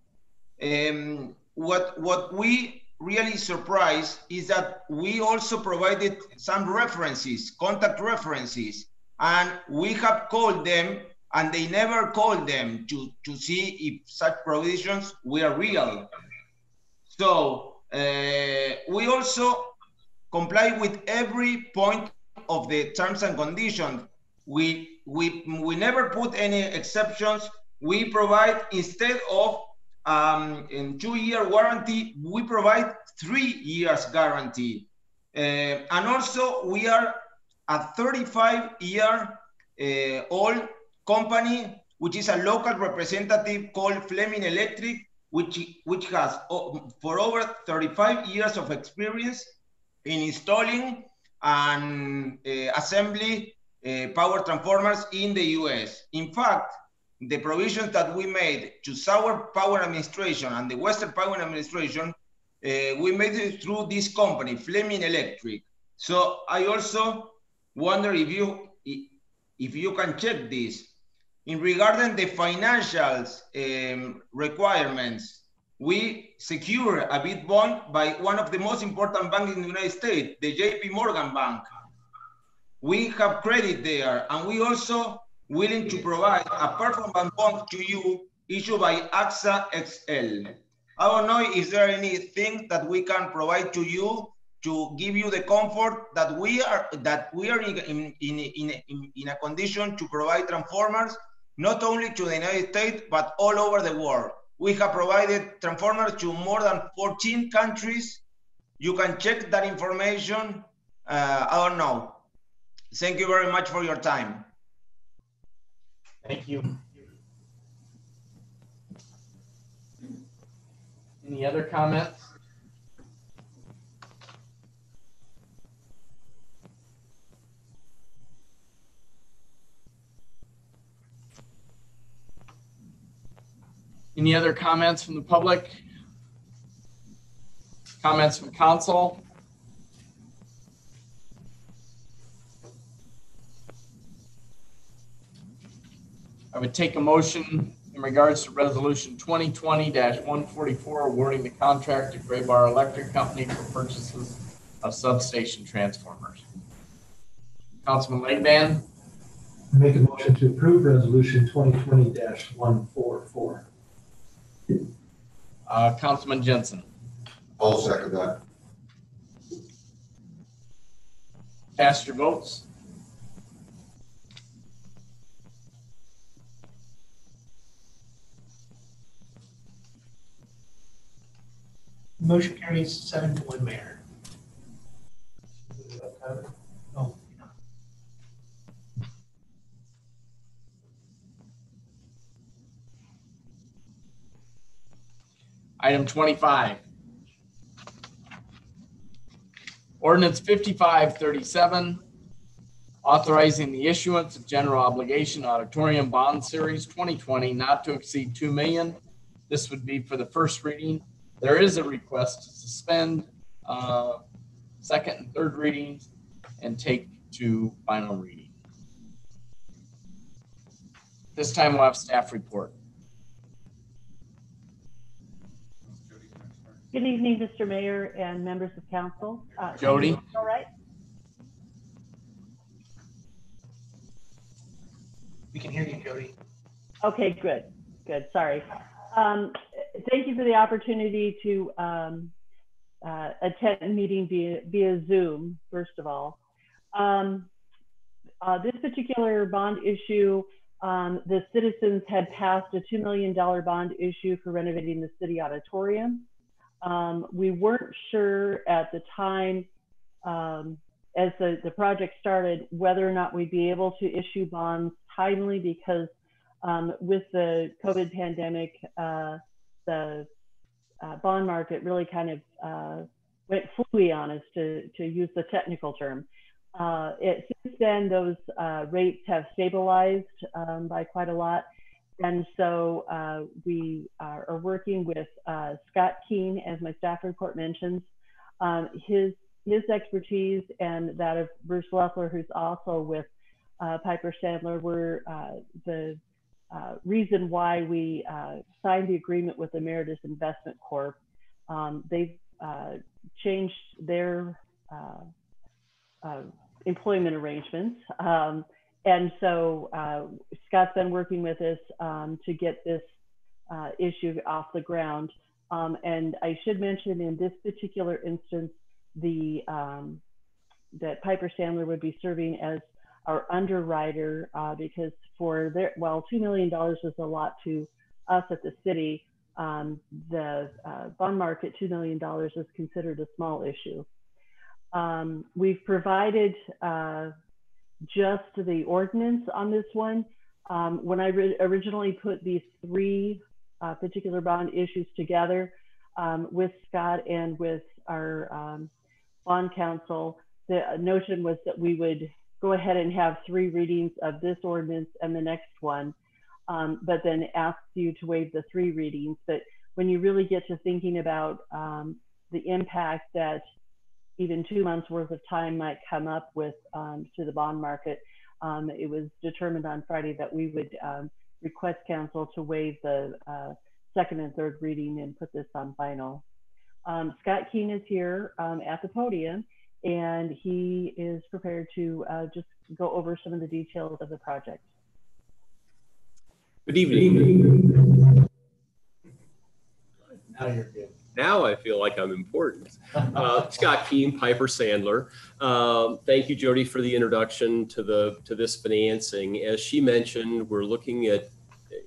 What we really surprised is that we also provided some references, contact references, and we have called them and they never called them to see if such provisions were real. So we also comply with every point of the terms and conditions. We never put any exceptions. We provide, instead of in 2-year warranty, we provide 3 years guarantee. And also we are a 35-year old company, which is a local representative called Fleming Electric, which has for over 35 years of experience in installing and assembly power transformers in the US. In fact, the provisions that we made to South Power Administration and the Western Power Administration, we made it through this company, Fleming Electric. So I also wonder if you can check this. In regarding the financials requirements, we secure a bid bond by one of the most important banks in the United States, the JP Morgan Bank. We have credit there, and we also willing to provide a performance bond to you issued by AXA XL. I don't know if there anything that we can provide to you to give you the comfort that we are in a condition to provide transformers not only to the United States but all over the world. We have provided transformers to more than 14 countries. You can check that information. I don't know. Thank you very much for your time. Thank you. Any other comments? Any other comments from the public? Comments from council? I would take a motion in regards to resolution 2020-144 awarding the contract to Gray Bar Electric Company for purchases of substation transformers. Councilman Legband. Make a motion to approve resolution 2020-144. Councilman Jensen. I'll second that. Cast your votes. Motion carries 7-1, Mayor. Oh. Item 25. Ordinance 5537, authorizing the issuance of general obligation auditorium bond series 2020 not to exceed 2 million. This would be for the first reading. There is a request to suspend second and third readings and take to final reading. This time we'll have staff report. Good evening, Mr. Mayor and members of council. Jody? All right. We can hear you, Jody. Okay, good, good, sorry. Thank you for the opportunity to attend a meeting via Zoom, first of all. This particular bond issue, the citizens had passed a $2 million bond issue for renovating the city auditorium. We weren't sure at the time, as the project started, whether or not we'd be able to issue bonds timely because with the COVID pandemic, the bond market really kind of went fluey on us, to use the technical term. Since then, those rates have stabilized by quite a lot. And so we are working with Scott Keene, as my staff report mentions. His expertise and that of Bruce Leffler, who's also with Piper Sandler, were the reason why we signed the agreement with Emeritus Investment Corp. They've changed their employment arrangements. And so Scott's been working with us to get this issue off the ground. And I should mention in this particular instance, that Piper Sandler would be serving as our underwriter because for their, while $2 million is a lot to us at the city, the bond market, $2 million is considered a small issue. We've provided just the ordinance on this one. When I originally put these three particular bond issues together with Scott and with our bond counsel, the notion was that we would go ahead and have 3 readings of this ordinance and the next one, but then ask you to waive the 3 readings. But when you really get to thinking about the impact that even 2 months worth of time might come up with to the bond market, it was determined on Friday that we would request council to waive the 2nd and 3rd reading and put this on final. Scott Keene is here at the podium, and he is prepared to just go over some of the details of the project. Good evening. Now you're good. Now I feel like I'm important. Scott Keene, Piper Sandler. Thank you, Jody, for the introduction to this financing. As she mentioned, we're looking at,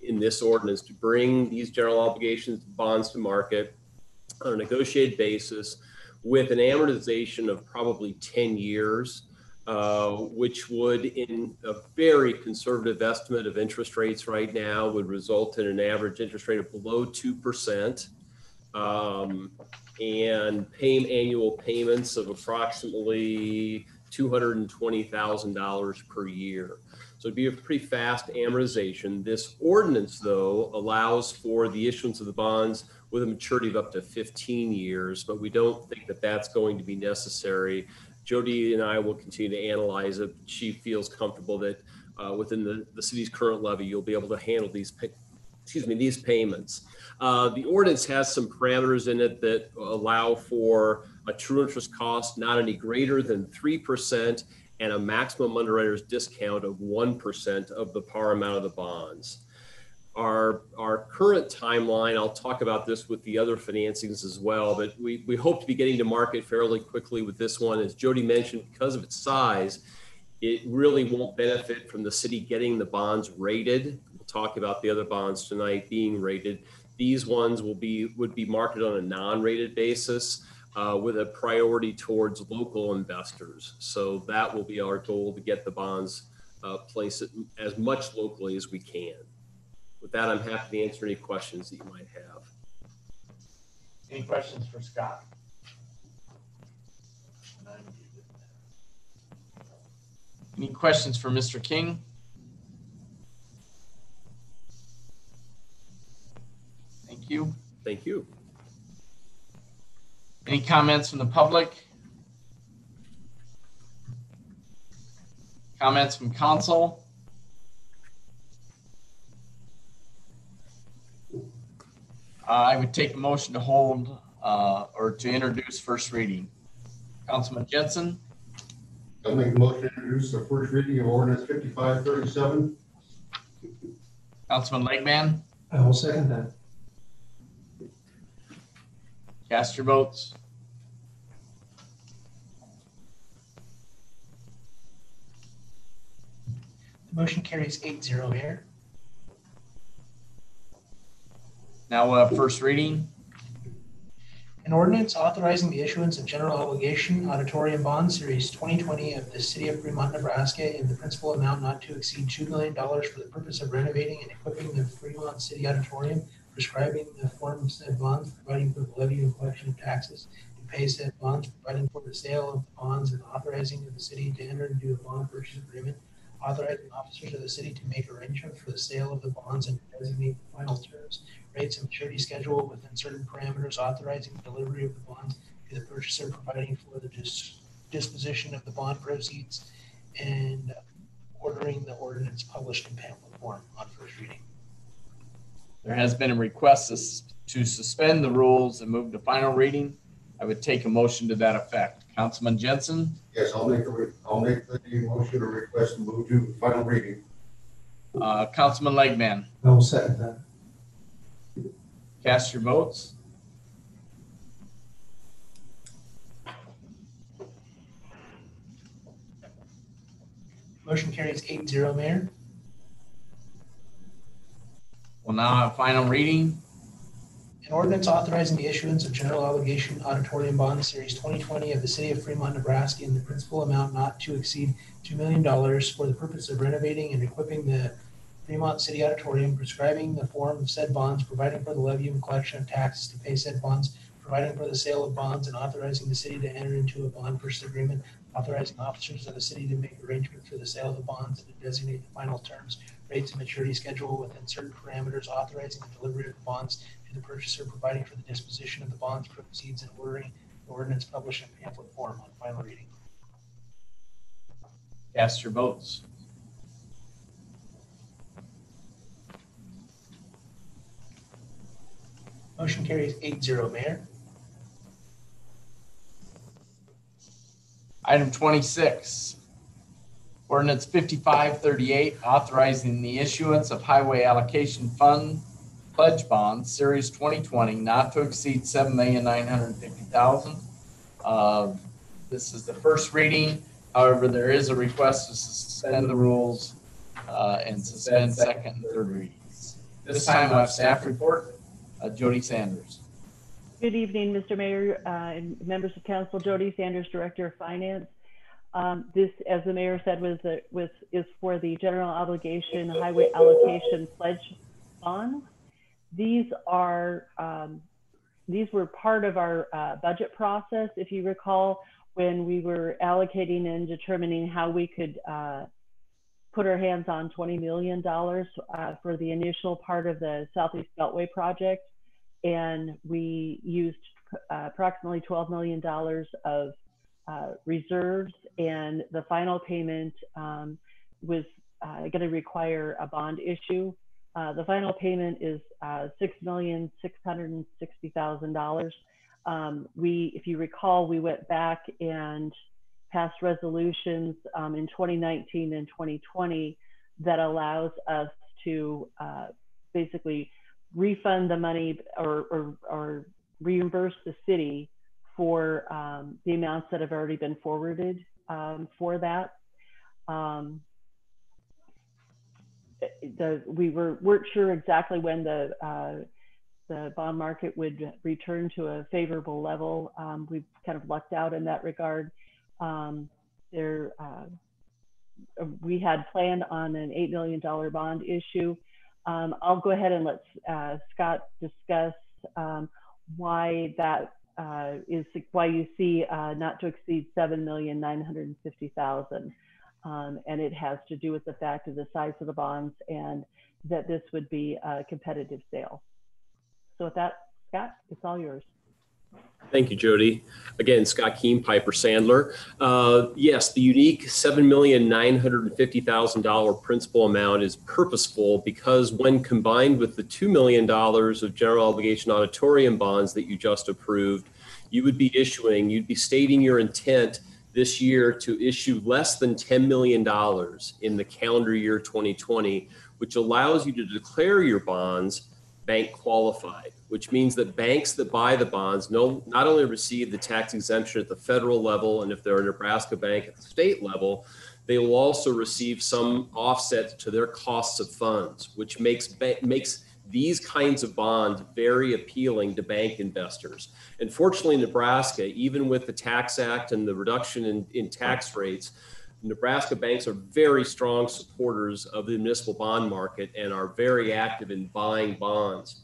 in this ordinance, to bring these general obligations bonds to market on a negotiated basis with an amortization of probably 10 years, which would, in a very conservative estimate of interest rates right now, would result in an average interest rate of below 2%. And annual payments of approximately $220,000 per year. So it'd be a pretty fast amortization. This ordinance, though, allows for the issuance of the bonds with a maturity of up to 15 years, but we don't think that that's going to be necessary. Jody and I will continue to analyze it. She feels comfortable that within the city's current levy, you'll be able to handle these payments. The ordinance has some parameters in it that allow for a true interest cost not any greater than 3% and a maximum underwriter's discount of 1% of the par amount of the bonds. Our current timeline, I'll talk about this with the other financings as well, but we hope to be getting to market fairly quickly with this one. As Jody mentioned, because of its size, it really won't benefit from the city getting the bonds rated. We'll talk about the other bonds tonight being rated. These ones would be marketed on a non-rated basis with a priority towards local investors. So that will be our goal, to get the bonds placed as much locally as we can. With that, I'm happy to answer any questions that you might have. Any questions for Scott? Any questions for Mr. King? Thank you. Thank you. Any comments from the public? Comments from council? I would take a motion to hold or to introduce first reading. Councilman Jensen, I'll make a motion to introduce the first reading of ordinance 5537. Councilman Legman, I will second that. cast your votes. The motion carries 8-0, Mayor. Now we'll have first reading. An ordinance authorizing the issuance of general obligation auditorium bond series 2020 of the city of Fremont, Nebraska in the principal amount not to exceed $2 million for the purpose of renovating and equipping the Fremont City Auditorium, prescribing the form of said bonds, providing for the levy and collection of taxes to pay said bonds, providing for the sale of the bonds, and authorizing the city to enter into a bond purchase agreement, authorizing officers of the city to make arrangements for the sale of the bonds and to designate the final terms, rates, and maturity schedule within certain parameters, authorizing the delivery of the bonds to the purchaser, providing for the disposition of the bond proceeds, and ordering the ordinance published in pamphlet form on first reading. There has been a request to suspend the rules and move to final reading. I would take a motion to that effect. Councilman Jensen, Yes, I'll make the motion or request to move to final reading. Councilman Legman, I will second that. cast your votes. Motion carries 8-0, Mayor. We'll now have final reading. An ordinance authorizing the issuance of general obligation auditorium bond series 2020 of the city of Fremont, Nebraska in the principal amount not to exceed $2 million for the purpose of renovating and equipping the Fremont City Auditorium, prescribing the form of said bonds, providing for the levy and collection of taxes to pay said bonds, providing for the sale of bonds, and authorizing the city to enter into a bond purchase agreement, authorizing officers of the city to make arrangements for the sale of the bonds and to designate the final terms, rates, and maturity schedule within certain parameters, authorizing the delivery of the bonds to the purchaser, providing for the disposition of the bonds proceeds, and ordering the ordinance published in pamphlet form on final reading. Cast your votes. Motion carries 8-0, Mayor. Item 26, ordinance 5538, authorizing the issuance of highway allocation fund pledge bonds, series 2020, not to exceed $7,950,000. This is the first reading. However, there is a request to suspend the rules and suspend second and third readings. This time we'll have staff report. Jody Sanders. Good evening, Mr. Mayor and members of council. Jody Sanders, Director of Finance. This, as the mayor said, is for the general obligation highway allocation pledge bonds. These were part of our budget process, if you recall, when we were allocating and determining how we could put our hands on $20 million for the initial part of the Southeast Beltway project. And we used approximately $12 million of reserves, and the final payment was going to require a bond issue. The final payment is $6,660,000. If you recall, we went back and passed resolutions in 2019 and 2020 that allows us to basically refund the money or reimburse the city for the amounts that have already been forwarded for that. We weren't sure exactly when the bond market would return to a favorable level. We've kind of lucked out in that regard. We had planned on an $8 million bond issue. I'll go ahead and let Scott discuss why that is why you see not to exceed $7,950,000, and it has to do with the fact of the size of the bonds and that this would be a competitive sale. So with that, Scott, it's all yours. Thank you, Jody. Again, Scott Keen, Piper Sandler. Yes, the unique $7,950,000 principal amount is purposeful because when combined with the $2 million of general obligation auditorium bonds that you just approved, you'd be stating your intent this year to issue less than $10 million in the calendar year 2020, which allows you to declare your bonds bank qualified, which means that banks that buy the bonds not only receive the tax exemption at the federal level, and if they're a Nebraska bank at the state level, they will also receive some offset to their costs of funds, which makes these kinds of bonds very appealing to bank investors. And fortunately, Nebraska, even with the Tax Act and the reduction in tax rates, Nebraska banks are very strong supporters of the municipal bond market and are very active in buying bonds.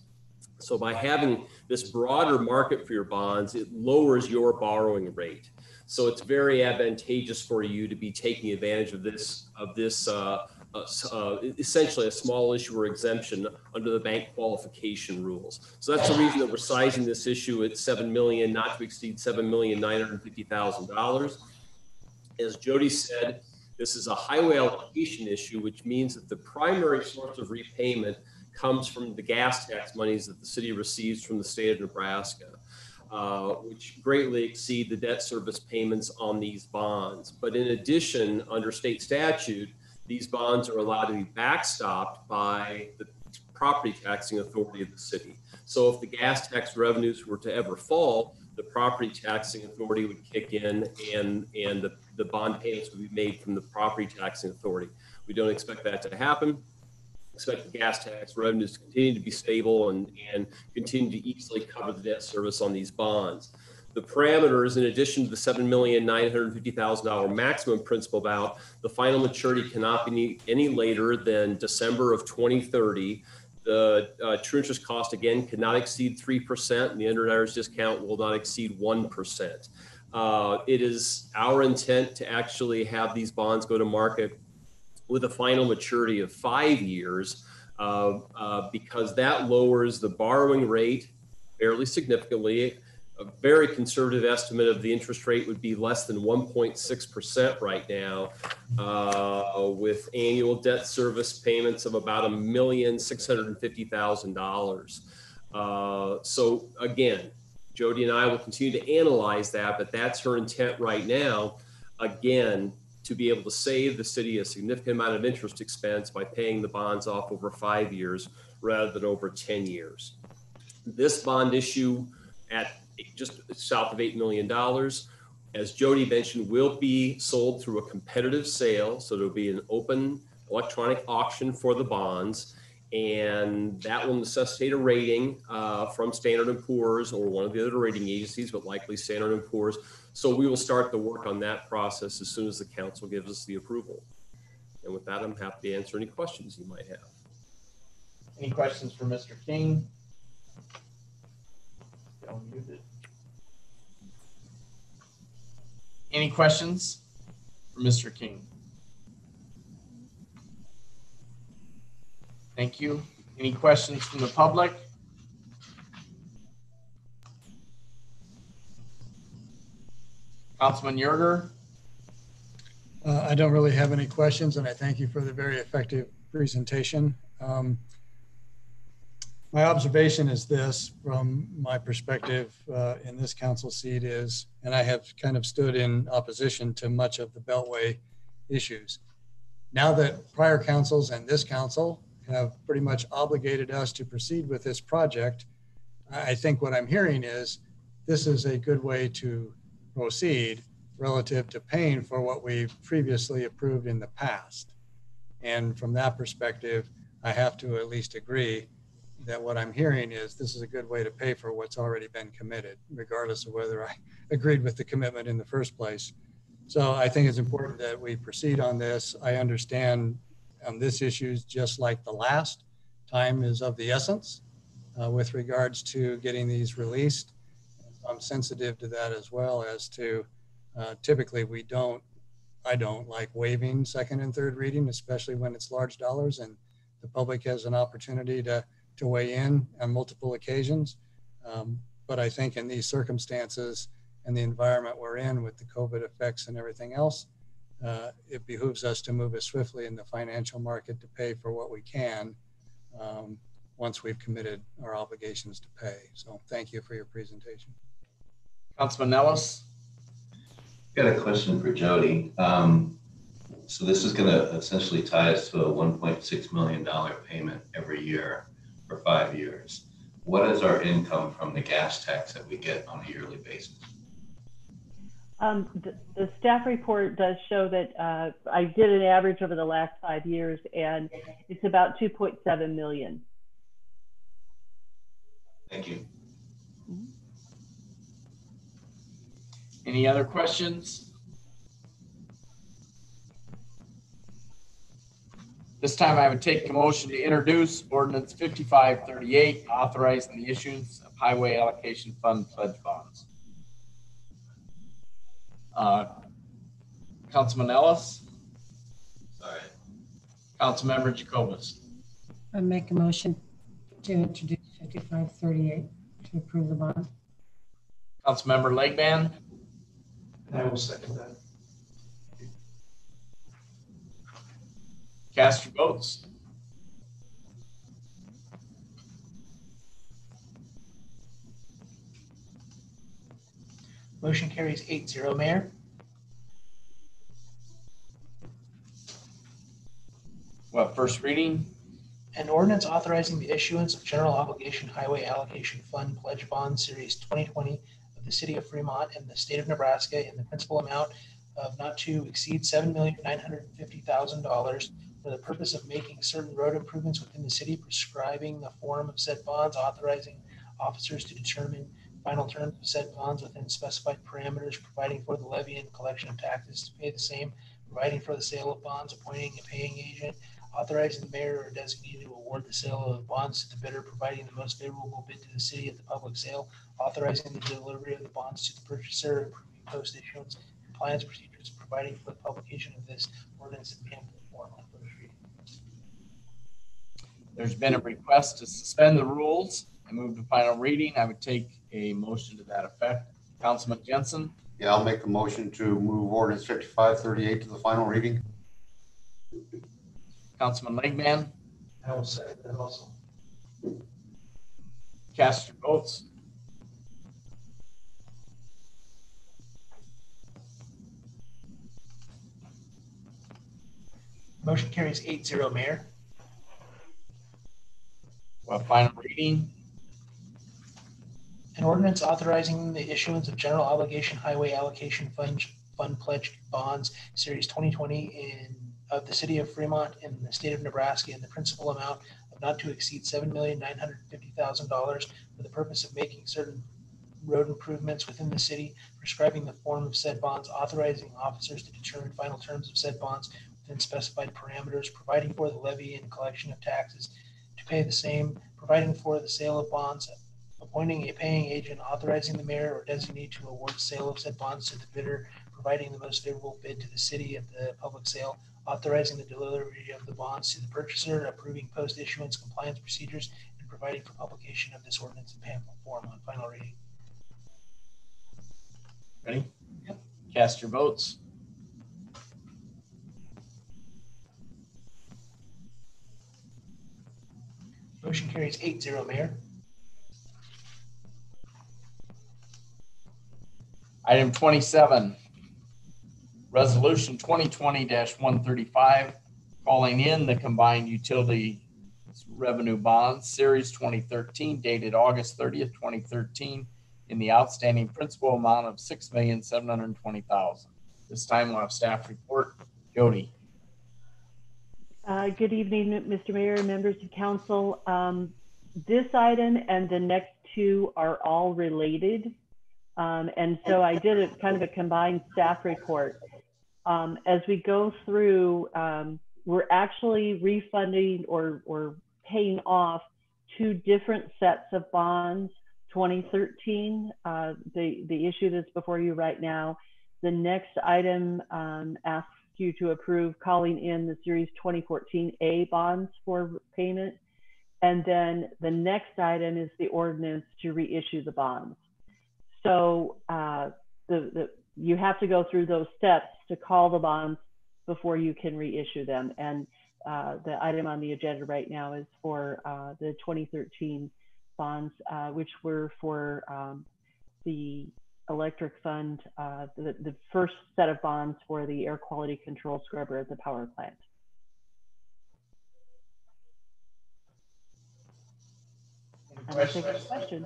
So by having this broader market for your bonds, it lowers your borrowing rate. So it's very advantageous for you to be taking advantage of this essentially a small issuer exemption under the bank qualification rules. So that's the reason that we're sizing this issue at $7 million, not to exceed $7,950,000. As Jody said, this is a highway allocation issue, which means that the primary source of repayment comes from the gas tax monies that the city receives from the state of Nebraska, which greatly exceed the debt service payments on these bonds. But in addition, under state statute, these bonds are allowed to be backstopped by the property taxing authority of the city. So if the gas tax revenues were to ever fall, the property taxing authority would kick in and the bond payments would be made from the property taxing authority. We don't expect that to happen. Expect the gas tax revenues to continue to be stable and continue to easily cover the debt service on these bonds. The parameters, in addition to the $7,950,000 maximum principal amount, the final maturity cannot be any later than December of 2030. The true interest cost, again, cannot exceed 3%, and the underwriter's discount will not exceed 1%. It is our intent to actually have these bonds go to market with a final maturity of 5 years because that lowers the borrowing rate fairly significantly. A very conservative estimate of the interest rate would be less than 1.6% right now, with annual debt service payments of about $1,650,000. So again, Jody and I will continue to analyze that, but that's her intent right now, again, to be able to save the city a significant amount of interest expense by paying the bonds off over 5 years rather than over 10 years. This bond issue at just south of $8 million, as Jody mentioned, will be sold through a competitive sale. So there'll be an open electronic auction for the bonds, and that will necessitate a rating from Standard & Poor's or one of the other rating agencies, but likely Standard & Poor's. So we will start the work on that process as soon as the council gives us the approval. And with that, I'm happy to answer any questions you might have. Any questions for Mr. King? Any questions for Mr. King? Thank you. Any questions from the public? Councilman Yerger? I don't really have any questions, and I thank you for the very effective presentation. My observation is this, from my perspective in this council seat is, and I have kind of stood in opposition to much of the Beltway issues. Now that prior councils and this council have pretty much obligated us to proceed with this project, I think what I'm hearing is this is a good way to proceed relative to paying for what we've previously approved in the past. And from that perspective, I have to at least agree that what I'm hearing is this is a good way to pay for what's already been committed, regardless of whether I agreed with the commitment in the first place. So I think it's important that we proceed on this. I understand this issue is just like the last. Time is of the essence with regards to getting these released. I'm sensitive to that as well as to typically I don't like waiving second and third reading, especially when it's large dollars and the public has an opportunity to weigh in on multiple occasions. But I think in these circumstances and the environment we're in with the COVID effects and everything else, it behooves us to move as swiftly in the financial market to pay for what we can once we've committed our obligations to pay. So thank you for your presentation. Councilman Ellis. Got a question for Jody. So this is going to essentially tie us to a $1.6 million payment every year for 5 years. What is our income from the gas tax that we get on a yearly basis? The staff report does show that I did an average over the last 5 years, and it's about 2.7 million. Thank you. Any other questions? This time I would take a motion to introduce ordinance 5538, authorizing the issuance of highway allocation fund pledge bonds. Councilman Ellis. Sorry. Councilmember Jacobus. I make a motion to introduce 5538 to approve the bond. Councilmember Legman. I will second that. Cast your votes. Motion carries 8-0, Mayor. What, first reading? An ordinance authorizing the issuance of general obligation highway allocation fund pledge bond series 2020 of the city of Fremont and the state of Nebraska in the principal amount of not to exceed $7,950,000 for the purpose of making certain road improvements within the city, prescribing the form of said bonds, authorizing officers to determine final terms of said bonds within specified parameters, providing for the levy and collection of taxes to pay the same, providing for the sale of bonds, appointing a paying agent, authorizing the mayor or designee to award the sale of bonds to the bidder, providing the most favorable bid to the city at the public sale, authorizing the delivery of the bonds to the purchaser, approving post-issuance compliance procedures, providing for the publication of this ordinance in pamphlet form on first reading. There's been a request to suspend the rules and move to final reading. I would take a motion to that effect. Councilman Jensen. Yeah, I'll make a motion to move ordinance 5538 to the final reading. Councilman Legman. I will second that also. Cast your votes. Motion carries 8-0, Mayor. Well, final reading. An ordinance authorizing the issuance of general obligation highway allocation fund pledge bonds series 2020 of the city of Fremont in the state of Nebraska in the principal amount of not to exceed $7,950,000 for the purpose of making certain road improvements within the city, prescribing the form of said bonds, authorizing officers to determine final terms of said bonds within specified parameters, providing for the levy and collection of taxes to pay the same, providing for the sale of bonds, appointing a paying agent, authorizing the mayor or designee to award sale of said bonds to the bidder, providing the most favorable bid to the city at the public sale, authorizing the delivery of the bonds to the purchaser, approving post-issuance compliance procedures, and providing for publication of this ordinance in pamphlet form on final reading. Ready? Yep. Cast your votes. Motion carries 8-0, Mayor. Item 27, Resolution 2020-135, calling in the combined utility revenue bonds, Series 2013, dated August 30th, 2013, in the outstanding principal amount of $6,720,000. This time we'll have staff report. Jody. Good evening, Mr. Mayor and members of council. This item and the next two are all related. And so I did a kind of a combined staff report. As we go through, we're actually refunding or paying off two different sets of bonds. 2013, the issue that's before you right now. The next item asks you to approve calling in the Series 2014A bonds for payment. And then the next item is the ordinance to reissue the bonds. So you have to go through those steps to call the bonds before you can reissue them. And the item on the agenda right now is for the 2013 bonds, which were for the electric fund, the first set of bonds for the air quality control scrubber at the power plant. And I think it's a question.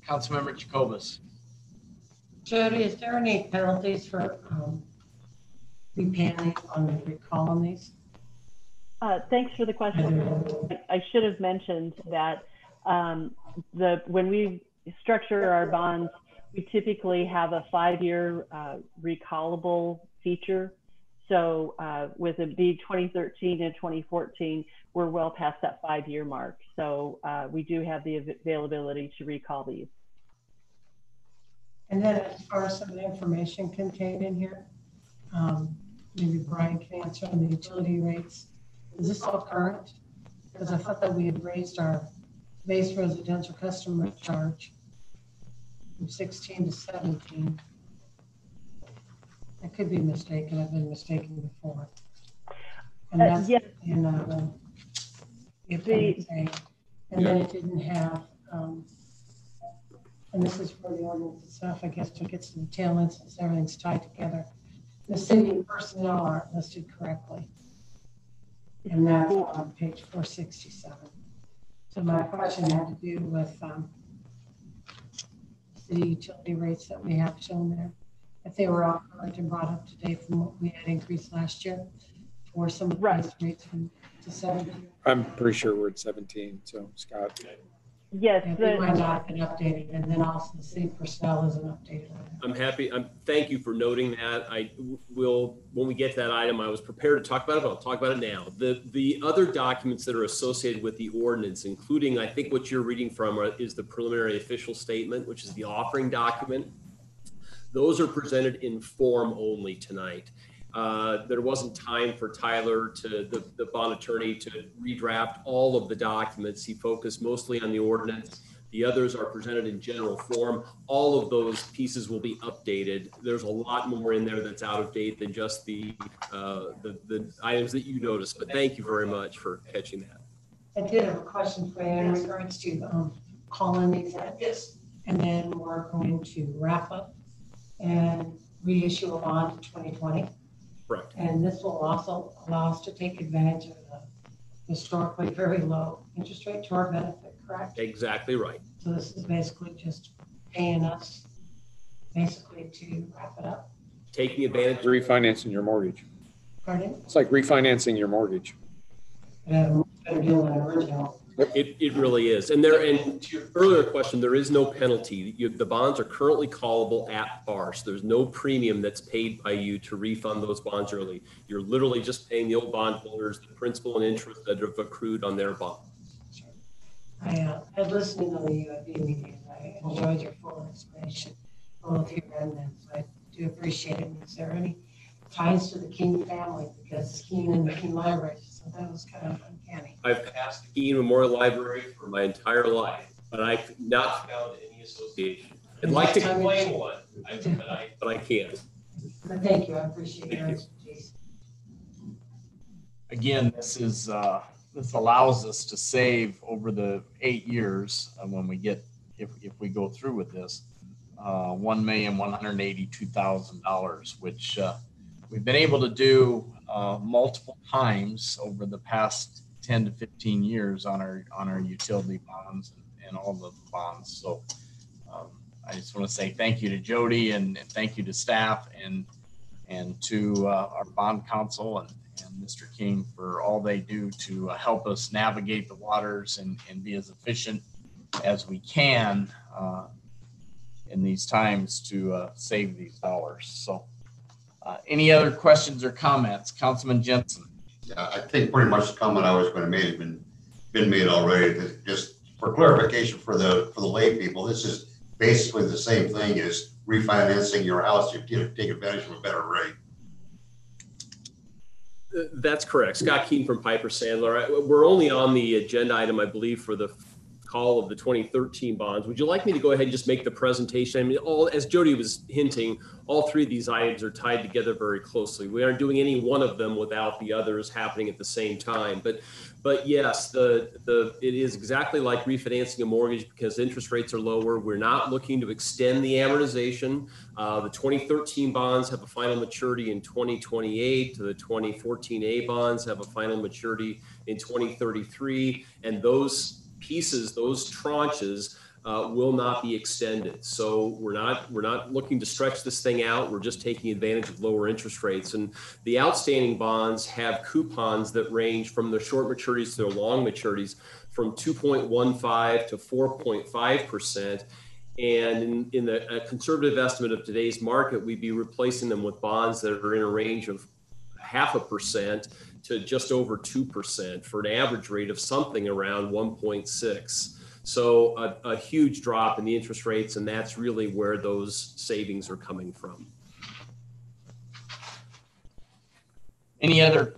Councilmember Jacobus. Jody, is there any penalties for repaying on recalling these? Thanks for the question. I should have mentioned that when we structure our bonds, we typically have a 5-year recallable feature. So with the 2013 and 2014, we're well past that 5-year mark. So we do have the availability to recall these. And then as far as some of the information contained in here, maybe Brian can answer on the utility rates. Is this all current? Because I thought that we had raised our base residential customer charge from 16 to 17. I could be mistaken. I've been mistaken before. And that's yes. in and then it didn't have, and this is for the ordinance itself, I guess, to get some tail ends since everything's tied together. The city personnel aren't listed correctly. And that's on page 467. So my question had to do with city utility rates that we have shown there. If they were all correct and brought up to date from what we had increased last year, or some of the price rates from to 17. I'm pretty sure we're at 17. So Scott. Yes, yeah, they might not have been updated, and then also the city personnel isn't updated. I'm happy. Thank you for noting that. I will, when we get to that item, I was prepared to talk about it, but I'll talk about it now. The other documents that are associated with the ordinance, including, I think what you're reading from is the preliminary official statement, which is the offering document. Those are presented in form only tonight. There wasn't time for Tyler, the bond attorney, to redraft all of the documents. He focused mostly on the ordinance. The others are presented in general form. All of those pieces will be updated. There's a lot more in there that's out of date than just the items that you noticed, but thank you very much for catching that. I did have a question for you in regards to calling these edits, and then we're going to wrap up and reissue a bond in 2020. Correct. And this will also allow us to take advantage of the historically very low interest rate to our benefit, correct? Exactly right. So this is basically just paying us basically to wrap it up. Taking advantage of Refinancing your mortgage. Pardon? It's like refinancing your mortgage. Better deal than original. It really is. And to your earlier question, there is no penalty. The bonds are currently callable at par. So there's no premium that's paid by you to refund those bonds early. You're literally just paying the old bondholders the principal and interest that have accrued on their bond. I had listened to the UAB meeting. I enjoyed your full explanation, full of your remnants. I do appreciate it. Is there any ties to the King family? Because King and the King Library, so that was kind of uncanny. I've passed the Keene Memorial Library for my entire life, but I've not found any association. I'd like to claim one, but I can't. But thank you. I appreciate your expertise. Again, this allows us to save over the 8 years when we get, if we go through with this, $1,182,000, which we've been able to do multiple times over the past 10 to 15 years on our utility bonds and all the bonds. So I just want to say thank you to Jody and thank you to staff and to our bond counsel and Mr. King for all they do to help us navigate the waters and be as efficient as we can in these times to save these dollars. So any other questions or comments? Councilman Jensen. Yeah, I think pretty much the comment I was going to make has been made already. Just for clarification for the lay people, this is basically the same thing as refinancing your house, you take advantage of a better rate. That's correct. Scott Keene from Piper Sandler. We're only on the agenda item, I believe, for the call of the 2013 bonds. Would you like me to go ahead and just make the presentation? I mean, as Jody was hinting, all three of these items are tied together very closely. We aren't doing any one of them without the others happening at the same time. But yes, it is exactly like refinancing a mortgage because interest rates are lower. We're not looking to extend the amortization. The 2013 bonds have a final maturity in 2028. The 2014A bonds have a final maturity in 2033. And those pieces, those tranches will not be extended. So we're not looking to stretch this thing out. We're just taking advantage of lower interest rates. And the outstanding bonds have coupons that range from the short maturities to the long maturities from 2.15 to 4.5%. And in a conservative estimate of today's market, we'd be replacing them with bonds that are in a range of 0.5% to just over 2% for an average rate of something around 1.6. So a huge drop in the interest rates, and that's really where those savings are coming from. Any other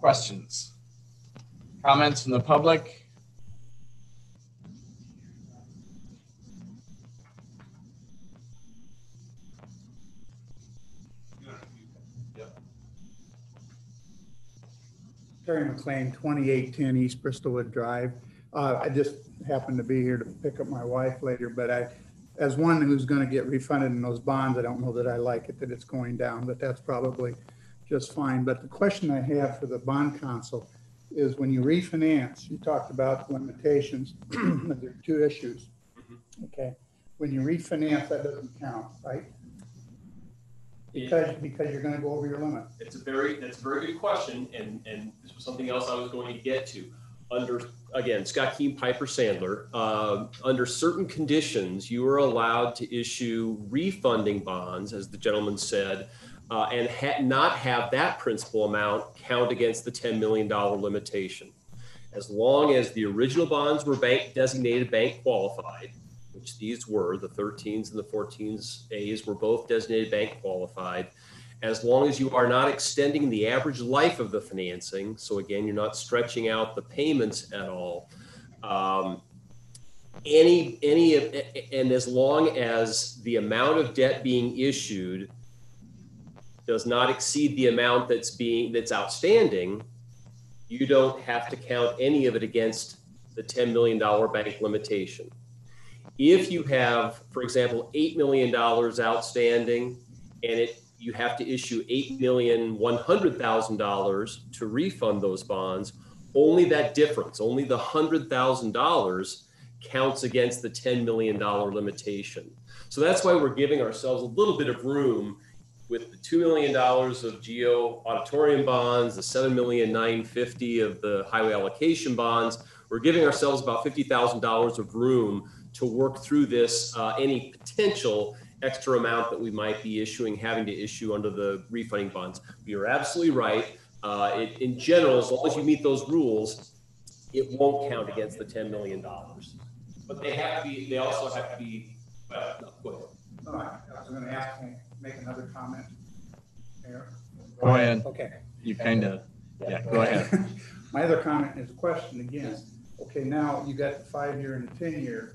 questions? Comments from the public? Terry McLean, 2810 East Bristolwood Drive. I just happened to be here to pick up my wife later, but as one who's going to get refunded in those bonds, I don't know that I like it that it's going down, but that's probably just fine. But the question I have for the bond counsel is when you refinance, you talked about limitations. There are two issues. Okay. When you refinance, that doesn't count, right? Because you're going to go over your limit. That's a very good question, and this was something else I was going to get to. Again, Scott Keene, Piper Sandler, under certain conditions, you are allowed to issue refunding bonds, as the gentleman said, and not have that principal amount count against the $10 million limitation. As long as the original bonds were designated bank qualified, which these were, the 13s and the 14s A's were both designated bank qualified. As long as you are not extending the average life of the financing, so again, you're not stretching out the payments at all, and as long as the amount of debt being issued does not exceed the amount that's outstanding, you don't have to count any of it against the $10 million bank limitation. If you have, for example, $8 million outstanding and you have to issue $8,100,000 to refund those bonds, only that difference, only the $100,000 counts against the $10 million limitation. So that's why we're giving ourselves a little bit of room with the $2 million of GEO auditorium bonds, the $7,950,000 of the highway allocation bonds. We're giving ourselves about $50,000 of room to work through this, any potential extra amount that we might be having to issue under the refunding bonds. You're absolutely right. In general, as long as you meet those rules, it won't count against the $10 million. But they also have to be, well, no, go ahead. I was going to make another comment. Mayor? Go ahead. Okay. You kind of, yeah, go ahead. My other comment is a question again. Okay, now you got the 5-year and the 10-year.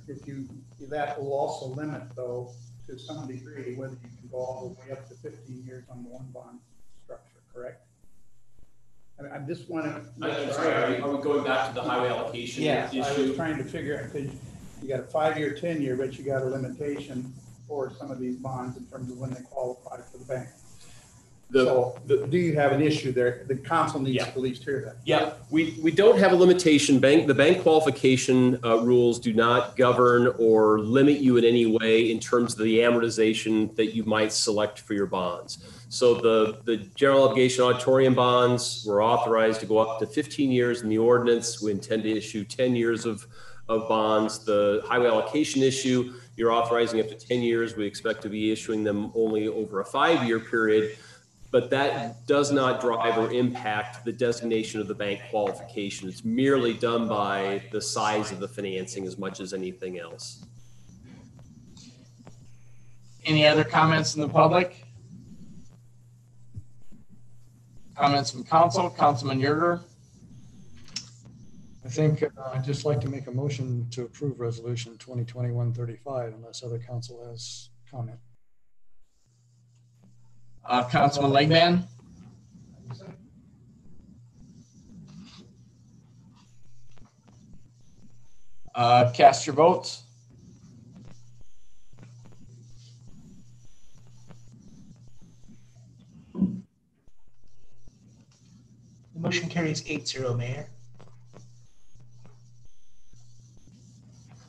That will also limit, though, to some degree, whether you can go all the way up to 15 years on the one bond structure, correct? I just want to. I'm sorry, are we going back to the highway allocation issue? I was trying to figure out, because you got a 5-year, 10-year, but you got a limitation for some of these bonds in terms of when they qualify for the bank. Do you have an issue there? The council needs to at least hear that. Yeah, we don't have a limitation. The bank qualification rules do not govern or limit you in any way in terms of the amortization that you might select for your bonds. So the general obligation auditorium bonds were authorized to go up to 15 years in the ordinance. We intend to issue 10 years of bonds. The highway allocation issue, you're authorizing up to 10 years. We expect to be issuing them only over a 5-year period. But that does not drive or impact the designation of the bank qualification. It's merely done by the size of the financing as much as anything else. Any other comments from the public? Comments from council? Councilman Yerger? I think I'd just like to make a motion to approve resolution 2021-35 unless other council has comment. Councilman Legman? Cast your votes. The motion carries 8-0, Mayor.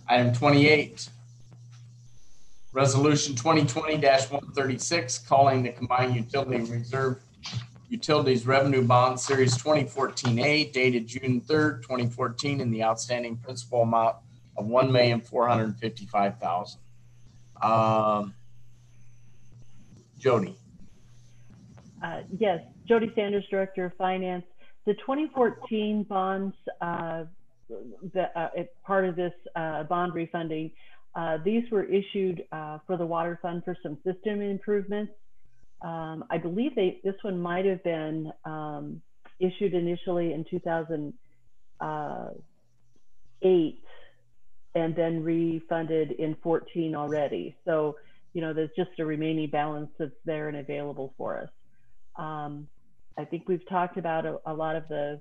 Item 28, Resolution 2020-136, calling the Combined Utility Reserve Utilities Revenue Bond Series 2014A, dated June 3rd, 2014, in the outstanding principal amount of $1,455,000. Jody. Yes, Jody Sanders, Director of Finance. The 2014 bonds, part of this bond refunding, these were issued for the water fund for some system improvements. I believe this one might have been issued initially in 2008 and then refunded in 14 already. So, you know, there's just a remaining balance that's there and available for us. I think we've talked about a lot of the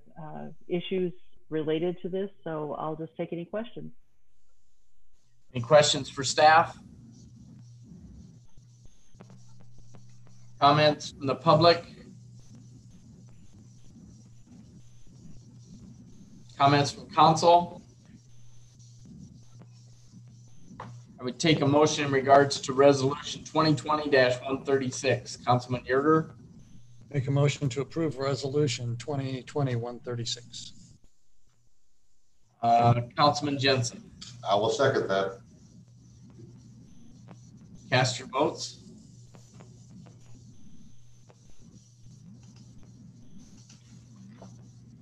issues related to this, so I'll just take any questions. Any questions for staff? Comments from the public? Comments from council? I would take a motion in regards to resolution 2020-136. Councilman Yerger? Make a motion to approve resolution 2020-136. Councilman Jensen? I will second that. Cast your votes.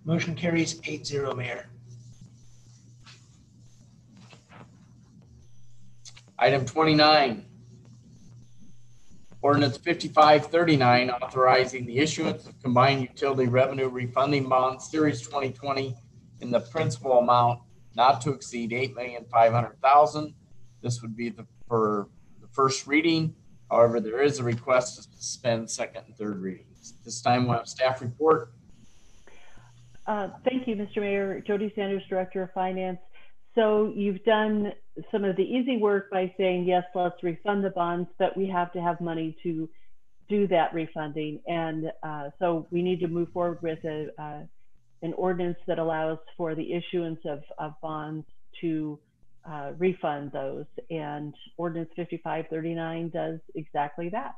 Motion carries 8-0, Mayor. Item 29, Ordinance 5539, authorizing the issuance of Combined Utility Revenue Refunding Bonds Series 2020 in the principal amount not to exceed $8,500,000. This would be for the first reading. However, there is a request to suspend second and third readings. This time we'll have staff report. Thank you, Mr. Mayor. Jody Sanders, Director of Finance. So you've done some of the easy work by saying, yes, let's refund the bonds, but we have to have money to do that refunding. And so we need to move forward with an ordinance that allows for the issuance of bonds to refund those. And Ordinance 5539 does exactly that.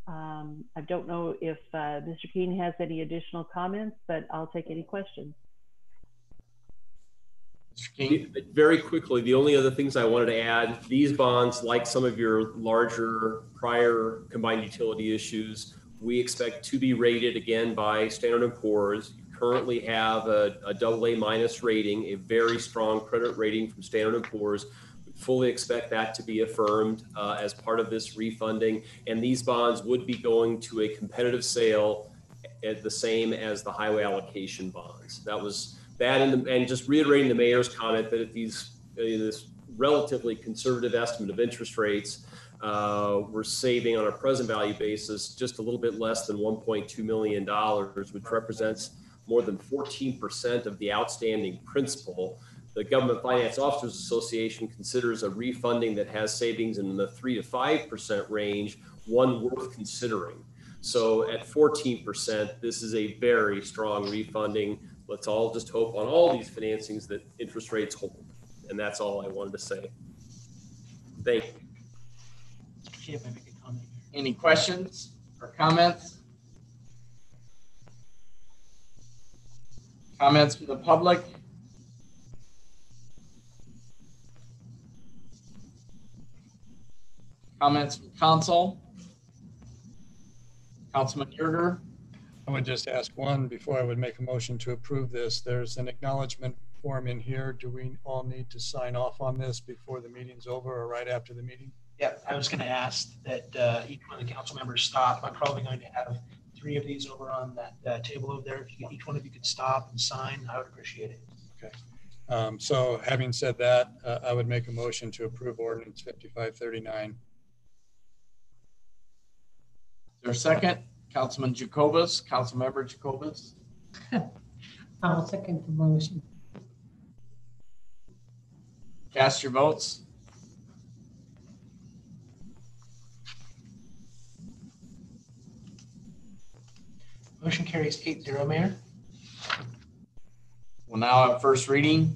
I don't know if Mr. Keene has any additional comments, but I'll take any questions. Very quickly, the only other things I wanted to add, these bonds, like some of your larger prior combined utility issues, we expect to be rated again by Standard & Poor's. You currently have a AA- rating, a very strong credit rating from Standard & Poor's. We fully expect that to be affirmed as part of this refunding. And these bonds would be going to a competitive sale at the same as the highway allocation bonds. That was that, and just reiterating the mayor's comment that if this relatively conservative estimate of interest rates, we're saving on a present value basis just a little bit less than $1.2 million, which represents more than 14% of the outstanding principal. The Government Finance Officers Association considers a refunding that has savings in the 3 to 5% range one worth considering. So at 14%, this is a very strong refunding. Let's all just hope on all these financings that interest rates hold. And that's all I wanted to say. Thank you. Any questions or comments? Comments from the public? Comments from council? Councilman Yerger? I would just ask one before I would make a motion to approve this. There's an acknowledgement form in here. Do we all need to sign off on this before the meeting's over or right after the meeting? Yeah, I was going to ask that each one of the council members stop. I'm probably going to have 3 of these over on that table over there. If each one of you could stop and sign, I would appreciate it. Okay. So having said that, I would make a motion to approve ordinance 5539. Is there a second? Councilman Jacobus, Councilmember Jacobus. I'll second the motion. Cast your votes. Motion carries 8-0, Mayor. We'll now have first reading.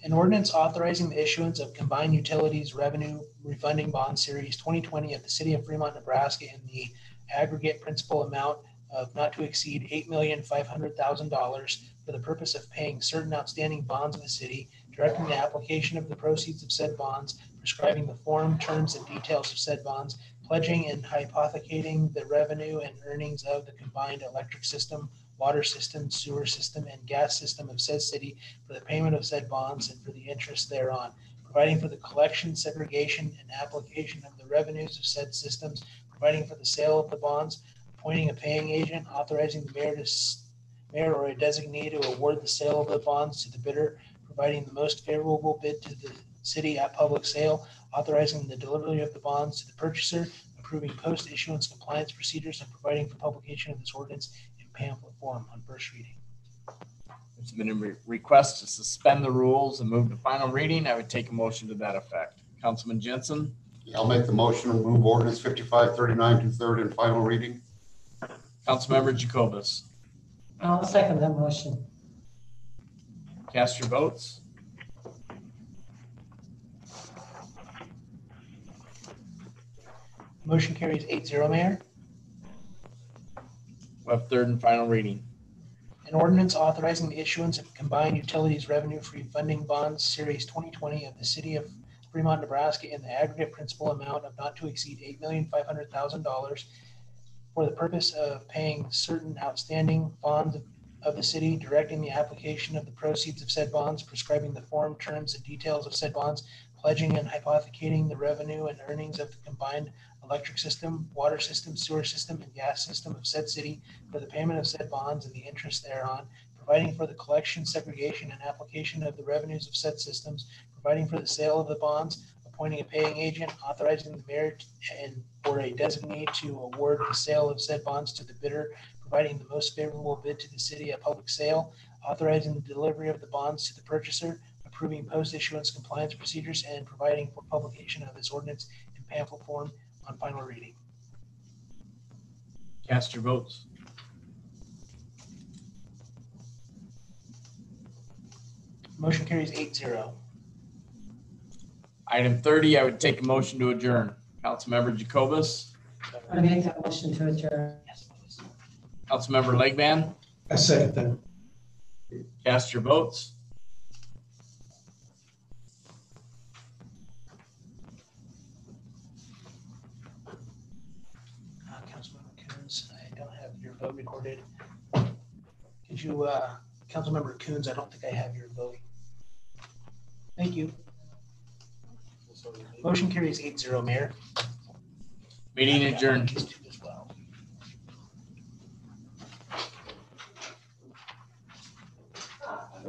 An ordinance authorizing the issuance of combined utilities revenue refunding bond series 2020 of the city of Fremont, Nebraska in the aggregate principal amount of not to exceed $8,500,000 for the purpose of paying certain outstanding bonds of the city, directing the application of the proceeds of said bonds, prescribing the form, terms, and details of said bonds, pledging and hypothecating the revenue and earnings of the combined electric system, water system, sewer system, and gas system of said city for the payment of said bonds and for the interest thereon, providing for the collection, segregation, and application of the revenues of said systems, providing for the sale of the bonds, appointing a paying agent, authorizing the mayor or a designee to award the sale of the bonds to the bidder, providing the most favorable bid to the city at public sale, authorizing the delivery of the bonds to the purchaser, approving post-issuance compliance procedures, and providing for publication of this ordinance in pamphlet form on first reading. There's been a request to suspend the rules and move to final reading. I would take a motion to that effect. Councilman Jensen. I'll make the motion to move ordinance 5539 to third and final reading. Councilmember Jacobus. I'll second that motion. Cast your votes. Motion carries 8-0, Mayor. We'll have third and final reading. An ordinance authorizing the issuance of combined utilities revenue-free funding bonds series 2020 of the city of Fremont, Nebraska in the aggregate principal amount of not to exceed $8,500,000 for the purpose of paying certain outstanding bonds of the city, directing the application of the proceeds of said bonds, prescribing the form, terms, and details of said bonds, pledging and hypothecating the revenue and earnings of the combined electric system, water system, sewer system, and gas system of said city for the payment of said bonds and the interest thereon, providing for the collection, segregation, and application of the revenues of said systems, providing for the sale of the bonds, appointing a paying agent, authorizing the mayor and or a designee to award the sale of said bonds to the bidder, providing the most favorable bid to the city at public sale, authorizing the delivery of the bonds to the purchaser, approving post-issuance compliance procedures, and providing for publication of this ordinance in pamphlet form on final reading. Cast your votes. Motion carries 8-0. Item 30, I would take a motion to adjourn. Councilmember Jacobus. I make that motion to adjourn. Councilmember Legban. I second that. Cast your votes. Councilmember Coons, I don't have your vote recorded. Could you, Councilmember Coons, I don't think I have your vote. Thank you. Motion carries 8-0, Mayor. Meeting adjourned. As well. I